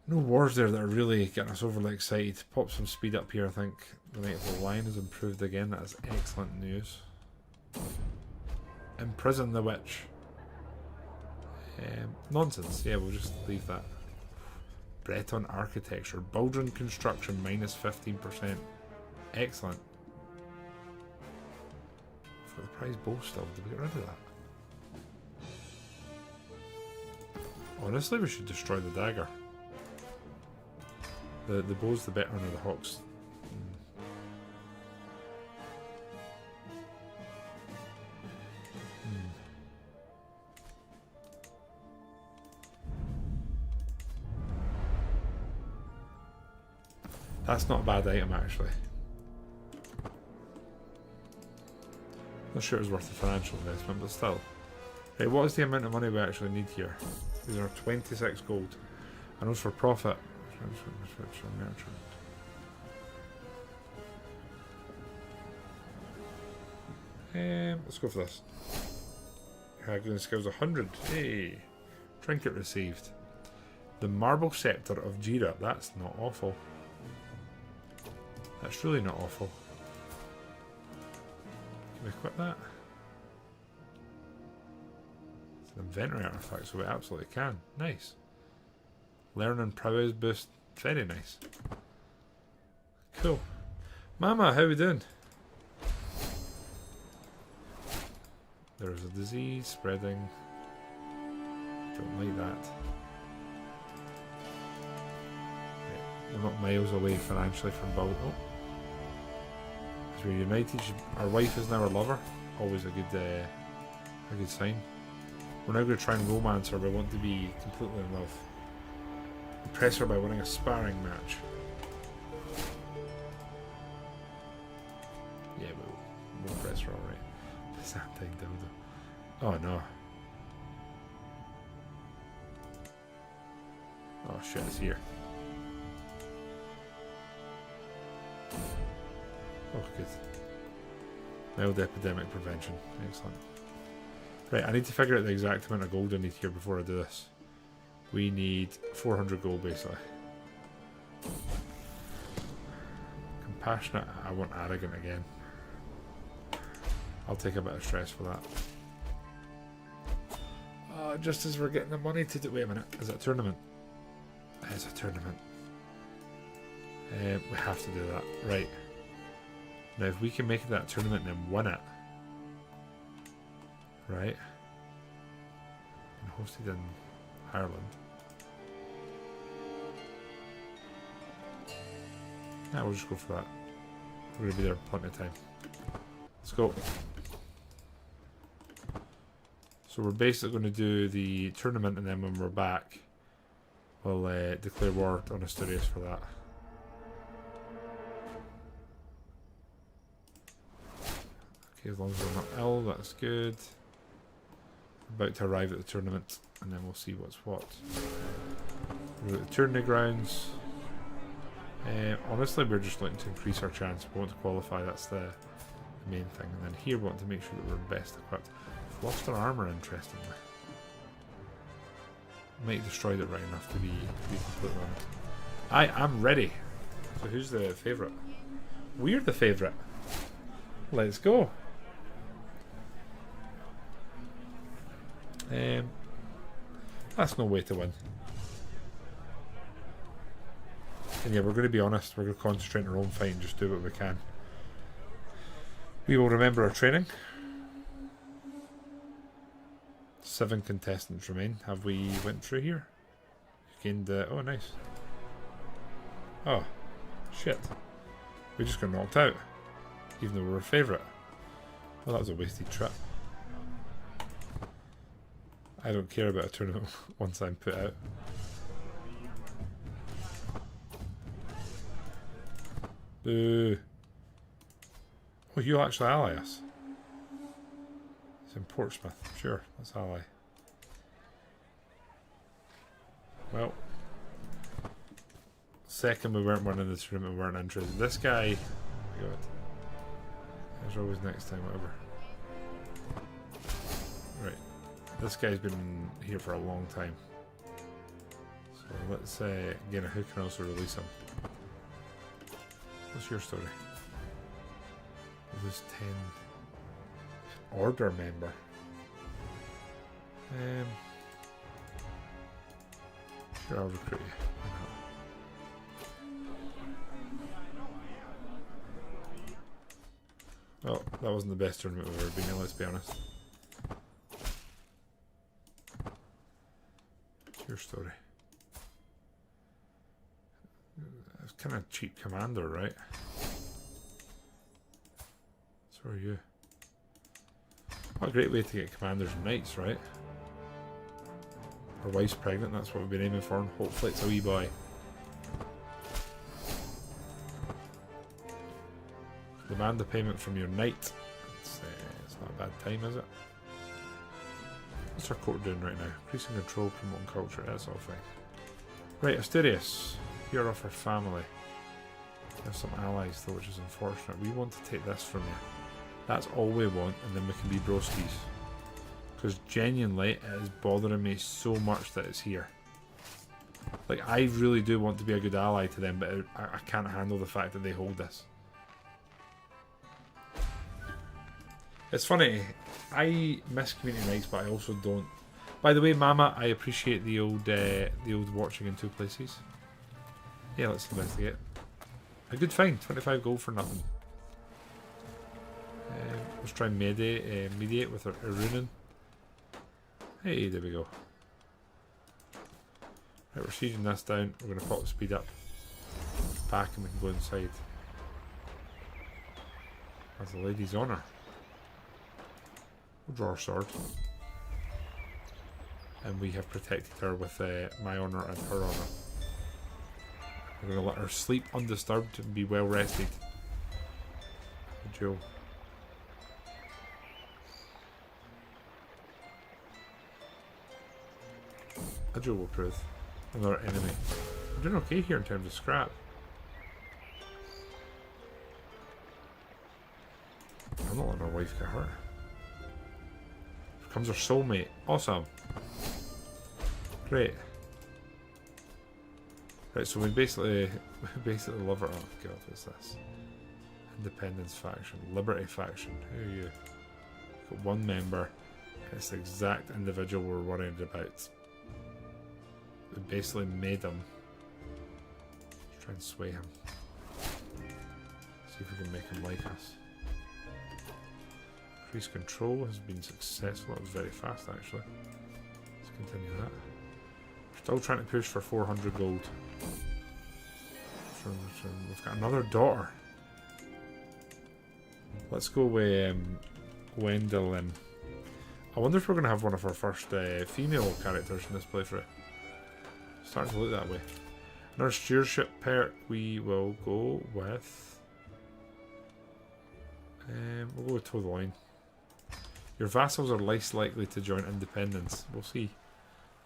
No wars there that are really getting us overly excited. Pop some speed up here, I think. The Knight of the Lion has improved again. That is excellent news. Imprison the witch. Nonsense. Yeah, we'll just leave that. Breton architecture. Boar'n construction minus 15%. Excellent. For the prize bow still. Did we get rid of that? Honestly, we should destroy the dagger. The bow's the better one of the hawks. That's not a bad item, actually. Not sure it was worth the financial investment, but still. Right, what is the amount of money we actually need here? These are 26 gold. I know for profit. Let's go for this. Haggling skills 100. Hey! Trinket received. The Marble Scepter of Jira. That's not awful. That's really not awful. Can we equip that? It's an inventory artifact, so we absolutely can. Nice. Learn and prowess boost. Very nice. Cool. Mama, how we doing? There's a disease spreading. Don't like that. we're not miles away financially from Bal. Oh. As we're united, our wife is now our lover. Always a good sign. We're now going to try and romance her. We want to be completely in love. Impress her by winning a sparring match. Yeah, we'll impress her alright. Byzantine dildo. Oh no. Oh shit, it's here. Oh, good. Mild epidemic prevention. Excellent. Right, I need to figure out the exact amount of gold I need here before I do this. We need 400 gold, basically. Compassionate. I want arrogant again. I'll take a bit of stress for that. Just as we're getting the money to do... Wait a minute. Is it a tournament? It is a tournament. We have to do that. Right. Now, if we can make it that tournament and then win it... Right. And hosted in Ireland. Nah, we'll just go for that. We're going to be there plenty of time. Let's go. So we're basically going to do the tournament, and then when we're back, we'll declare war on Asturias for that. Okay, as long as we're not ill, that's good. About to arrive at the tournament, and then we'll see what's what. We're at the tourney grounds. Honestly, we're just looking to increase our chance. We want to qualify, that's the main thing. And then here we want to make sure that we're best equipped. We've lost our armour, interestingly. Might have destroyed it right enough to be completely honest. I'm ready. So who's the favourite? We're the favourite. Let's go. That's no way to win. And yeah, we're going to be honest. We're going to concentrate on our own fight and just do what we can. We will remember our training. 7 contestants remain. Have we went through here? Gained oh, nice. Oh, shit. We just got knocked out. Even though we were a favourite. Well, that was a wasted trip. I don't care about a tournament once I'm put out. Boo. Oh, you'll actually ally us. It's in Portsmouth. Sure, let's ally. Well. Second, we weren't winning the tournament, we weren't interested. This guy... Oh my god. There's always next time, whatever. Right. This guy's been here for a long time. So let's again, who can also release him? What's your story? Lose 10 order member. Sure, I'll recruit you. Well, that wasn't the best tournament we've ever been in, let's be honest. What's your story? It's kind of cheap commander, right? So are you. What a great way to get commanders and knights, right? Our wife's pregnant, that's what we've been aiming for, and hopefully it's a wee boy. Demand the payment from your knight. It's not a bad time, is it? What's our court doing right now? Increasing control, promoting culture, that's all fine. Right, Asturias. You're off our family. We have some allies though, which is unfortunate. We want to take this from you. That's all we want, and then we can be broskies. Because genuinely, it is bothering me so much that it's here. Like, I really do want to be a good ally to them, but I can't handle the fact that they hold this. It's funny, I miss community nights, but I also don't. By the way, Mama, I appreciate the old watching in 2 places. Yeah, let's investigate. A good find, 25 gold for nothing. Let's try and mediate with our Irunan. Hey, there we go. Right, we're sieging this down. We're going to pop the speed up. back and we can go inside. As the lady's honour. We'll draw our sword. And we have protected her with my honour and her honour. We're going to let her sleep undisturbed and be well rested. Joe. A Joe will prove. Another enemy. We're doing okay here in terms of scrap. I'm not letting our wife get hurt. Here comes our soulmate. Awesome. Great. Right, so we basically love her. Oh god, what's this? Independence faction. Liberty faction. Who are you? Got one member. It's the exact individual we're worried about. We basically made him. Let's try and sway him. See if we can make him like us. Increased control has been successful. It was very fast actually. Let's continue that. We're still trying to push for 400 gold. So we've got another daughter. Let's go with Gwendal I. I wonder if we're going to have one of our first female characters in this playthrough. Starting to look that way. Another stewardship perk we will go with. We'll go with Touraine. Your vassals are less likely to join independence. We'll see.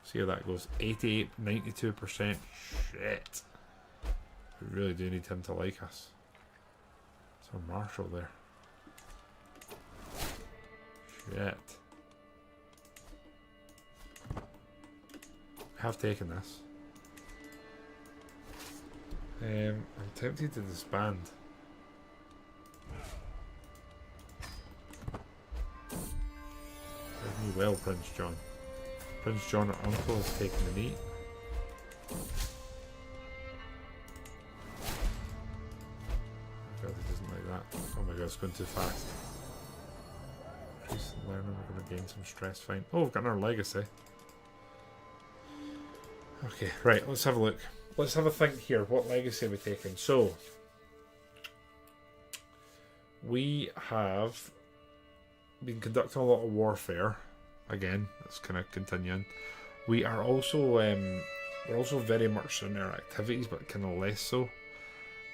See how that goes. 88, 92%. Shit. We really do need him to like us. It's our marshal there. Shit. I have taken this. I'm tempted to disband. Serve me well, Prince John. Prince John, our uncle, has taken the knee. Oh god, he doesn't like that. Oh my god, it's going too fast. Increase learning, we're going to gain some stress, fine. Oh, we've got another legacy. Okay, right, let's have a look. Let's have a think here. What legacy are we taking? So, we have been conducting a lot of warfare. Again, that's kind of continuing. We are also we're also very much in our activities, but kind of less so.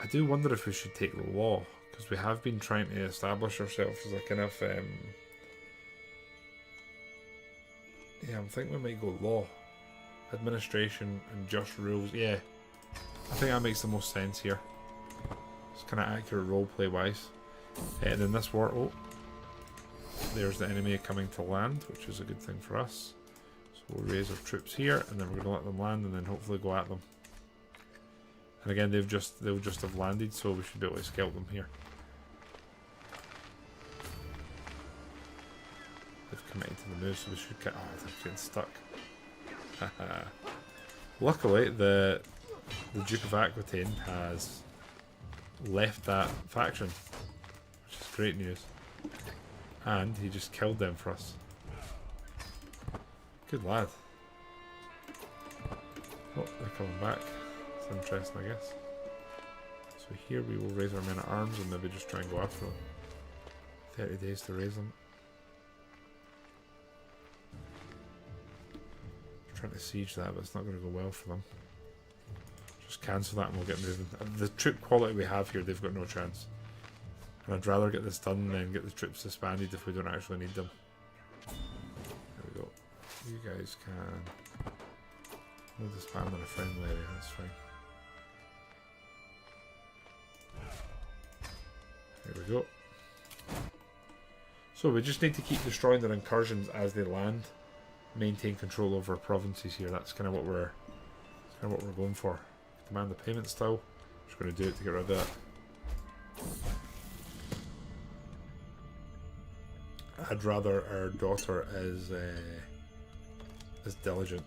I do wonder if we should take law, because we have been trying to establish ourselves as a kind of yeah, I'm thinking we might go law, administration, and just rules. Yeah, I think that makes the most sense here. It's kind of accurate roleplay wise. And then this war, oh, there's the enemy coming to land, which is a good thing for us. So we'll raise our troops here, and then we're going to let them land, and then hopefully go at them. And again, they'll just have landed, so we should be able to scalp them here. They've committed to the move, so we should get. Oh, they're getting stuck. Luckily, the Duke of Aquitaine has left that faction, which is great news. And he just killed them for us. Good lad. Oh, they're coming back. It's interesting, I guess. So here we will raise our men at arms and maybe just try and go after them. 30 days to raise them. Trying to siege that, but it's not going to go well for them. Just cancel that and we'll get moving. The troop quality we have here, they've got no chance. And I'd rather get this done than get the troops disbanded if we don't actually need them. There we go. You guys can... No disband in a friendly area, that's fine. There we go. So we just need to keep destroying their incursions as they land. Maintain control over our provinces here. That's kind of what we're going for. Demand the payment still. Just going to do it to get rid of that. I'd rather our daughter is diligent.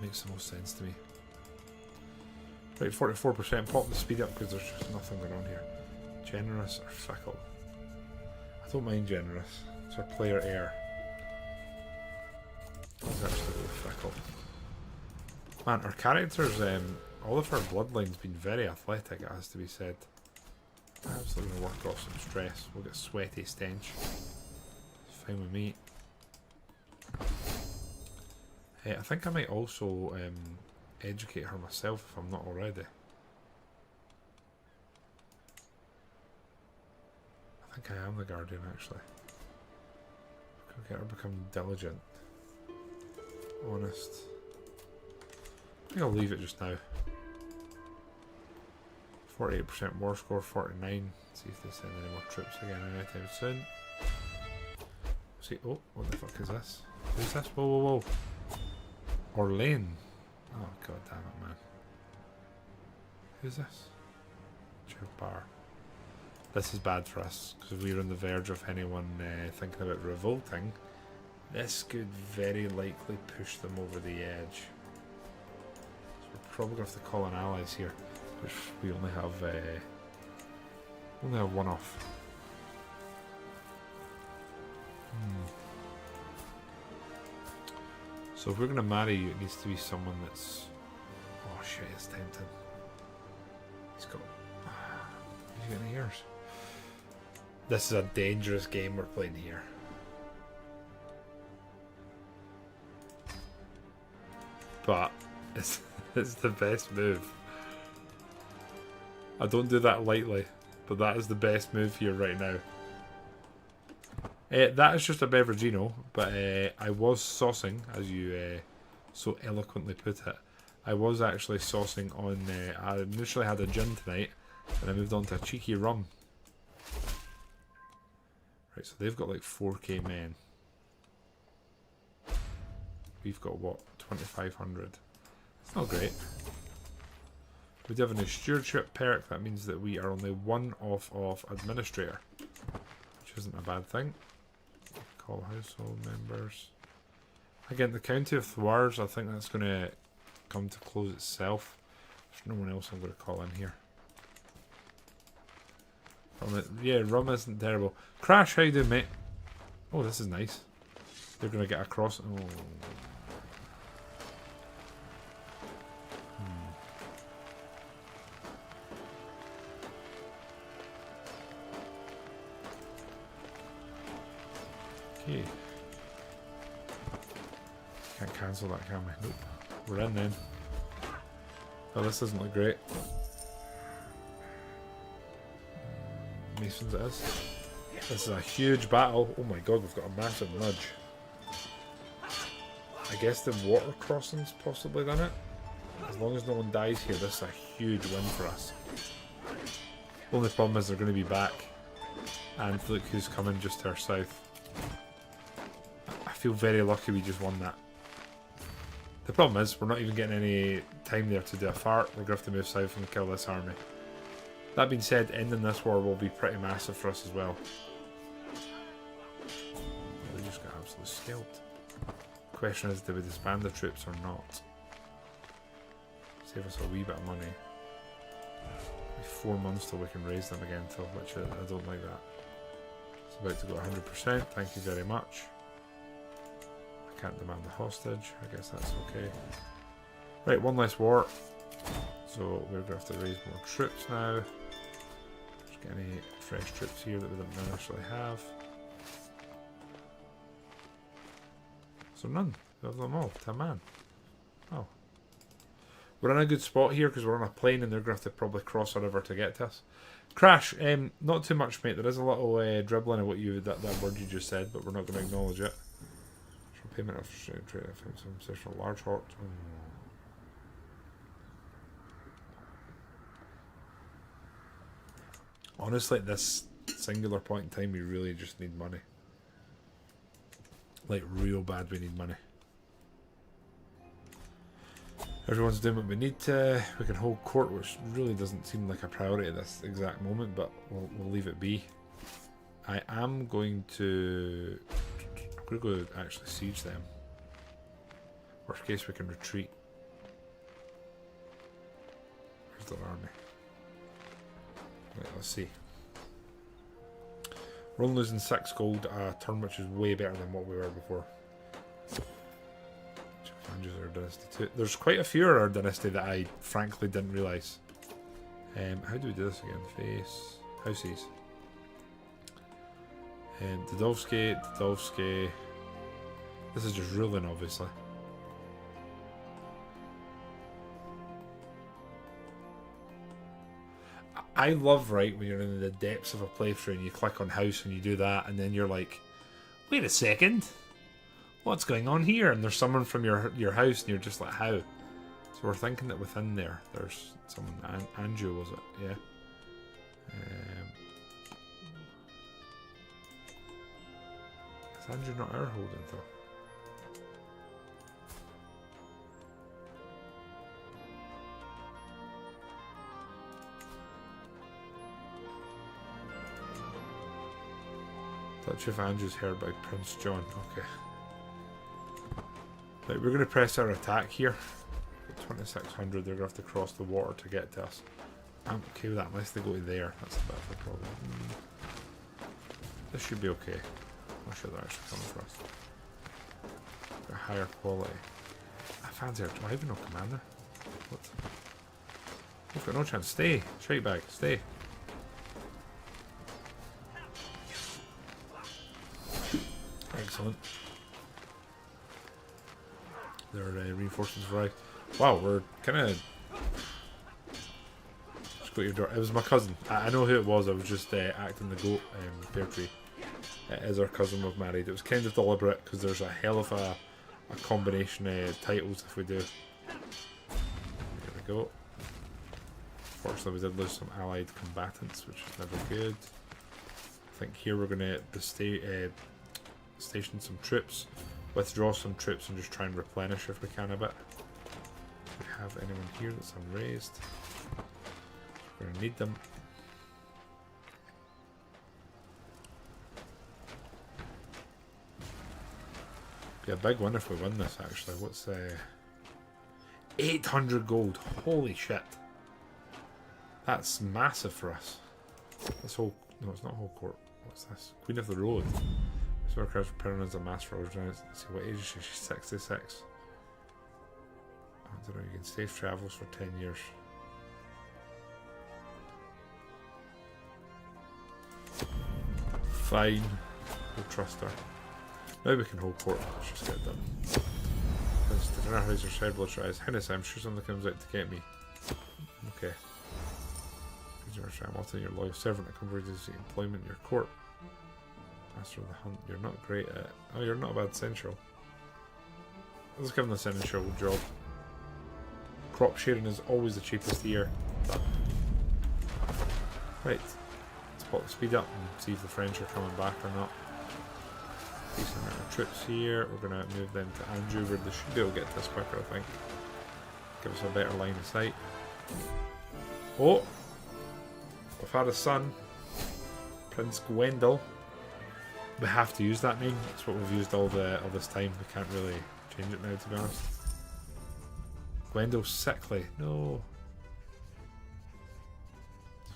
Makes the most sense to me. Right, 44%. Pop the speed up because there's just nothing going on here. Generous or fickle? I don't mind generous. It's our player heir. Let's actually go fickle. Man, our characters all of our bloodline's been very athletic, it has to be said. Absolutely gonna work off some stress. We'll get sweaty stench. It's fine with me. I think I might also educate her myself if I'm not already. I think I am the guardian actually. Could get her to become diligent. Honest. I think I'll leave it just now. 48% war score, 49. See if they send any more troops again anytime soon. See, oh, what the fuck is this? Who's this? Whoa, whoa, whoa. Orlean. Oh, god damn it, man. Who's this? Bar. This is bad for us, because we're on the verge of anyone thinking about revolting. This could very likely push them over the edge. So we're probably going to have to call in allies here, which we only have one off. So if we're going to marry you, it needs to be someone that's... Oh shit, it's tempting. He's got any ears. This is a dangerous game we're playing here. But it's the best move. I don't do that lightly, but that is the best move here right now. That is just a beveragino, but I was saucing, as you so eloquently put it. I was actually saucing on... I initially had a gin tonight, and I moved on to a cheeky rum. Right, so they've got like 4k men. We've got what? 2,500. It's not great. We do have a new stewardship perk. That means that we are only one off of administrator, which isn't a bad thing. Call household members. Again, the county of Thouars, I think that's going to come to close itself. There's no one else I'm going to call in here. Yeah, rum isn't terrible. Crash, how you doing, mate? Oh, this is nice. They're going to get across. Oh. Okay. Can't cancel that, can we? Nope. We're in then. Oh, this doesn't look great. Masons it is. This is a huge battle. Oh my god, we've got a massive nudge. I guess the water crossing's possibly done it. As long as no one dies here, this is a huge win for us. Only problem is they're going to be back. And look who's coming just to our south. I feel very lucky we just won that. The problem is, we're not even getting any time there to do a fart. We're going to have to move south and kill this army. That being said, ending this war will be pretty massive for us as well. They just got absolutely scalped. The question is, do we disband the troops or not? Save us a wee bit of money. 4 months till we can raise them again, till, which I don't like that. It's about to go 100%, thank you very much. I can't demand the hostage, I guess that's okay. Right, one less war. So we're going to have to raise more troops now. Just get any fresh troops here that we don't necessarily have. So none. We have them all. To a man. Oh. We're in a good spot here because we're on a plane and they're going to have to probably cross a river to get to us. Crash, not too much, mate. There is a little dribbling of what that word you just said, but we're not going to acknowledge it. Payment of trade some large heart. Honestly, at this singular point in time, we really just need money. Like, real bad, we need money. Everyone's doing what we need to. We can hold court, which really doesn't seem like a priority at this exact moment, but we'll leave it be. I am going to... I'm going to go actually siege them. Worst case, we can retreat. Where's their army? Right, let's see. We're only losing 6 gold a turn, which is way better than what we were before. Andrews are dynasty too. There's quite a few in our dynasty that I frankly didn't realise. How do we do this again? Face houses. Didowski. This is just ruling, obviously. I love, right, when you're in the depths of a playthrough and you click on house and you do that, and then you're like, wait a second, what's going on here? And there's someone from your house, and you're just like, how? So we're thinking that within there's someone. Anju, was it? Yeah. Is Anju not our holding though? Duchy of Andrew's held by Prince John. Okay. Right, we're going to press our attack here. 2600, they're going to have to cross the water to get to us. I'm okay with that, unless they go to there. That's a bit of a problem. This should be okay. I'm sure they're actually coming for us. Got higher quality. I fancy our... Do I have no commander? What? We've got no chance. Stay. Straight back. Stay. Excellent. Their reinforcements arrived. Wow, we're kind of... Just go to your door. It was my cousin. I know who it was. I was just acting the goat, Pear Tree. It is our cousin we've married. It was kind of deliberate because there's a hell of a combination of titles if we do. There we go. Fortunately, we did lose some allied combatants, which is never good. I think here we're going to station some troops, withdraw some troops, and just try and replenish if we can a bit. Do we have anyone here that's unraised? We're going to need them. Be a big win if we win this, actually. What's 800 gold? Holy shit. That's massive for us. This whole... No, it's not whole court. What's this? Queen of the Road. So our crowd's preparing as a master order. Let's see what age is she? She's 66. I don't know, you can safe travels for 10 years. Fine. We'll trust her. Now we can hold court. Let's just get it done. Prince the dinner house or side blood tries. Hennessy, I'm sure something comes out to get me. Okay. I'm often your loyal servant accompanies the employment in your court. Master of the hunt, you're not great at... Oh, you're not a bad seneschal. Let's give him the seneschal job. Crop sharing is always the cheapest here. Done. Right. Let's pop the speed up and see if the French are coming back or not. Decent amount of troops here. We're going to move them to Anjou, where they should be able to get to us quicker, I think. Give us a better line of sight. Oh! We've had a son. Prince Gwendal. We have to use that name. That's what we've used all this time. We can't really change it now, to be honest. Gwendal's sickly. No.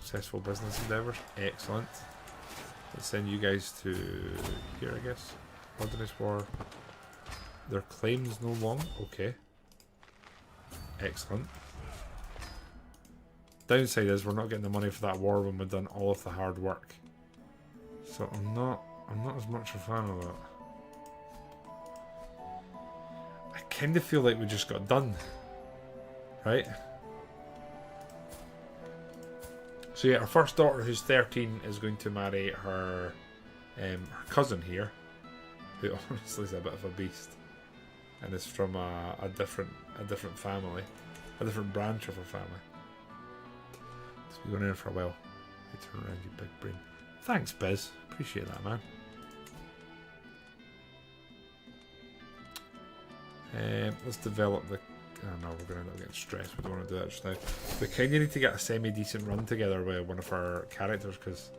Successful business endeavours. Excellent. Let's send you guys to here, I guess. Wilderness War. Their claims no long. Okay. Excellent. Downside is we're not getting the money for that war when we've done all of the hard work. So I'm not as much a fan of that. I kind of feel like we just got done. Right? So yeah, our first daughter, who's 13, is going to marry her cousin here, who honestly is a bit of a beast, and is from a different family, a different branch of a family. So we're going in for a while. You turn around, you big brain. Thanks, Biz. Appreciate that, man. Let's develop the... Oh no, we're going to end up getting stressed. We don't want to do that just now. We kind of need to get a semi-decent run together with one of our characters, because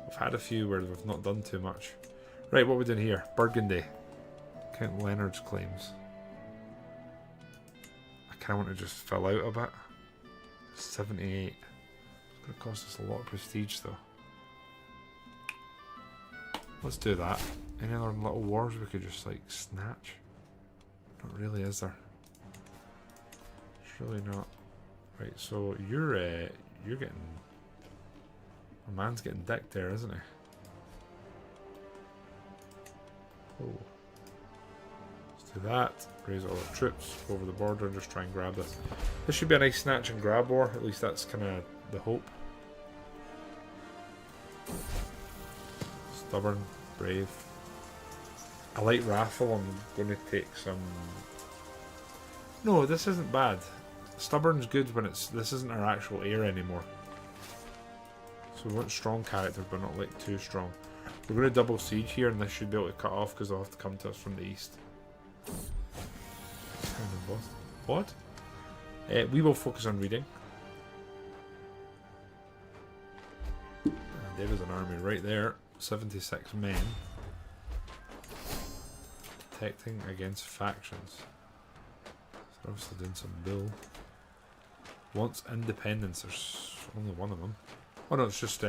we've had a few where we've not done too much. Right, what are we doing here? Burgundy. Count Leonard's claims. I kind of want to just fill out a bit. 78. It's going to cost us a lot of prestige, though. Let's do that. Any other little wars we could just, like, snatch? Not really, is there? really not. Right, so you're getting... My man's getting decked there, isn't he? Oh. Let's do that. Raise all our troops, go over the border and just try and grab this. This should be a nice snatch and grab war, at least that's kind of the hope. Stubborn, brave. I like wrathful, I'm going to take some... No, this isn't bad. Stubborn's good when this isn't our actual heir anymore. So we want strong characters, but not like too strong. We're going to double siege here, and this should be able to cut off because they'll have to come to us from the east. What? We will focus on reading. And there is an army right there. 76 men. Protecting against factions. So obviously doing some bill. Wants independence. There's only one of them. Oh no, it's just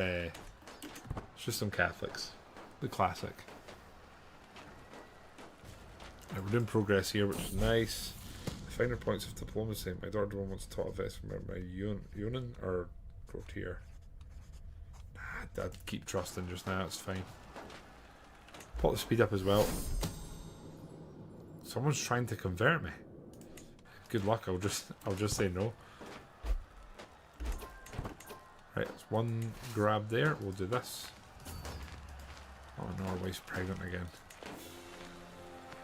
some Catholics. The classic. Right, we're doing progress here, which is nice. Finer points of diplomacy. My daughter wants to talk of this from my Union or Proteer. I'd keep trusting just now, it's fine. Put the speed up as well. Someone's trying to convert me. Good luck, I'll just say no. Right, it's one grab there. We'll do this. Oh no, our wife's pregnant again.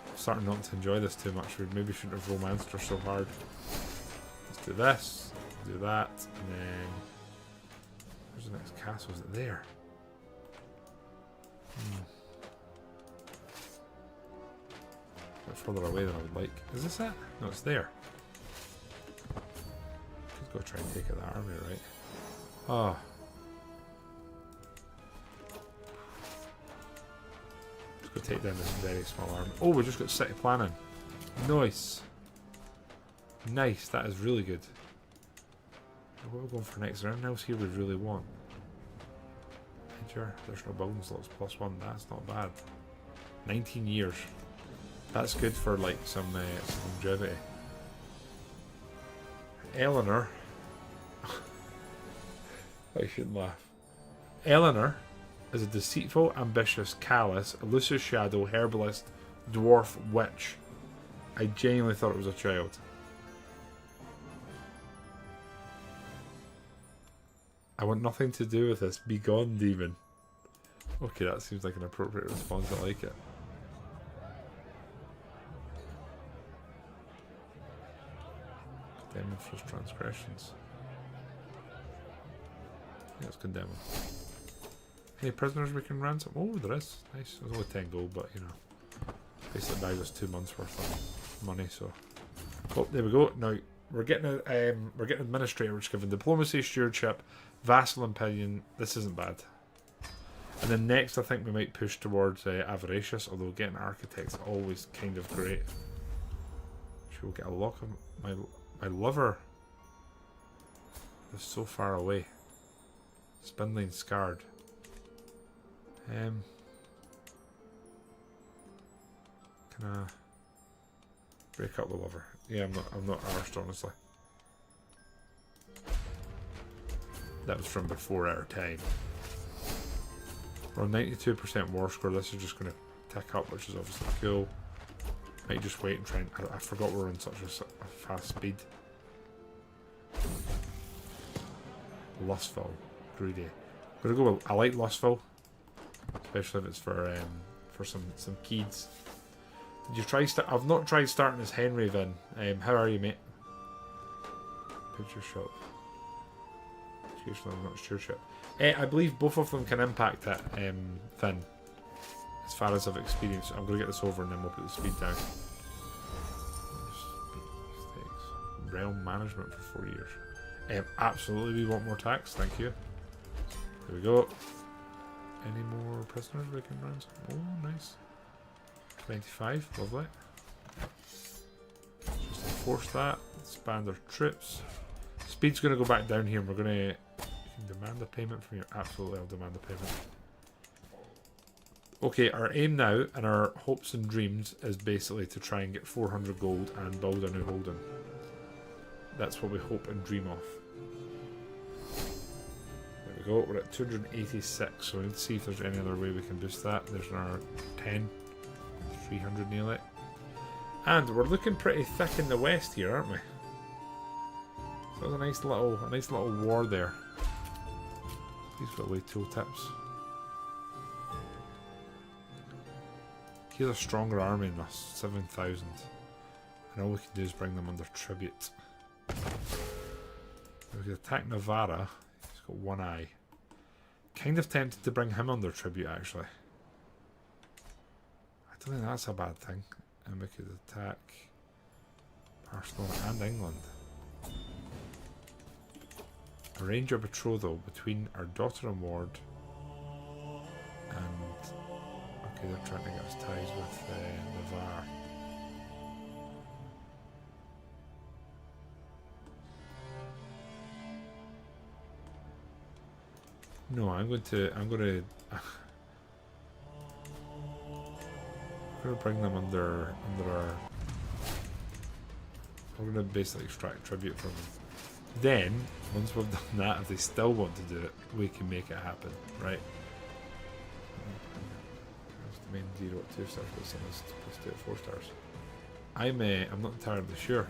I'm starting not to enjoy this too much. We maybe shouldn't have romanced her so hard. Let's do this, do that, and then where's the next castle? Is it there? A bit further away than I would like. Is this it? No, it's there. Could go try and take out that army, right? Oh. Let's go take down this very small army. Oh, we just got city planning. Nice. Nice, that is really good. What are we going for next? Is there anything else here we really want? Major, additional building slots +1. That's not bad. 19 years. That's good for like some longevity. Eleanor. I shouldn't laugh. Eleanor is a deceitful, ambitious, callous, elusive shadow, herbalist, dwarf, witch. I genuinely thought it was a child. I want nothing to do with this. Be gone, demon. Okay, that seems like an appropriate response. I like it. Condemn for his transgressions. Yeah, let's condemn him. Any prisoners we can ransom? Oh, there is. Nice. There's only 10 gold, but you know, basically buys us 2 months worth of money. So, oh, there we go. Now we're getting administrator, which is given diplomacy, stewardship, vassal impending. This isn't bad. And then next, I think we might push towards avaricious. Although getting architects always kind of great. Should we get a lock of my lover? Is so far away. Spindling scarred. Can I break up the lover? Yeah, I'm not arsed, honestly. That was from before our time. We're on 92% war score. This is just going to tick up, which is obviously cool. Might just wait and try and... I forgot we're on such a fast speed. Lustful. Greedy. I'm gonna go with, I like Lustful. Especially if it's for some kids. Did you try I've not tried starting as Henry, Vin. How are you, mate? Picture shop. Educational, not stewardship. I believe both of them can impact it, Finn. As far as I've experienced. I'm going to get this over and then we'll put the speed down. Realm management for 4 years. Absolutely, we want more tax. Thank you. There we go. Any more prisoners we can ransom? Oh, nice. 25, lovely. Just enforce that. Expand our troops. Speed's going to go back down here. We're going to demand a payment from you. Absolutely, I'll demand a payment. Okay, our aim now and our hopes and dreams is basically to try and get 400 gold and build a new holding. That's what we hope and dream of. There we go, we're at 286, so let's see if there's any other way we can boost that. There's another 10, 300 nearly. And we're looking pretty thick in the west here, aren't we? So there's a nice little war there. These got away tooltips. He's a stronger army than us, 7,000. And all we can do is bring them under tribute. We could attack Navarra. He's got one eye. Kind of tempted to bring him under tribute, actually. I don't think that's a bad thing. And we could attack Barcelona and England. Arrange a betrothal between our daughter and ward and... Okay, they're trying to get us ties with Navarre. No, I'm going to bring them under our... We're going to basically extract tribute from them. Then, once we've done that, if they still want to do it, we can make it happen, right? There's the main 0 at 2 stars, but some is plus 2 at 4 stars. I'm not entirely sure.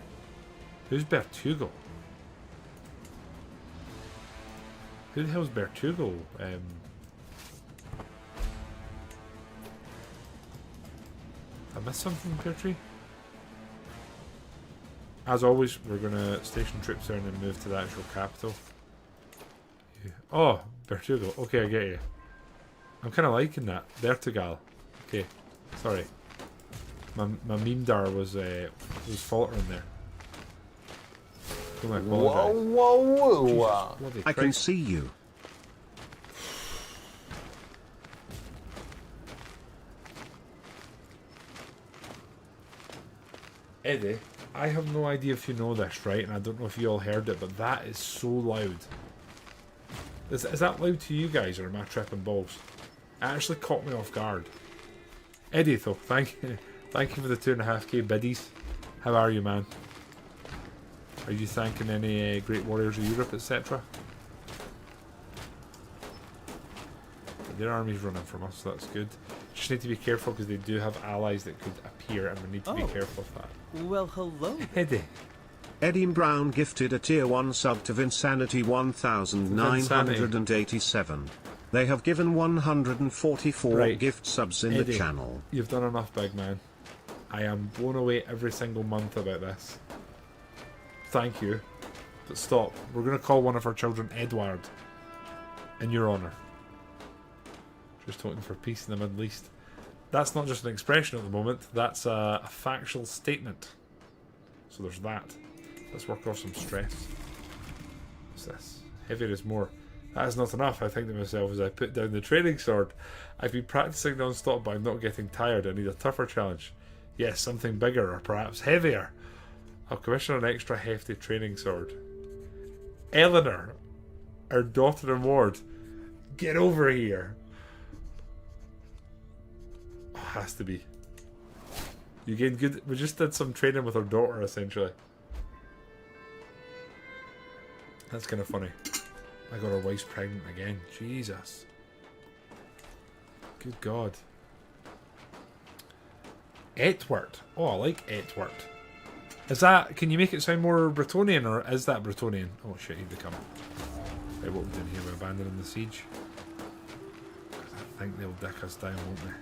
Who's Bertugal? Who the hell's Bertugal? I missed something, Petrie? As always, we're going to station troops there and then move to the actual capital. Yeah. Oh, Bertugal. Okay, I get you. I'm kind of liking that. Bertugal. Okay, sorry. My memedar was faltering there. Whoa, whoa, whoa! I can see you. Eddie, I have no idea if you know this, right? And I don't know if you all heard it, but that is so loud. Is that loud to you guys, or am I tripping balls? It actually caught me off guard. Eddie, though, thank you for the 2.5k biddies. How are you, man? Are you thanking any great warriors of Europe, etc.? Their army's running from us, so that's good. Just need to be careful because they do have allies that could appear, and we need to be careful of that. Well, hello. Eddie. Eddie Brown gifted a tier 1 sub to Vinsanity 1987. They have given 144 gift subs in Eddie, the channel. You've done enough, big man. I am blown away every single month about this. Thank you. But stop. We're going to call one of our children Edward. In your honour. Just hoping for peace in the Middle East. That's not just an expression at the moment. That's a factual statement. So there's that. Let's work off some stress. What's this? Heavier is more. That is not enough, I think to myself as I put down the training sword. I've been practicing non-stop, but I'm not getting tired. I need a tougher challenge. Yes, something bigger or perhaps heavier. I'll commission an extra hefty training sword. Eleanor, our daughter and ward, get over here. Oh, has to be. You gained good. We just did some training with our daughter, essentially. That's kind of funny. I got her wife's pregnant again. Jesus. Good God. Etwart. Oh, I like Etwart. Is that... Can you make it sound more Bretonnian, or is that Bretonnian? Oh shit, he'd become... Right, what we did here, we're abandoning the siege. I think they'll dick us down, won't they?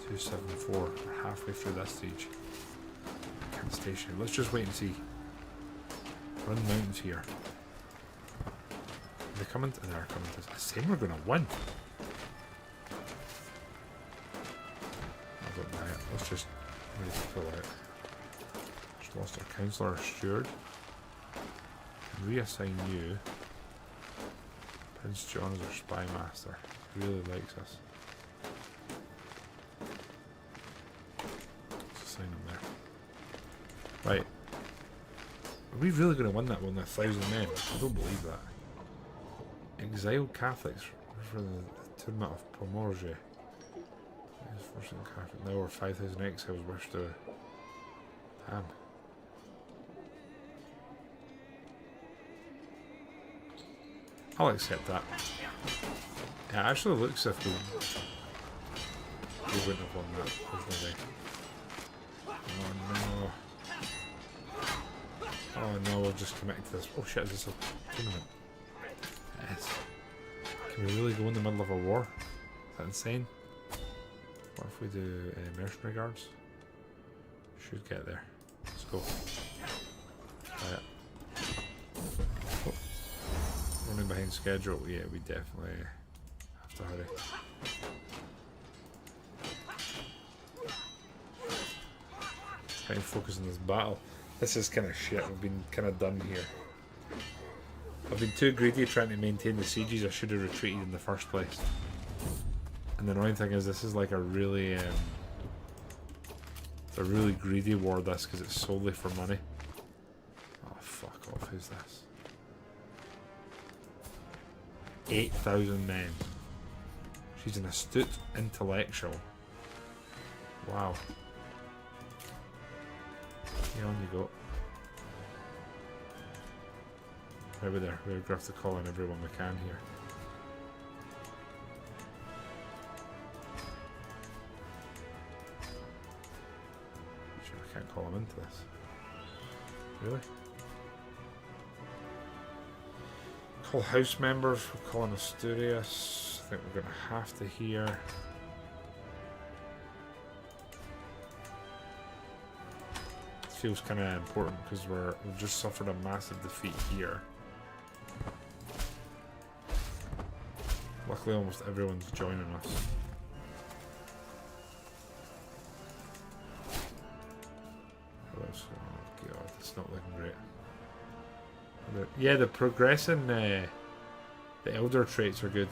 274. We're halfway through this siege. Can't station. Let's just wait and see. Run the mountains here. Are they coming? They are coming to us. I say we're going to win. I don't buy it. Let's just ready to pull out. Just lost our councillor, our steward. Reassign you. Prince John is our spy master. He really likes us. Let's assign him there. Right. Are we really going to win that one with 1,000 men? I don't believe that. Exiled Catholics for the tournament of Pomorje. Now we're 5,000 exiles wish to... Damn. I'll accept that. It actually looks as if we wouldn't have won that. There's no way. Oh no. Oh no, we'll just commit to this. Oh shit, is this a tournament? Yes. Can we really go in the middle of a war? Is that insane? What if we do mercenary guards? Should get there. Let's go. Oh. Running behind schedule. Yeah, we definitely have to hurry. Trying to focus on this battle. This is kind of shit. We've been kind of done here. I've been too greedy trying to maintain the sieges. I should have retreated in the first place. And the annoying thing is, this is like a really, it's a really greedy war. This because it's solely for money. Oh fuck off! Who's this? 8,000 men. She's an astute intellectual. Wow. Yeah, on you go. Right there. We're going to have to call in everyone we can here. Sure, I can't call them into this. Really? Call house members. We're calling Asturias. I think we're going to have to hear. Feels kind of important because we've just suffered a massive defeat here. Luckily, almost everyone's joining us. Oh god, it's not looking great. Yeah, the progressing, the elder traits are good.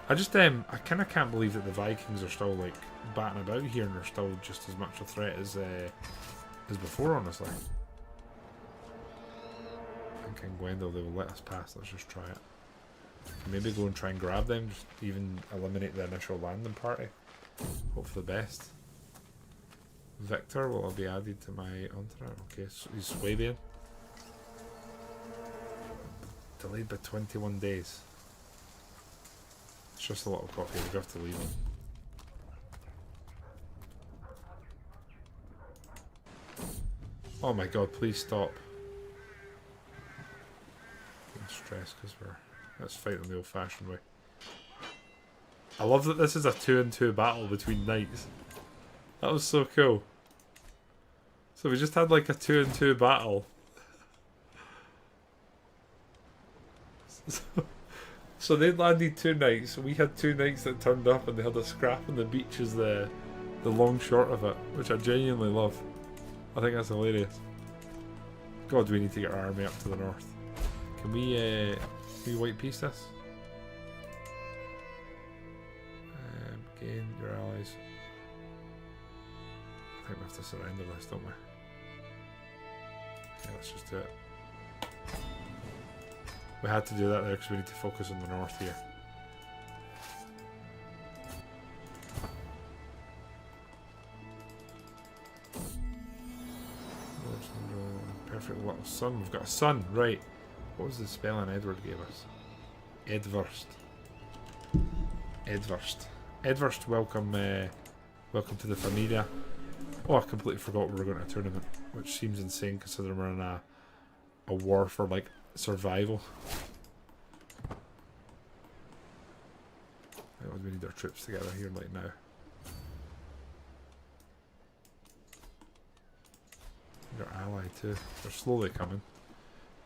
I just I kind of can't believe that the Vikings are still like batting about here and they're still just as much a threat as before, honestly. I think in Gwendal they will let us pass. Let's just try it. Maybe go and try and grab them, just even eliminate the initial landing party. Hope for the best. Victor will be added to my entourage. Okay, so he's Swabian. Delayed by 21 days. It's just a lot of coffee, we're going to have to leave him. Oh my god, please stop. I'm stressed because let's fight them the old fashioned way. I love that this is a 2-on-2 battle between knights. That was so cool. So we just had like a 2-on-2 battle. So they landed 2 knights, we had 2 knights that turned up and they had a scrap on the beach as the long short of it, which I genuinely love. I think that's hilarious. God, we need to get our army up to the north. Can we white peace this? Gain your allies. I think we have to surrender this, don't we? Yeah, let's just do it. We had to do that there because we need to focus on the north here. Perfect little son. We've got a son, right. What was the spelling Edward gave us? Edvurst. Edvurst. Edvurst, welcome welcome to the Familia. Oh, I completely forgot we were going to a tournament, which seems insane considering we're in a war for like survival. We need our troops together here like now. Our ally too. They're slowly coming.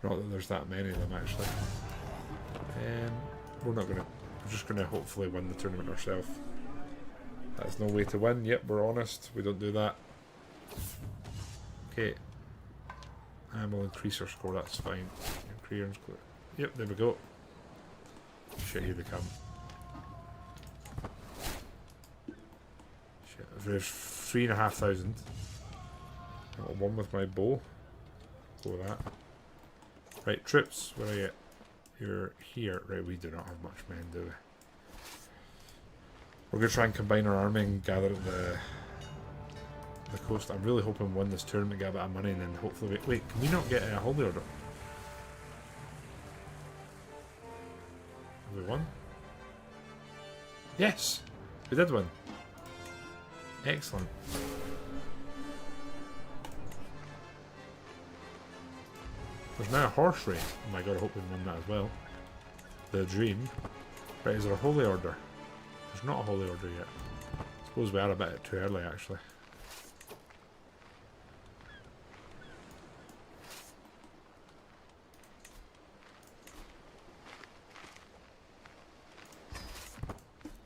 Not that there's that many of them actually. We're not gonna. We're just gonna hopefully win the tournament ourselves. That's no way to win. Yep, we're honest. We don't do that. Okay. And we'll increase our score. That's fine. Yep, there we go. Shit, here they come. Shit, if there's 3,500. I got one with my bow. Go with that. Right, troops, where are you? You're here. Right, we do not have much men, do we? We're going to try and combine our army and gather at the coast. I'm really hoping we win this tournament, get a bit of money, and then hopefully... Wait, can we not get a holy order? we won? Yes! We did win. Excellent. There's now a horse race. Oh my god, I hope we won that as well. The dream. Right, is there a holy order? There's not a holy order yet. I suppose we are a bit too early actually.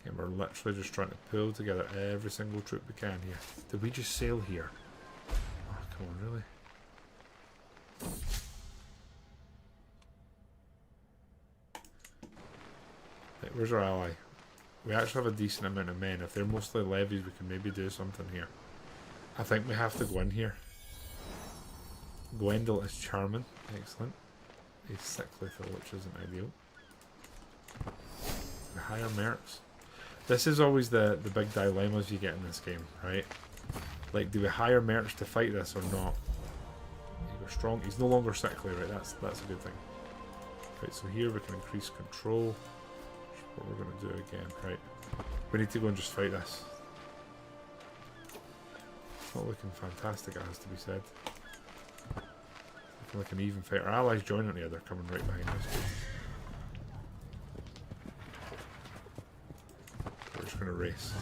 And we're literally just trying to pull together every single troop we can here. Did we just sail here? Oh, come on, really? Right, where's our ally? We actually have a decent amount of men. If they're mostly levies, we can maybe do something here. I think we have to go in here. Gwendal is charming. Excellent. He's sickly though, which isn't ideal. The higher mercs. This is always the big dilemmas you get in this game, right? Like, do we hire mercs to fight this or not? You're strong. He's no longer sickly, right? That's a good thing. Right, so here we can increase control. What we're going to do again, right? We need to go and just fight this. It's not looking fantastic, it has to be said. Looking like an even fight. Our allies joining the other, coming right behind us. We're just going to race.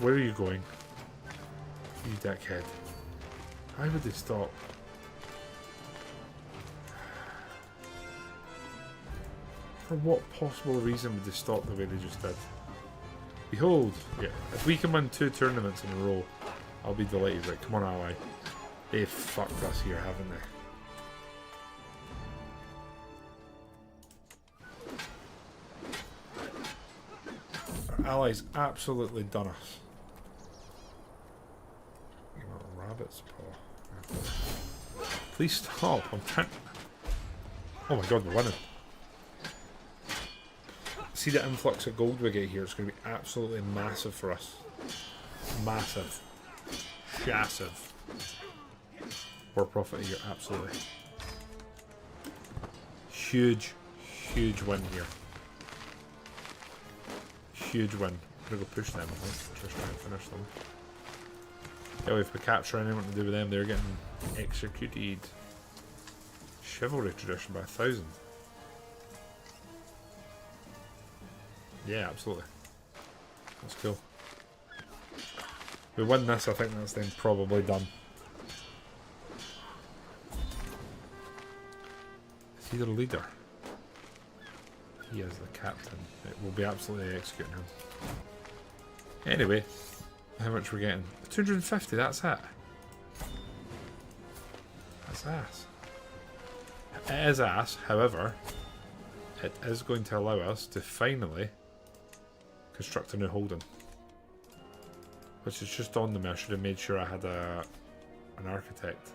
Where are you going? You dickhead. Why would they stop? For what possible reason would they stop the way they just did? Behold! Yeah, if we can win 2 tournaments in a row, I'll be delighted. Right, come on, ally. They've fucked us here, haven't they? Our allies absolutely done us. You want rabbit's paw? Please stop! I'm trying. Oh my god, we're winning. See the influx of gold we get here, it's going to be absolutely massive for us. Massive. Massive. War profit here, absolutely. Huge, huge win here. Huge win. I'm going to go push them, I think. Just try and finish them. Yeah, if we capture anyone to do with them, they're getting executed. Chivalry tradition by 1,000. Yeah, absolutely. That's cool. We win this, I think that's then probably done. Is he the leader? He is the captain. It will be absolutely executing him. Anyway, how much we're getting? 250, that's it. That's ass. It is ass, however, it is going to allow us to finally construct a new holding, which is just on them. I should have made sure I had an architect,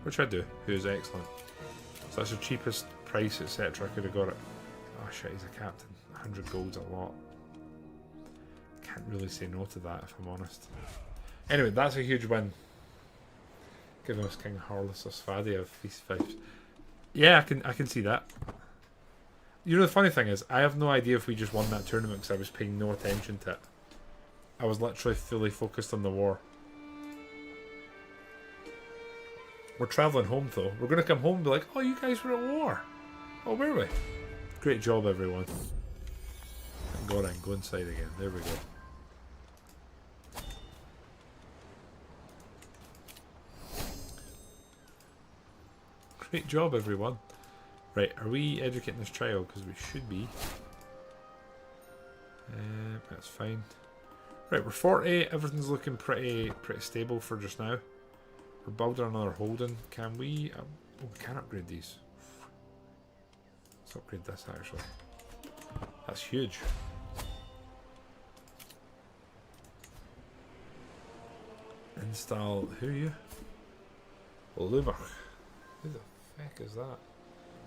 which I do, who is excellent. So that's the cheapest price, etc. I could have got it. Oh shit, he's a captain. 100 gold's a lot. Can't really say no to that if I'm honest. Anyway, that's a huge win. Giving us King Harlus Osfadi of Feast 5. Yeah, I can see that. You know, the funny thing is, I have no idea if we just won that tournament because I was paying no attention to it. I was literally fully focused on the war. We're travelling home though. We're going to come home and be like, oh, you guys were at war. Oh, were we? Great job, everyone. Thank God I can go inside again. There we go. Great job, everyone. Right, are we educating this child? Because we should be. That's fine. Right, we're 40. Everything's looking pretty stable for just now. We're building another holding. Can we? Oh, we can upgrade these. Let's upgrade this actually. That's huge. Install. Who are you? Lumach. Who the heck is that?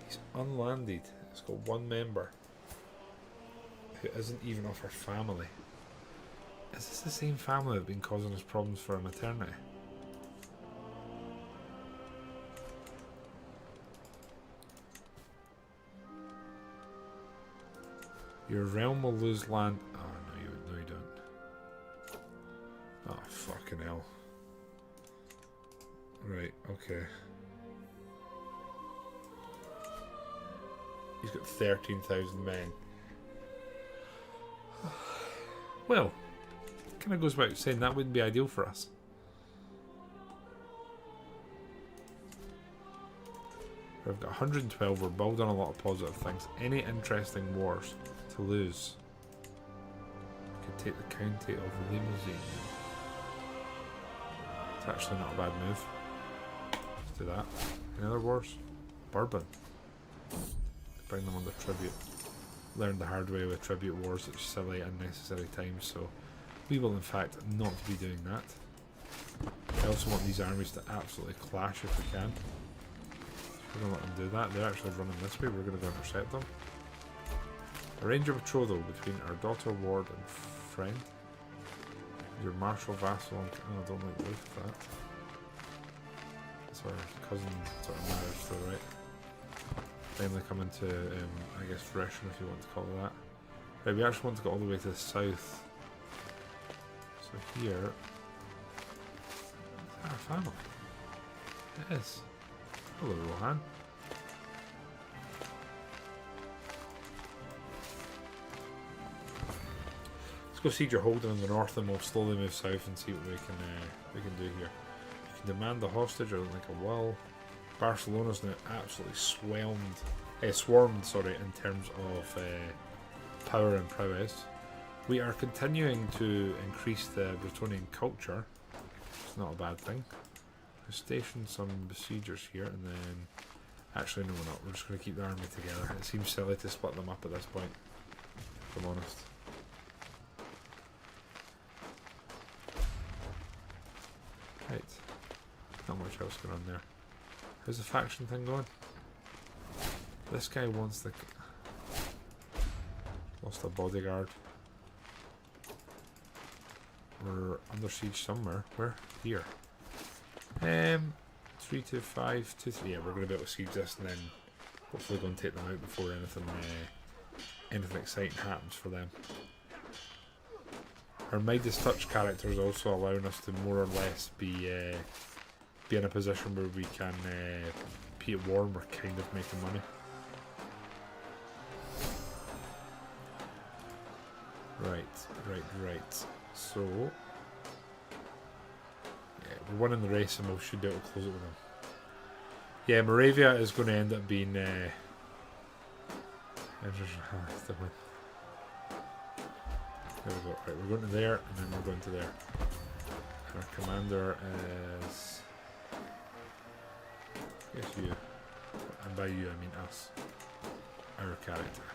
He's unlanded. It's got one member who isn't even of our family. Is this the same family that's been causing us problems for an eternity? Your realm will lose land. Oh no, you don't. Oh fucking hell. Right, okay. He's got 13,000 men. Well, kind of goes without saying that wouldn't be ideal for us. We've got 112. We're building a lot of positive things. Any interesting wars? Toulouse. We could take the county of Limousin. It's actually not a bad move. Let's do that. Any other wars? Bourbon. Bring them under tribute. Learned the hard way with tribute wars at silly, unnecessary times, so we will in fact not be doing that. I also want these armies to absolutely clash if we can. We're going to let them do that. They're actually running this way. We're going to go intercept them. Arrange a betrothal between our daughter, ward, and friend. Your martial vassal. And, oh, I don't like the look of that. It's our cousin sort of marriage, though, right? Then they come into, I guess, fruition, if you want to call it that. Right, we actually want to go all the way to the south. So here... Is that our family? It is. Hello, Rohan. Let's go siege your holding in the north, and we'll slowly move south and see what we can do here. You can demand the hostage. I don't think I will. Barcelona's now absolutely swarmed, in terms of power and prowess. We are continuing to increase the Bretonnian culture. It's not a bad thing. We station some besiegers here, and then actually no, we're not. We're just going to keep the army together. It seems silly to split them up at this point, if I'm honest. Right, not much else going on there. How's the faction thing going? This guy wants the... Lost a bodyguard. We're under siege somewhere. Where? Here. 3 to 5 to 3. Yeah, we're going to be able to siege this and then hopefully go and take them out before anything exciting happens for them. Our Midas Touch character is also allowing us to more or less be in a position where we can be at war and we're kind of making money. Right. So, yeah, we're winning the race and we should be able to close it with them. Yeah, Moravia is going to end up being there we go. Right, we're going to there and then we're going to there. Our commander is... I guess you. And by you I mean us. Our character.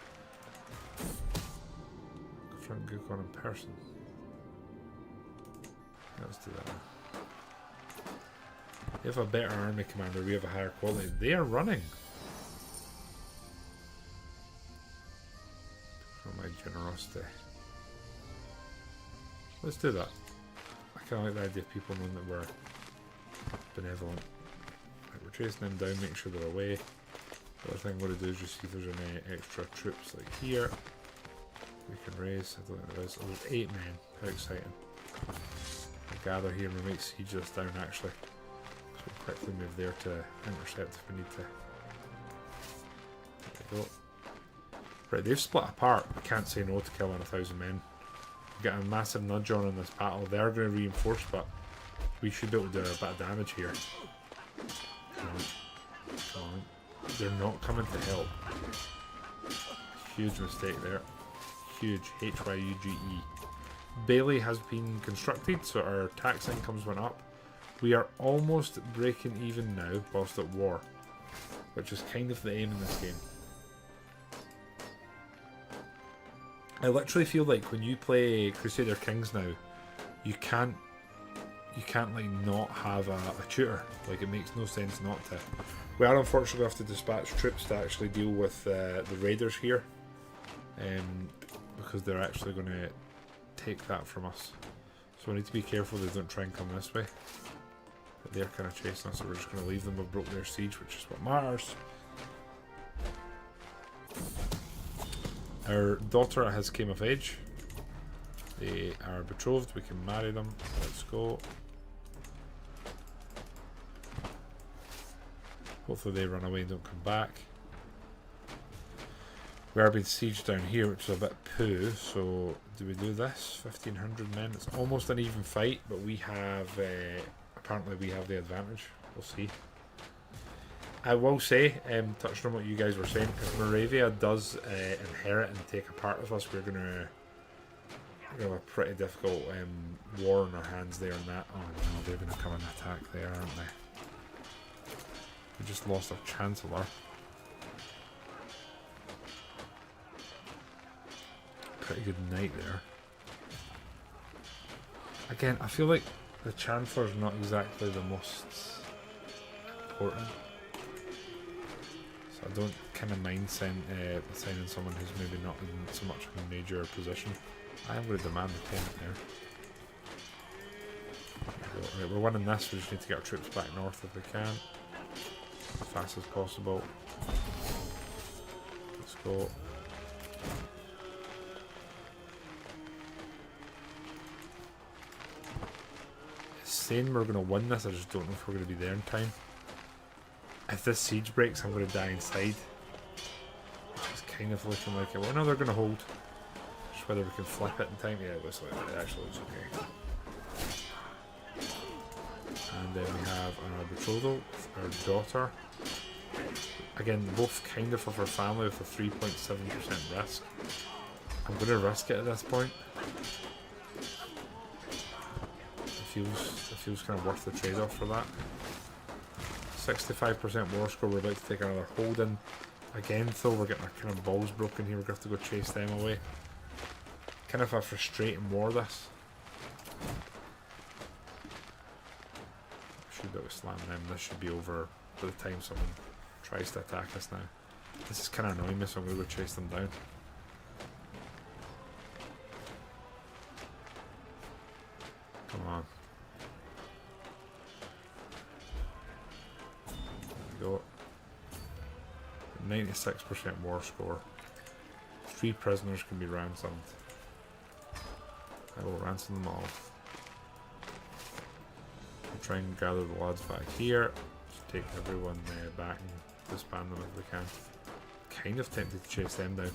Confront Gukon in person. Let's do that now. We have a better army commander, we have a higher quality. They are running! For my generosity. Let's do that. I kind of like the idea of people knowing that we're benevolent. Right, we're chasing them down, making sure they're away. The other thing I'm going to do is just see if there's any extra troops like here. We can raise. I don't think there is. Oh, there's 8 men. How exciting. We'll gather here and we might siege this down actually. So we'll quickly move there to intercept if we need to. There we go. Right, they've split apart. We can't say no to killing 1,000 men. Get a massive nudge on in this battle. They are going to reinforce, but we should be able to do a bit of damage here. Come on. They're not coming to help. Huge mistake there. Huge. H-Y-U-G-E. Bailey has been constructed, so our tax incomes went up. We are almost breaking even now whilst at war, which is kind of the aim in this game. I literally feel like when you play Crusader Kings now, you can't like not have a tutor. Like, it makes no sense not to. We are unfortunately going to have to dispatch troops to actually deal with the raiders here, because they're actually going to take that from us. So we need to be careful they don't try and come this way. But they're kind of chasing us, so we're just going to leave them. We've broke their siege, which is what matters. Our daughter has came of age. They are betrothed. We can marry them. Let's go. Hopefully they run away and don't come back. We are being sieged down here, which is a bit poo. So do we do this? 1,500 men. It's almost an even fight, but we have apparently we have the advantage. We'll see. I will say, touching on what you guys were saying, if Moravia does inherit and take a part of us, we're gonna have a pretty difficult war on our hands there and that. Oh no, they're gonna come and attack there, aren't they? We just lost our Chancellor. Pretty good knight there. Again, I feel like the Chancellor's not exactly the most important. So I don't kind of mind signing someone who's maybe not in so much of a major position. I am going to demand the payment there. Right, we're winning this, we just need to get our troops back north if we can. As fast as possible. Let's go. It's saying we're going to win this, I just don't know if we're going to be there in time. If this siege breaks, I'm going to die inside. It's kind of looking like it. Well, no, they're going to hold. Just whether we can flip it in time. Yeah, it looks like it actually looks okay. And then we have our betrothal, our daughter. Again, both kind of our family with a 3.7% risk. I'm going to risk it at this point. It feels kind of worth the trade-off for that. 65% war score, we're about to take another hold-in. Again, though, we're getting our kind of balls broken here, we're going to have to go chase them away. Kind of a frustrating war, this. Should be able to slam them. This should be over by the time someone tries to attack us now. This is kind of annoying me, so I'm going to go chase them down. Come on. There we go. 96% war score. 3 prisoners can be ransomed. I will ransom them all. We'll try and gather the lads back here. Just take everyone back and disband them if we can. Kind of tempted to chase them down.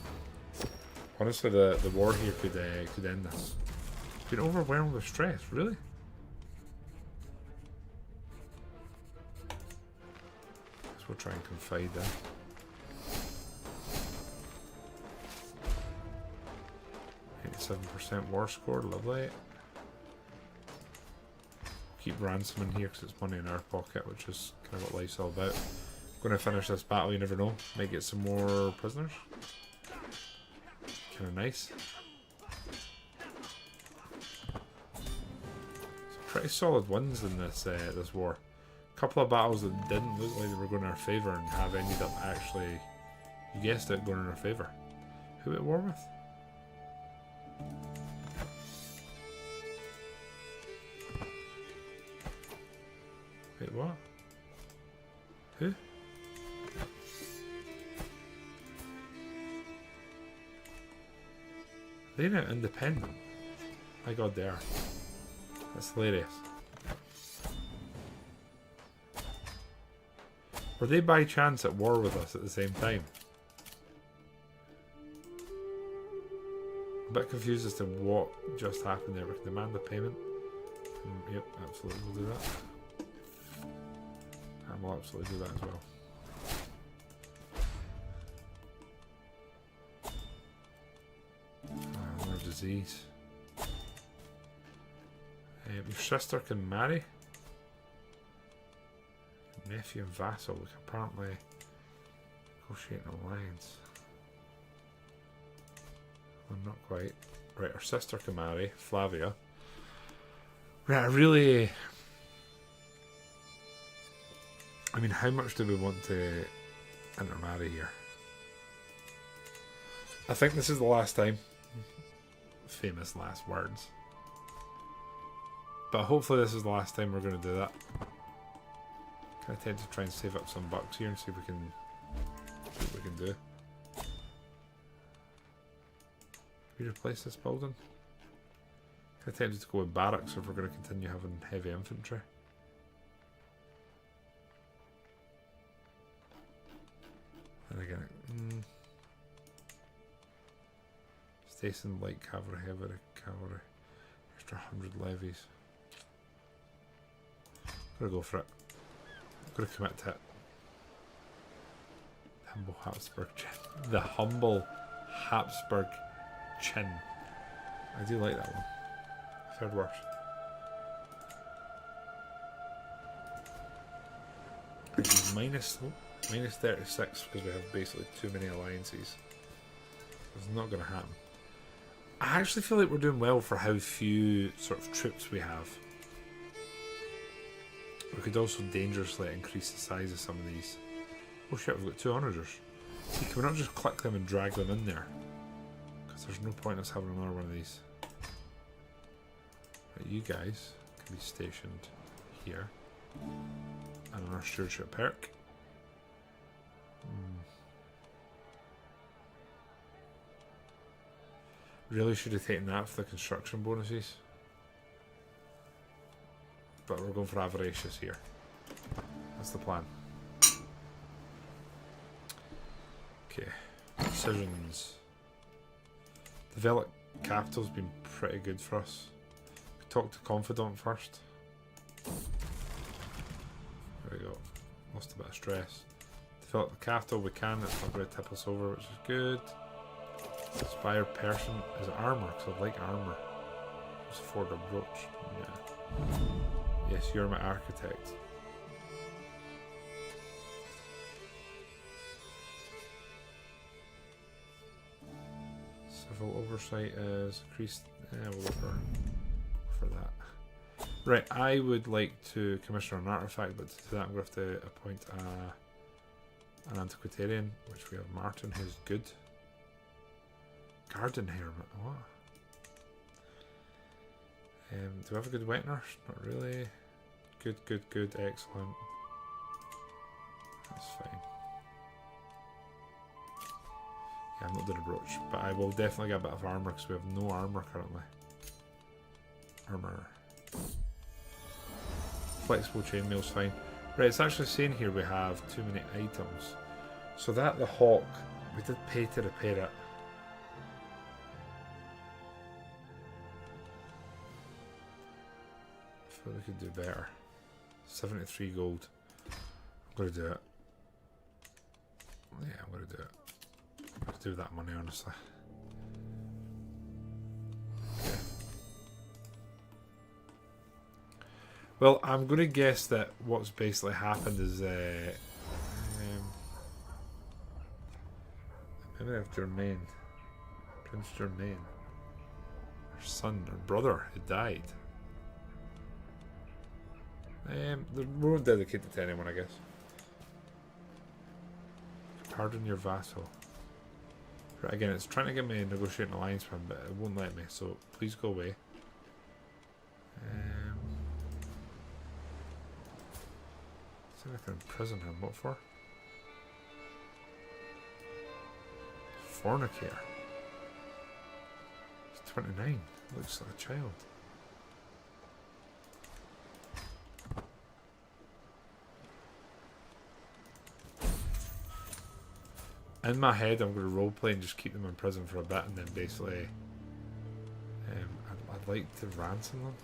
Honestly, the war here could end this. Been overwhelmed with stress, really? Guess we'll try and confide that. .7% war score, lovely. Keep ransoming here because it's money in our pocket, which is kind of what life's all about. Going to finish this battle, you never know. Might get some more prisoners. Kind of nice. Some pretty solid wins in this this war. A couple of battles that didn't look like they were going in our favour and have ended up actually, you guessed it, going in our favour. Who at war with? Wait, what? Who? They're now independent. My god, they are. That's hilarious. Were they by chance at war with us at the same time? I'm a bit confused as to what just happened there. We can demand the payment. Yep, absolutely, we'll do that. And we'll absolutely do that as well. Another disease. Your sister can marry. Your nephew and vassal, we can apparently negotiate an alliance. Well, not quite. Right, our sister can marry, Flavia. Right, I mean, how much do we want to intermarry here? I think this is the last time. Famous last words. But hopefully this is the last time we're going to do that. Kind of tend to try and save up some bucks here and see if we can do. we replace this building? I'm tempted to go with barracks if we're going to continue having heavy infantry. And again, station light cavalry, heavy cavalry, extra 100 levies. I'm gonna go for it. I'm gonna commit to it. Humble Habsburg chin. The humble Habsburg chin. I do like that one. Third worst. I do minus 36 because we have basically too many alliances. It's not going to happen. I actually feel like we're doing well for how few sort of troops we have. We could also dangerously increase the size of some of these. Oh shit, we've got 2 honours. See, can we not just click them and drag them in there? Because there's no point in us having another one of these. Right, you guys can be stationed here. And on our stewardship perk. Really should have taken that for the construction bonuses. But we're going for avaricious here. That's the plan. Okay. Decisions. Develop capital's been pretty good for us. We talk to confidant first. There we go. Lost a bit of stress. Develop the capital we can. It's not going to tip us over, which is good. Inspire person is armor, because I like armor. Just afford a brooch. Yeah. Yes, you're my architect. Civil oversight is increased. We'll go for that. Right, I would like to commission an artifact, but to do that I'm going to have to appoint an antiquarian, which we have Martin, who's good. Garden hermit, what? Do we have a good wet nurse? Not really. Good, excellent. That's fine. Yeah, I'm not doing a brooch, but I will definitely get a bit of armour because we have no armour currently. Armour. Flexible chainmail's fine. Right, it's actually saying here we have too many items. So that the hawk, we did pay to repair it. I feel we could do better. 73 gold. I'm going to do it. Yeah, I'm going to do it. I'm going to do that money, honestly. Okay. Well, I'm going to guess that what's basically happened is maybe I have Germain. Prince Germain. Her son, her brother, who died. We won't dedicate it to anyone, I guess. Pardon your vassal. Right, again, it's trying to get me a negotiating alliance with him, but it won't let me, so please go away. See if I can imprison him. What for? Fornicator. He's 29. Looks like a child. In my head, I'm going to roleplay and just keep them in prison for a bit, and then basically, I'd like to ransom them.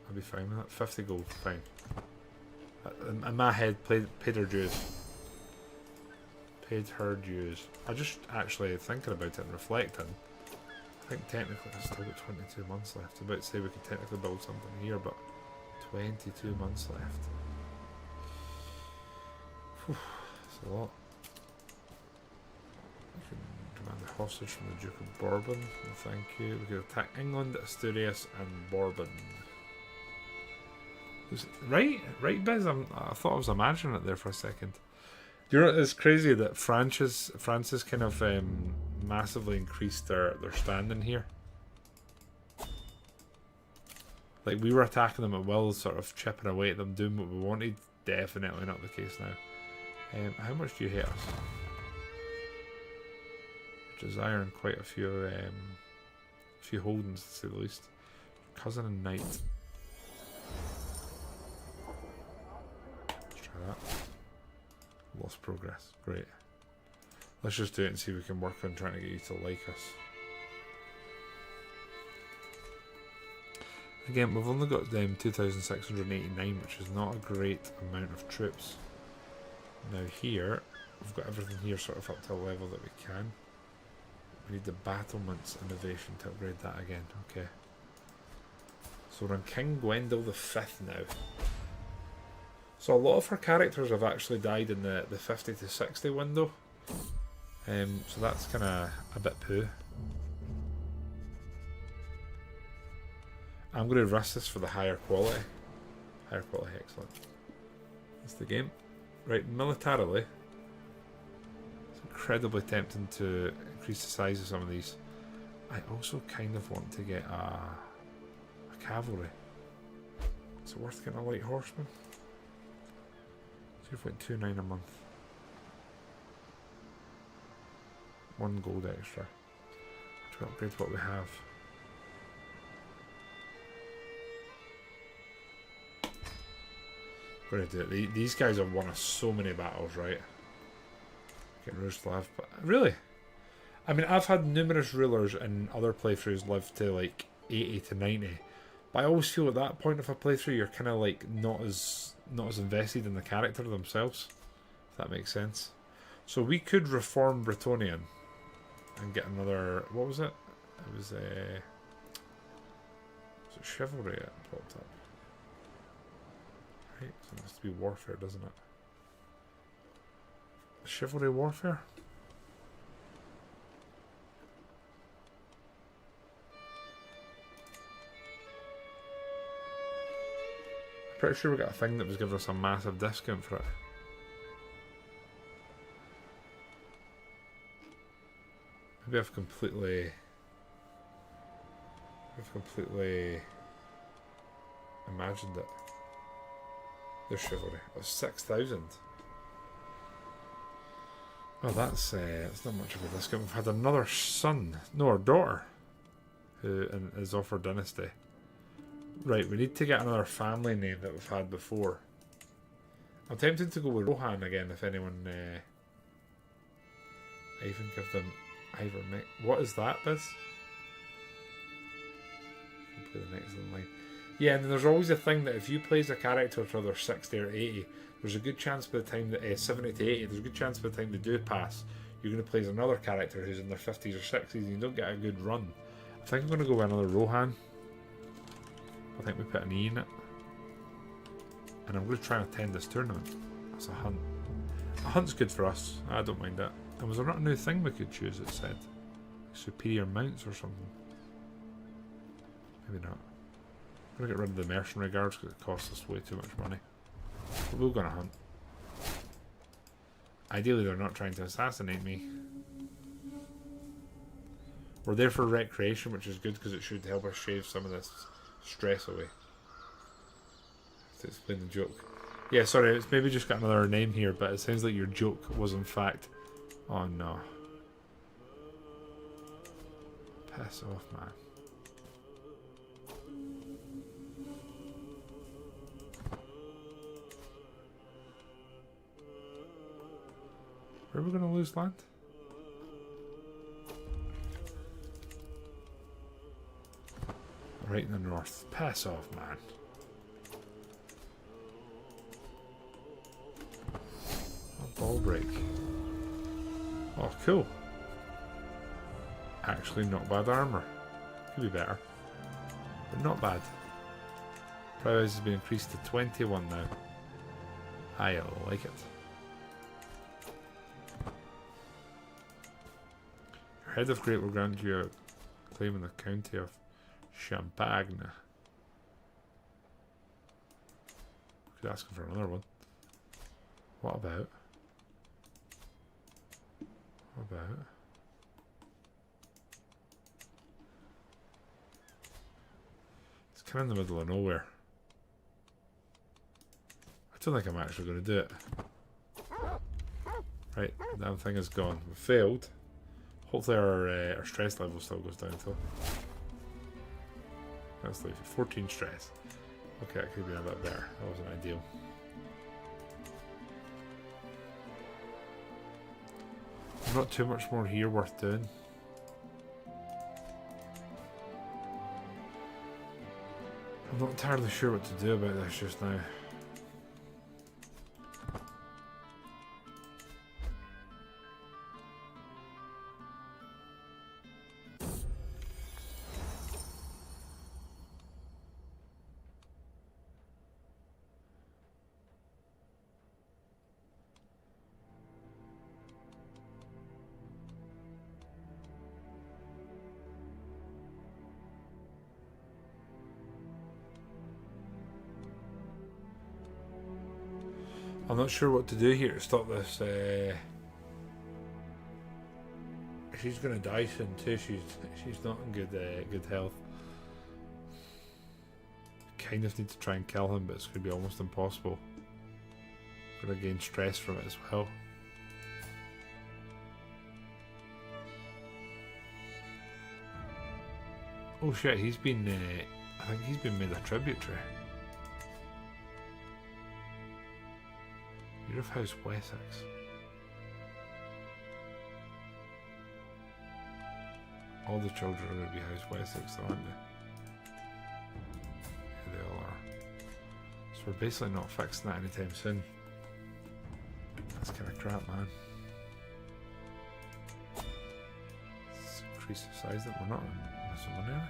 I'll be fine with that. 50 gold, fine. In my head, paid her dues. Paid her dues. I just actually thinking about it and reflecting. I think technically I've still got 22 months left. I'm about to say we could technically build something here, but 22 months left. Whew. A lot. We can demand a hostage from the Duke of Bourbon. No, thank you. We could attack England, Asturias, and Bourbon. Right, Biz. I thought I was imagining it there for a second. Do you know it's crazy that France kind of massively increased their standing here. Like we were attacking them at will, sort of chipping away at them, doing what we wanted. Definitely not the case now. How much do you hate us? desiring quite a few holdings, to say the least. Cousin and knight. Let's try that. Lost progress. Great. Let's just do it and see if we can work on trying to get you to like us. Again, we've only got 2,689, which is not a great amount of troops. Now here, we've got everything here sort of up to a level that we can. We need the battlements innovation to upgrade that again. Okay. So we're on King Gwendal I now. So a lot of her characters have actually died in the 50 to 60 window. So that's kind of a bit poo. I'm going to risk this for the higher quality. Higher quality, excellent. That's the game. Right, militarily, it's incredibly tempting to increase the size of some of these. I also kind of want to get a cavalry. Is it worth getting a light horseman? 0.29 a month. 1 gold extra. To upgrade what we have. Going to do it. These guys have won us so many battles, right? Getting Rouge to live, but really, I mean, I've had numerous rulers in other playthroughs live to like 80 to 90, but I always feel at that point of a playthrough you're kind of like not as invested in the character themselves. If that makes sense. So we could reform Bretonnian and get another. What was it? It was chivalry it popped up. Right, so it has to be warfare, doesn't it? Chivalry warfare? I'm pretty sure we got a thing that was giving us a massive discount for it. Maybe I've completely imagined it. There's chivalry. That's 6,000. Well, that's not much of a discount. We've had another son, no, our daughter, who is of our dynasty. Right, we need to get another family name that we've had before. I'm tempted to go with Rohan again. If anyone, I even give them Ivor Mate. What is that, Biz? Play the next in line. Yeah, and there's always a thing that if you play as a character till they're 60 or 80, there's a good chance by the time that 70 to 80, there's a good chance by the time they do pass, you're going to play as another character who's in their 50s or 60s, and you don't get a good run. I think I'm going to go with another Rohan. I think we put an E in it, and I'm going to try and attend this tournament. That's a hunt. A hunt's good for us. I don't mind that. And was there not a new thing we could choose? It said superior mounts or something. Maybe not. I'm going to get rid of the mercenary guards because it costs us way too much money. But we're going to hunt. Ideally they're not trying to assassinate me. We're there for recreation, which is good because it should help us shave some of this stress away. To explain the joke. Yeah, sorry, it's maybe just got another name here, but it sounds like your joke was in fact... Oh no. Piss off, man. Where are we going to lose land? Right in the north. Pass off, man. Oh, ball break. Oh, cool. Actually, not bad armour. Could be better. But not bad. Prowess has been increased to 21 now. I like it. Head of Great Grandeur claiming the county of Champagne. Could ask him for another one. What about? It's kind of in the middle of nowhere. I don't think I'm actually going to do it. Right, the damn thing is gone. We failed. Hopefully our stress level still goes down though. That's like 14 stress. Okay, that could be a bit better. That wasn't ideal. Not too much more here worth doing. I'm not entirely sure what to do about this just now. I'm not sure what to do here to stop this. She's gonna die soon too. She's not in good health. Kind of need to try and kill him, but it's gonna be almost impossible. Gonna gain stress from it as well. Oh shit! He's been. I think he's been made a tributary. You're of House Wessex. All the children are going to be House Wessex, though, aren't they? Yeah, they all are. So we're basically not fixing that anytime soon. That's kind of crap, man. Let's increase the size that we're not missing money, are we?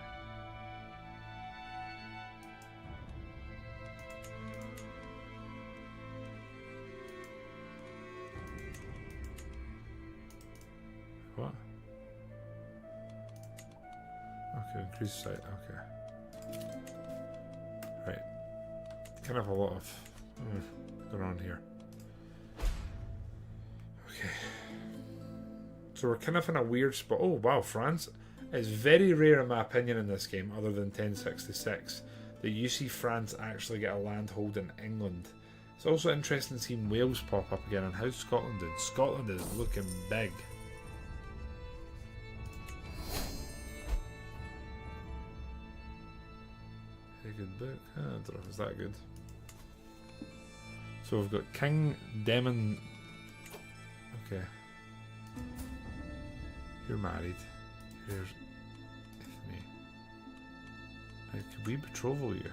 What? Okay, increase sight, okay. Right. Kind of a lot of going on here. Okay. So we're kind of in a weird spot. Oh wow, France. It's very rare in my opinion in this game, other than 1066, that you see France actually get a landhold in England. It's also interesting seeing Wales pop up again, and how Scotland did. Scotland is looking big. Good book. I don't know if it's that good. So we've got King Demon. Okay. You're married. Here's Ithne. Now, could we betrothal you?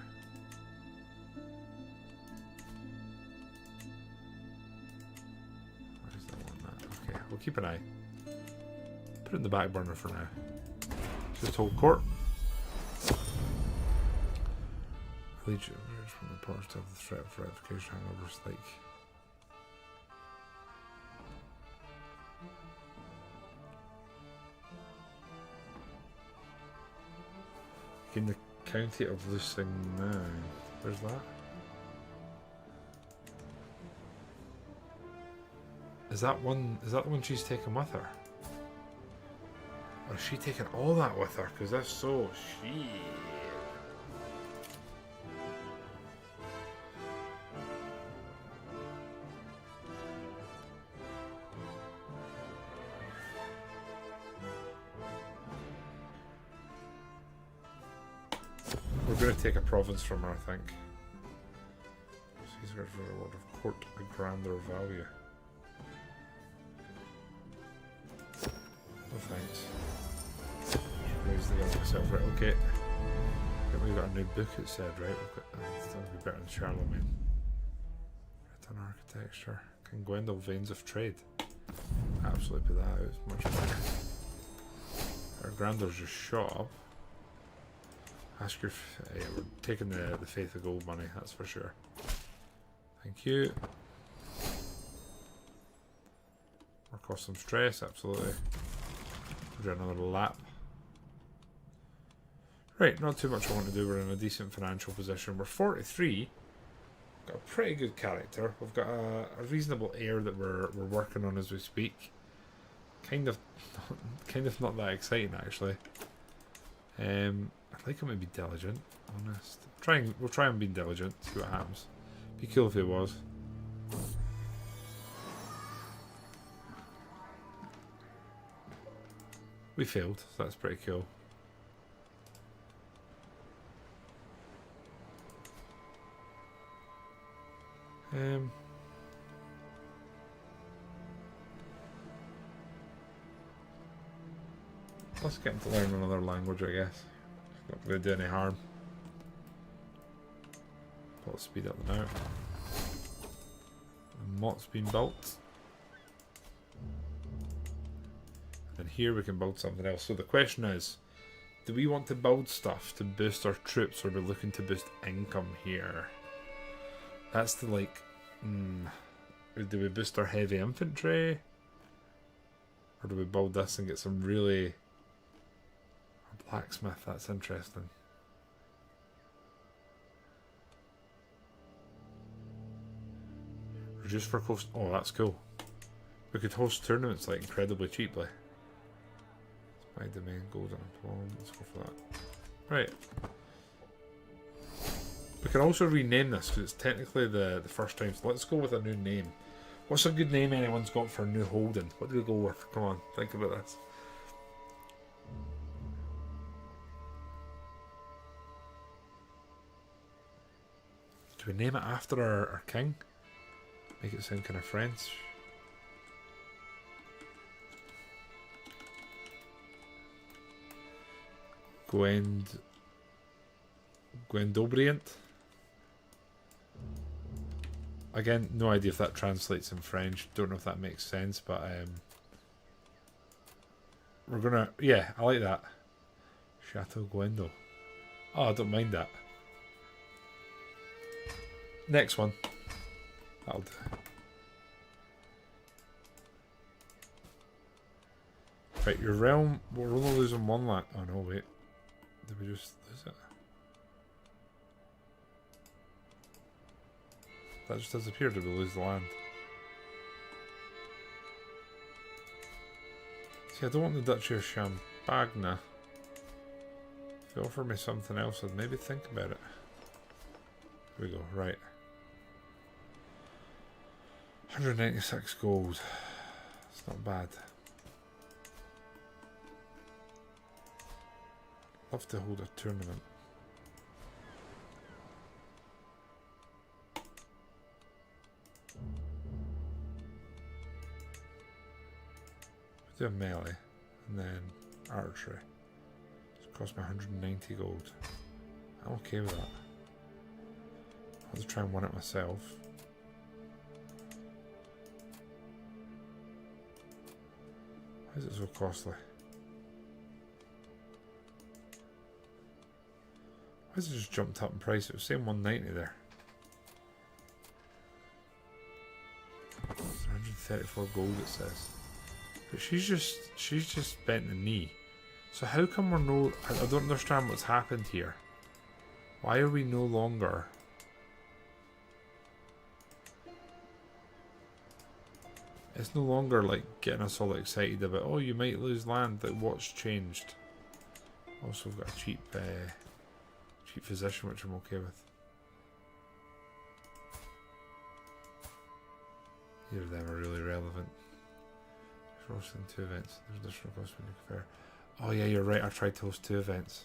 Why does that want that? Okay, we'll keep an eye. Put it in the back burner for now. Just hold court. Legion emerged from the ports of the threat of ratification hangovers like in the county of Lusignan. Where's that? Is that the one she's taken with her? Or is she taking all that with her? Because that's so shit. We're going to take a province from her, I think. Caesar for a reward of court a grander value. No thanks. Raise the gun myself, right? Okay. We've got a new book, it said, right? We've got it's going to be better than Charlemagne. Written architecture. King Gwendal Veins of Trade. Absolutely put that out. It's much better. Our grander's just shot up. Ask your. Yeah, we're taking the Faith of Gold money, that's for sure. Thank you. More cost some stress, absolutely. We'll do another lap. Right, not too much I want to do. We're in a decent financial position. We're 43. Got a pretty good character. We've got a reasonable heir that we're working on as we speak. Kind of not that exciting actually. I'd like him to be diligent, honest. We'll try and be diligent, see what happens. Be cool if it was. We failed, so that's pretty cool. Let's get him to learn another language, I guess. It's not going to do any harm. Let's speed up the now. The mott's been built. And here we can build something else. So the question is, do we want to build stuff to boost our troops, or are we looking to boost income here? That's the like, do we boost our heavy infantry? Or do we build this and get some really... Our blacksmith, that's interesting. Reduce for coast... Oh, that's cool. We could host tournaments like incredibly cheaply. My domain, golden employment, let's go for that. Right. We can also rename this because it's technically the first time, so let's go with a new name. What's a good name anyone's got for a new holding? What do we go with? Come on, think about this. Do we name it after our king? Make it sound kind of French. Gwendobriant. Again, no idea if that translates in French. Don't know if that makes sense, but we're gonna... Yeah, I like that. Chateau Gwendal. Oh, I don't mind that. Next one. That'll do. Right, your realm... We're only losing one land. Oh no, wait. Did we just lose it? That just disappeared. Did we lose the land? See, I don't want the Duchy of Champagne. If you offer me something else, I'd maybe think about it. Here we go, right. 196 gold. It's not bad. Love to hold a tournament. Do a melee and then archery. It's cost me 190 gold. I'm okay with that. I'll just try and win it myself. Why is it so costly? Why has it just jumped up in price? It was saying 190 there. 134 gold it says. But she's just bent the knee. So how come we're no... I don't understand what's happened here. Why are we no longer... It's no longer like getting us all excited about, oh, you might lose land. Like, what's changed? Also, we've got a cheap physician, which I'm okay with. Either of them are really relevant. Hosting 2 events. There's additional cost when you compare. Oh yeah, you're right. I tried to host 2 events.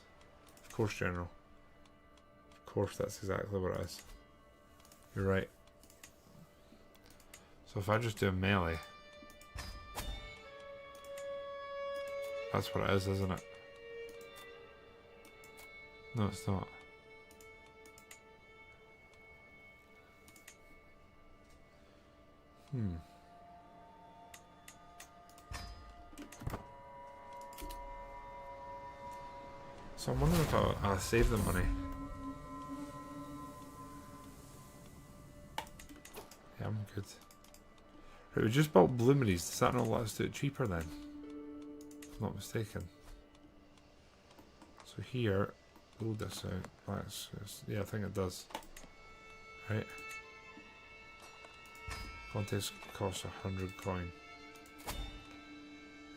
Of course, General. Of course, that's exactly what it is. You're right. So if I just do a melee, that's what it is, isn't it? No, it's not. So I'm wondering if I'll save the money. Yeah, I'm good. Right, we just bought bloomeries. Does that not let us do it cheaper then? If I'm not mistaken. So here, load this out. Yeah, I think it does. Right. Contest costs 100 coin.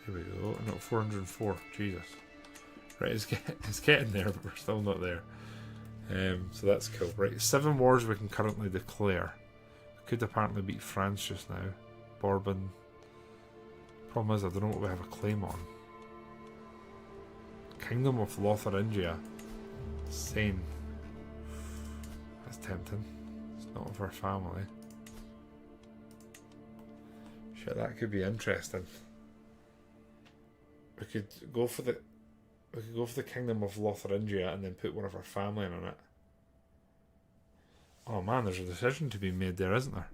Here we go. No, 404. Jesus. Right, it's getting there, but we're still not there. So that's cool. Right, 7 wars we can currently declare. We could apparently beat France just now. Bourbon. Problem is, I don't know what we have a claim on. Kingdom of Lotharingia. Insane. That's tempting. It's not of our family. Shit, that could be interesting. We could go for the Kingdom of Lotharingia and then put one of our family in on it. Oh man, there's a decision to be made there, isn't there?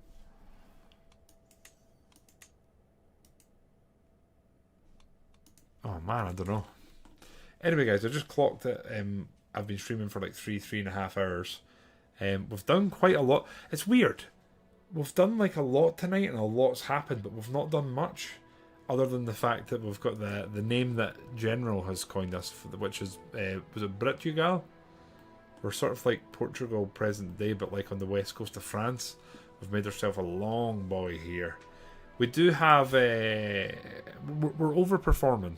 Oh man, I don't know. Anyway, guys, I just clocked it. I've been streaming for like 3.5 hours. We've done quite a lot. It's weird. We've done like a lot tonight, and a lot's happened, but we've not done much, other than the fact that we've got the name that General has coined us, for which is was it Brittany? We're sort of like Portugal present day, but like on the west coast of France. We've made ourselves a long boy here. We do have we're overperforming.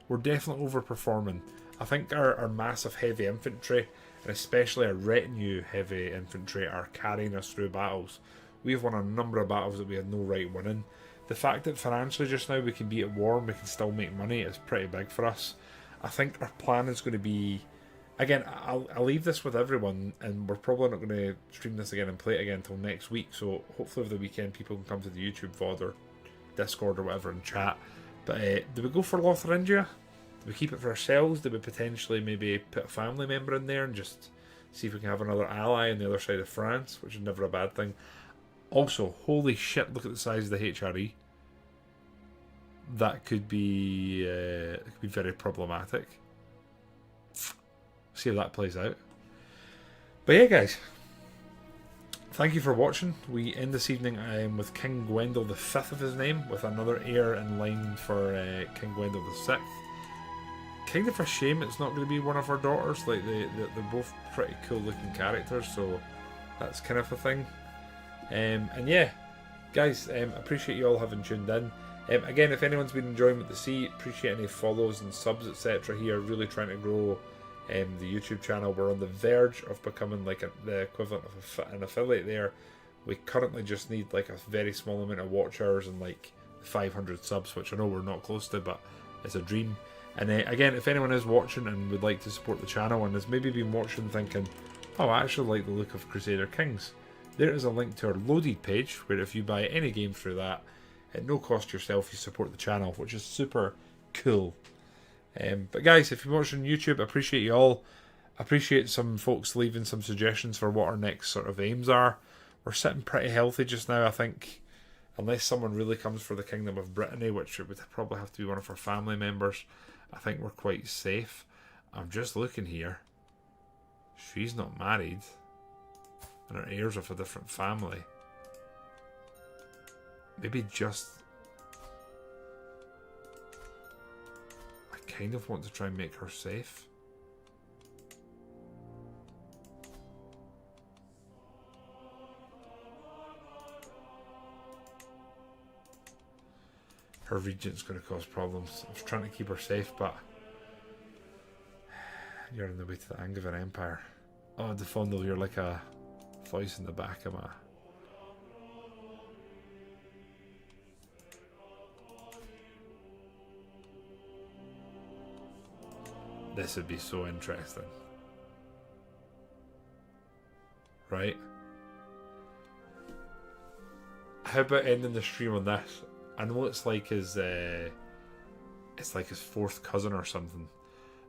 We're definitely overperforming. I think our massive heavy infantry, and especially our retinue heavy infantry, are carrying us through battles. We've won a number of battles that we had no right winning. The fact that financially just now we can be at war and we can still make money is pretty big for us. I think our plan is going to be... Again, I'll leave this with everyone, and we're probably not going to stream this again and play it again until next week, so hopefully over the weekend people can come to the YouTube VOD or Discord or whatever and chat. But do we go for Lotharingia? Do we keep it for ourselves? Do we potentially maybe put a family member in there and just see if we can have another ally on the other side of France, which is never a bad thing. Also, holy shit, look at the size of the HRE. That could be very problematic. See how that plays out. But yeah, guys, thank you for watching. We end this evening with King Gwendal V of his name, with another heir in line for King Gwendal VI. Kind of a shame it's not going to be one of our daughters. Like they're both pretty cool looking characters, so that's kind of a thing. And yeah, guys, appreciate you all having tuned in. Again, if anyone's been enjoying what they see, appreciate any follows and subs, etc. Here, really trying to grow the YouTube channel. We're on the verge of becoming like the equivalent of an affiliate there. We currently just need like a very small amount of watch hours and like 500 subs, which I know we're not close to, but it's a dream. And again, if anyone is watching and would like to support the channel and has maybe been watching thinking, oh, I actually like the look of Crusader Kings, there is a link to our loaded page where if you buy any game through that, at no cost yourself, you support the channel, which is super cool. But guys, if you're watching YouTube, I appreciate you all. I appreciate some folks leaving some suggestions for what our next sort of aims are. We're sitting pretty healthy just now, I think. Unless someone really comes for the Kingdom of Brittany, which it would probably have to be one of our family members, I think we're quite safe. I'm just looking here. She's not married. And her heirs of a different family. Maybe just... I kind of want to try and make her safe. Her regent's going to cause problems. I was trying to keep her safe, but... You're on the way to the Angevin Empire. Oh, Defondel, you're like a voice in the back of my... This would be so interesting. Right? How about ending the stream on this? I know it's like his fourth cousin or something.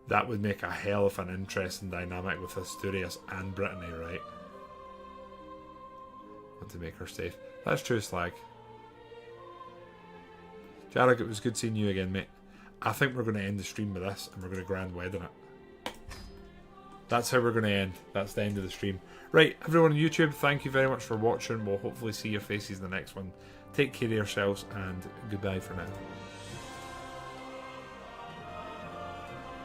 That would make a hell of an interesting dynamic with Asturias and Brittany, right? Want to make her safe. That's true, Slag. Jarek, it was good seeing you again, mate. I think we're going to end the stream with this, and we're going to grand wedding it. That's how we're going to end. That's the end of the stream. Right, everyone on YouTube, thank you very much for watching. We'll hopefully see your faces in the next one. Take care of yourselves, and goodbye for now.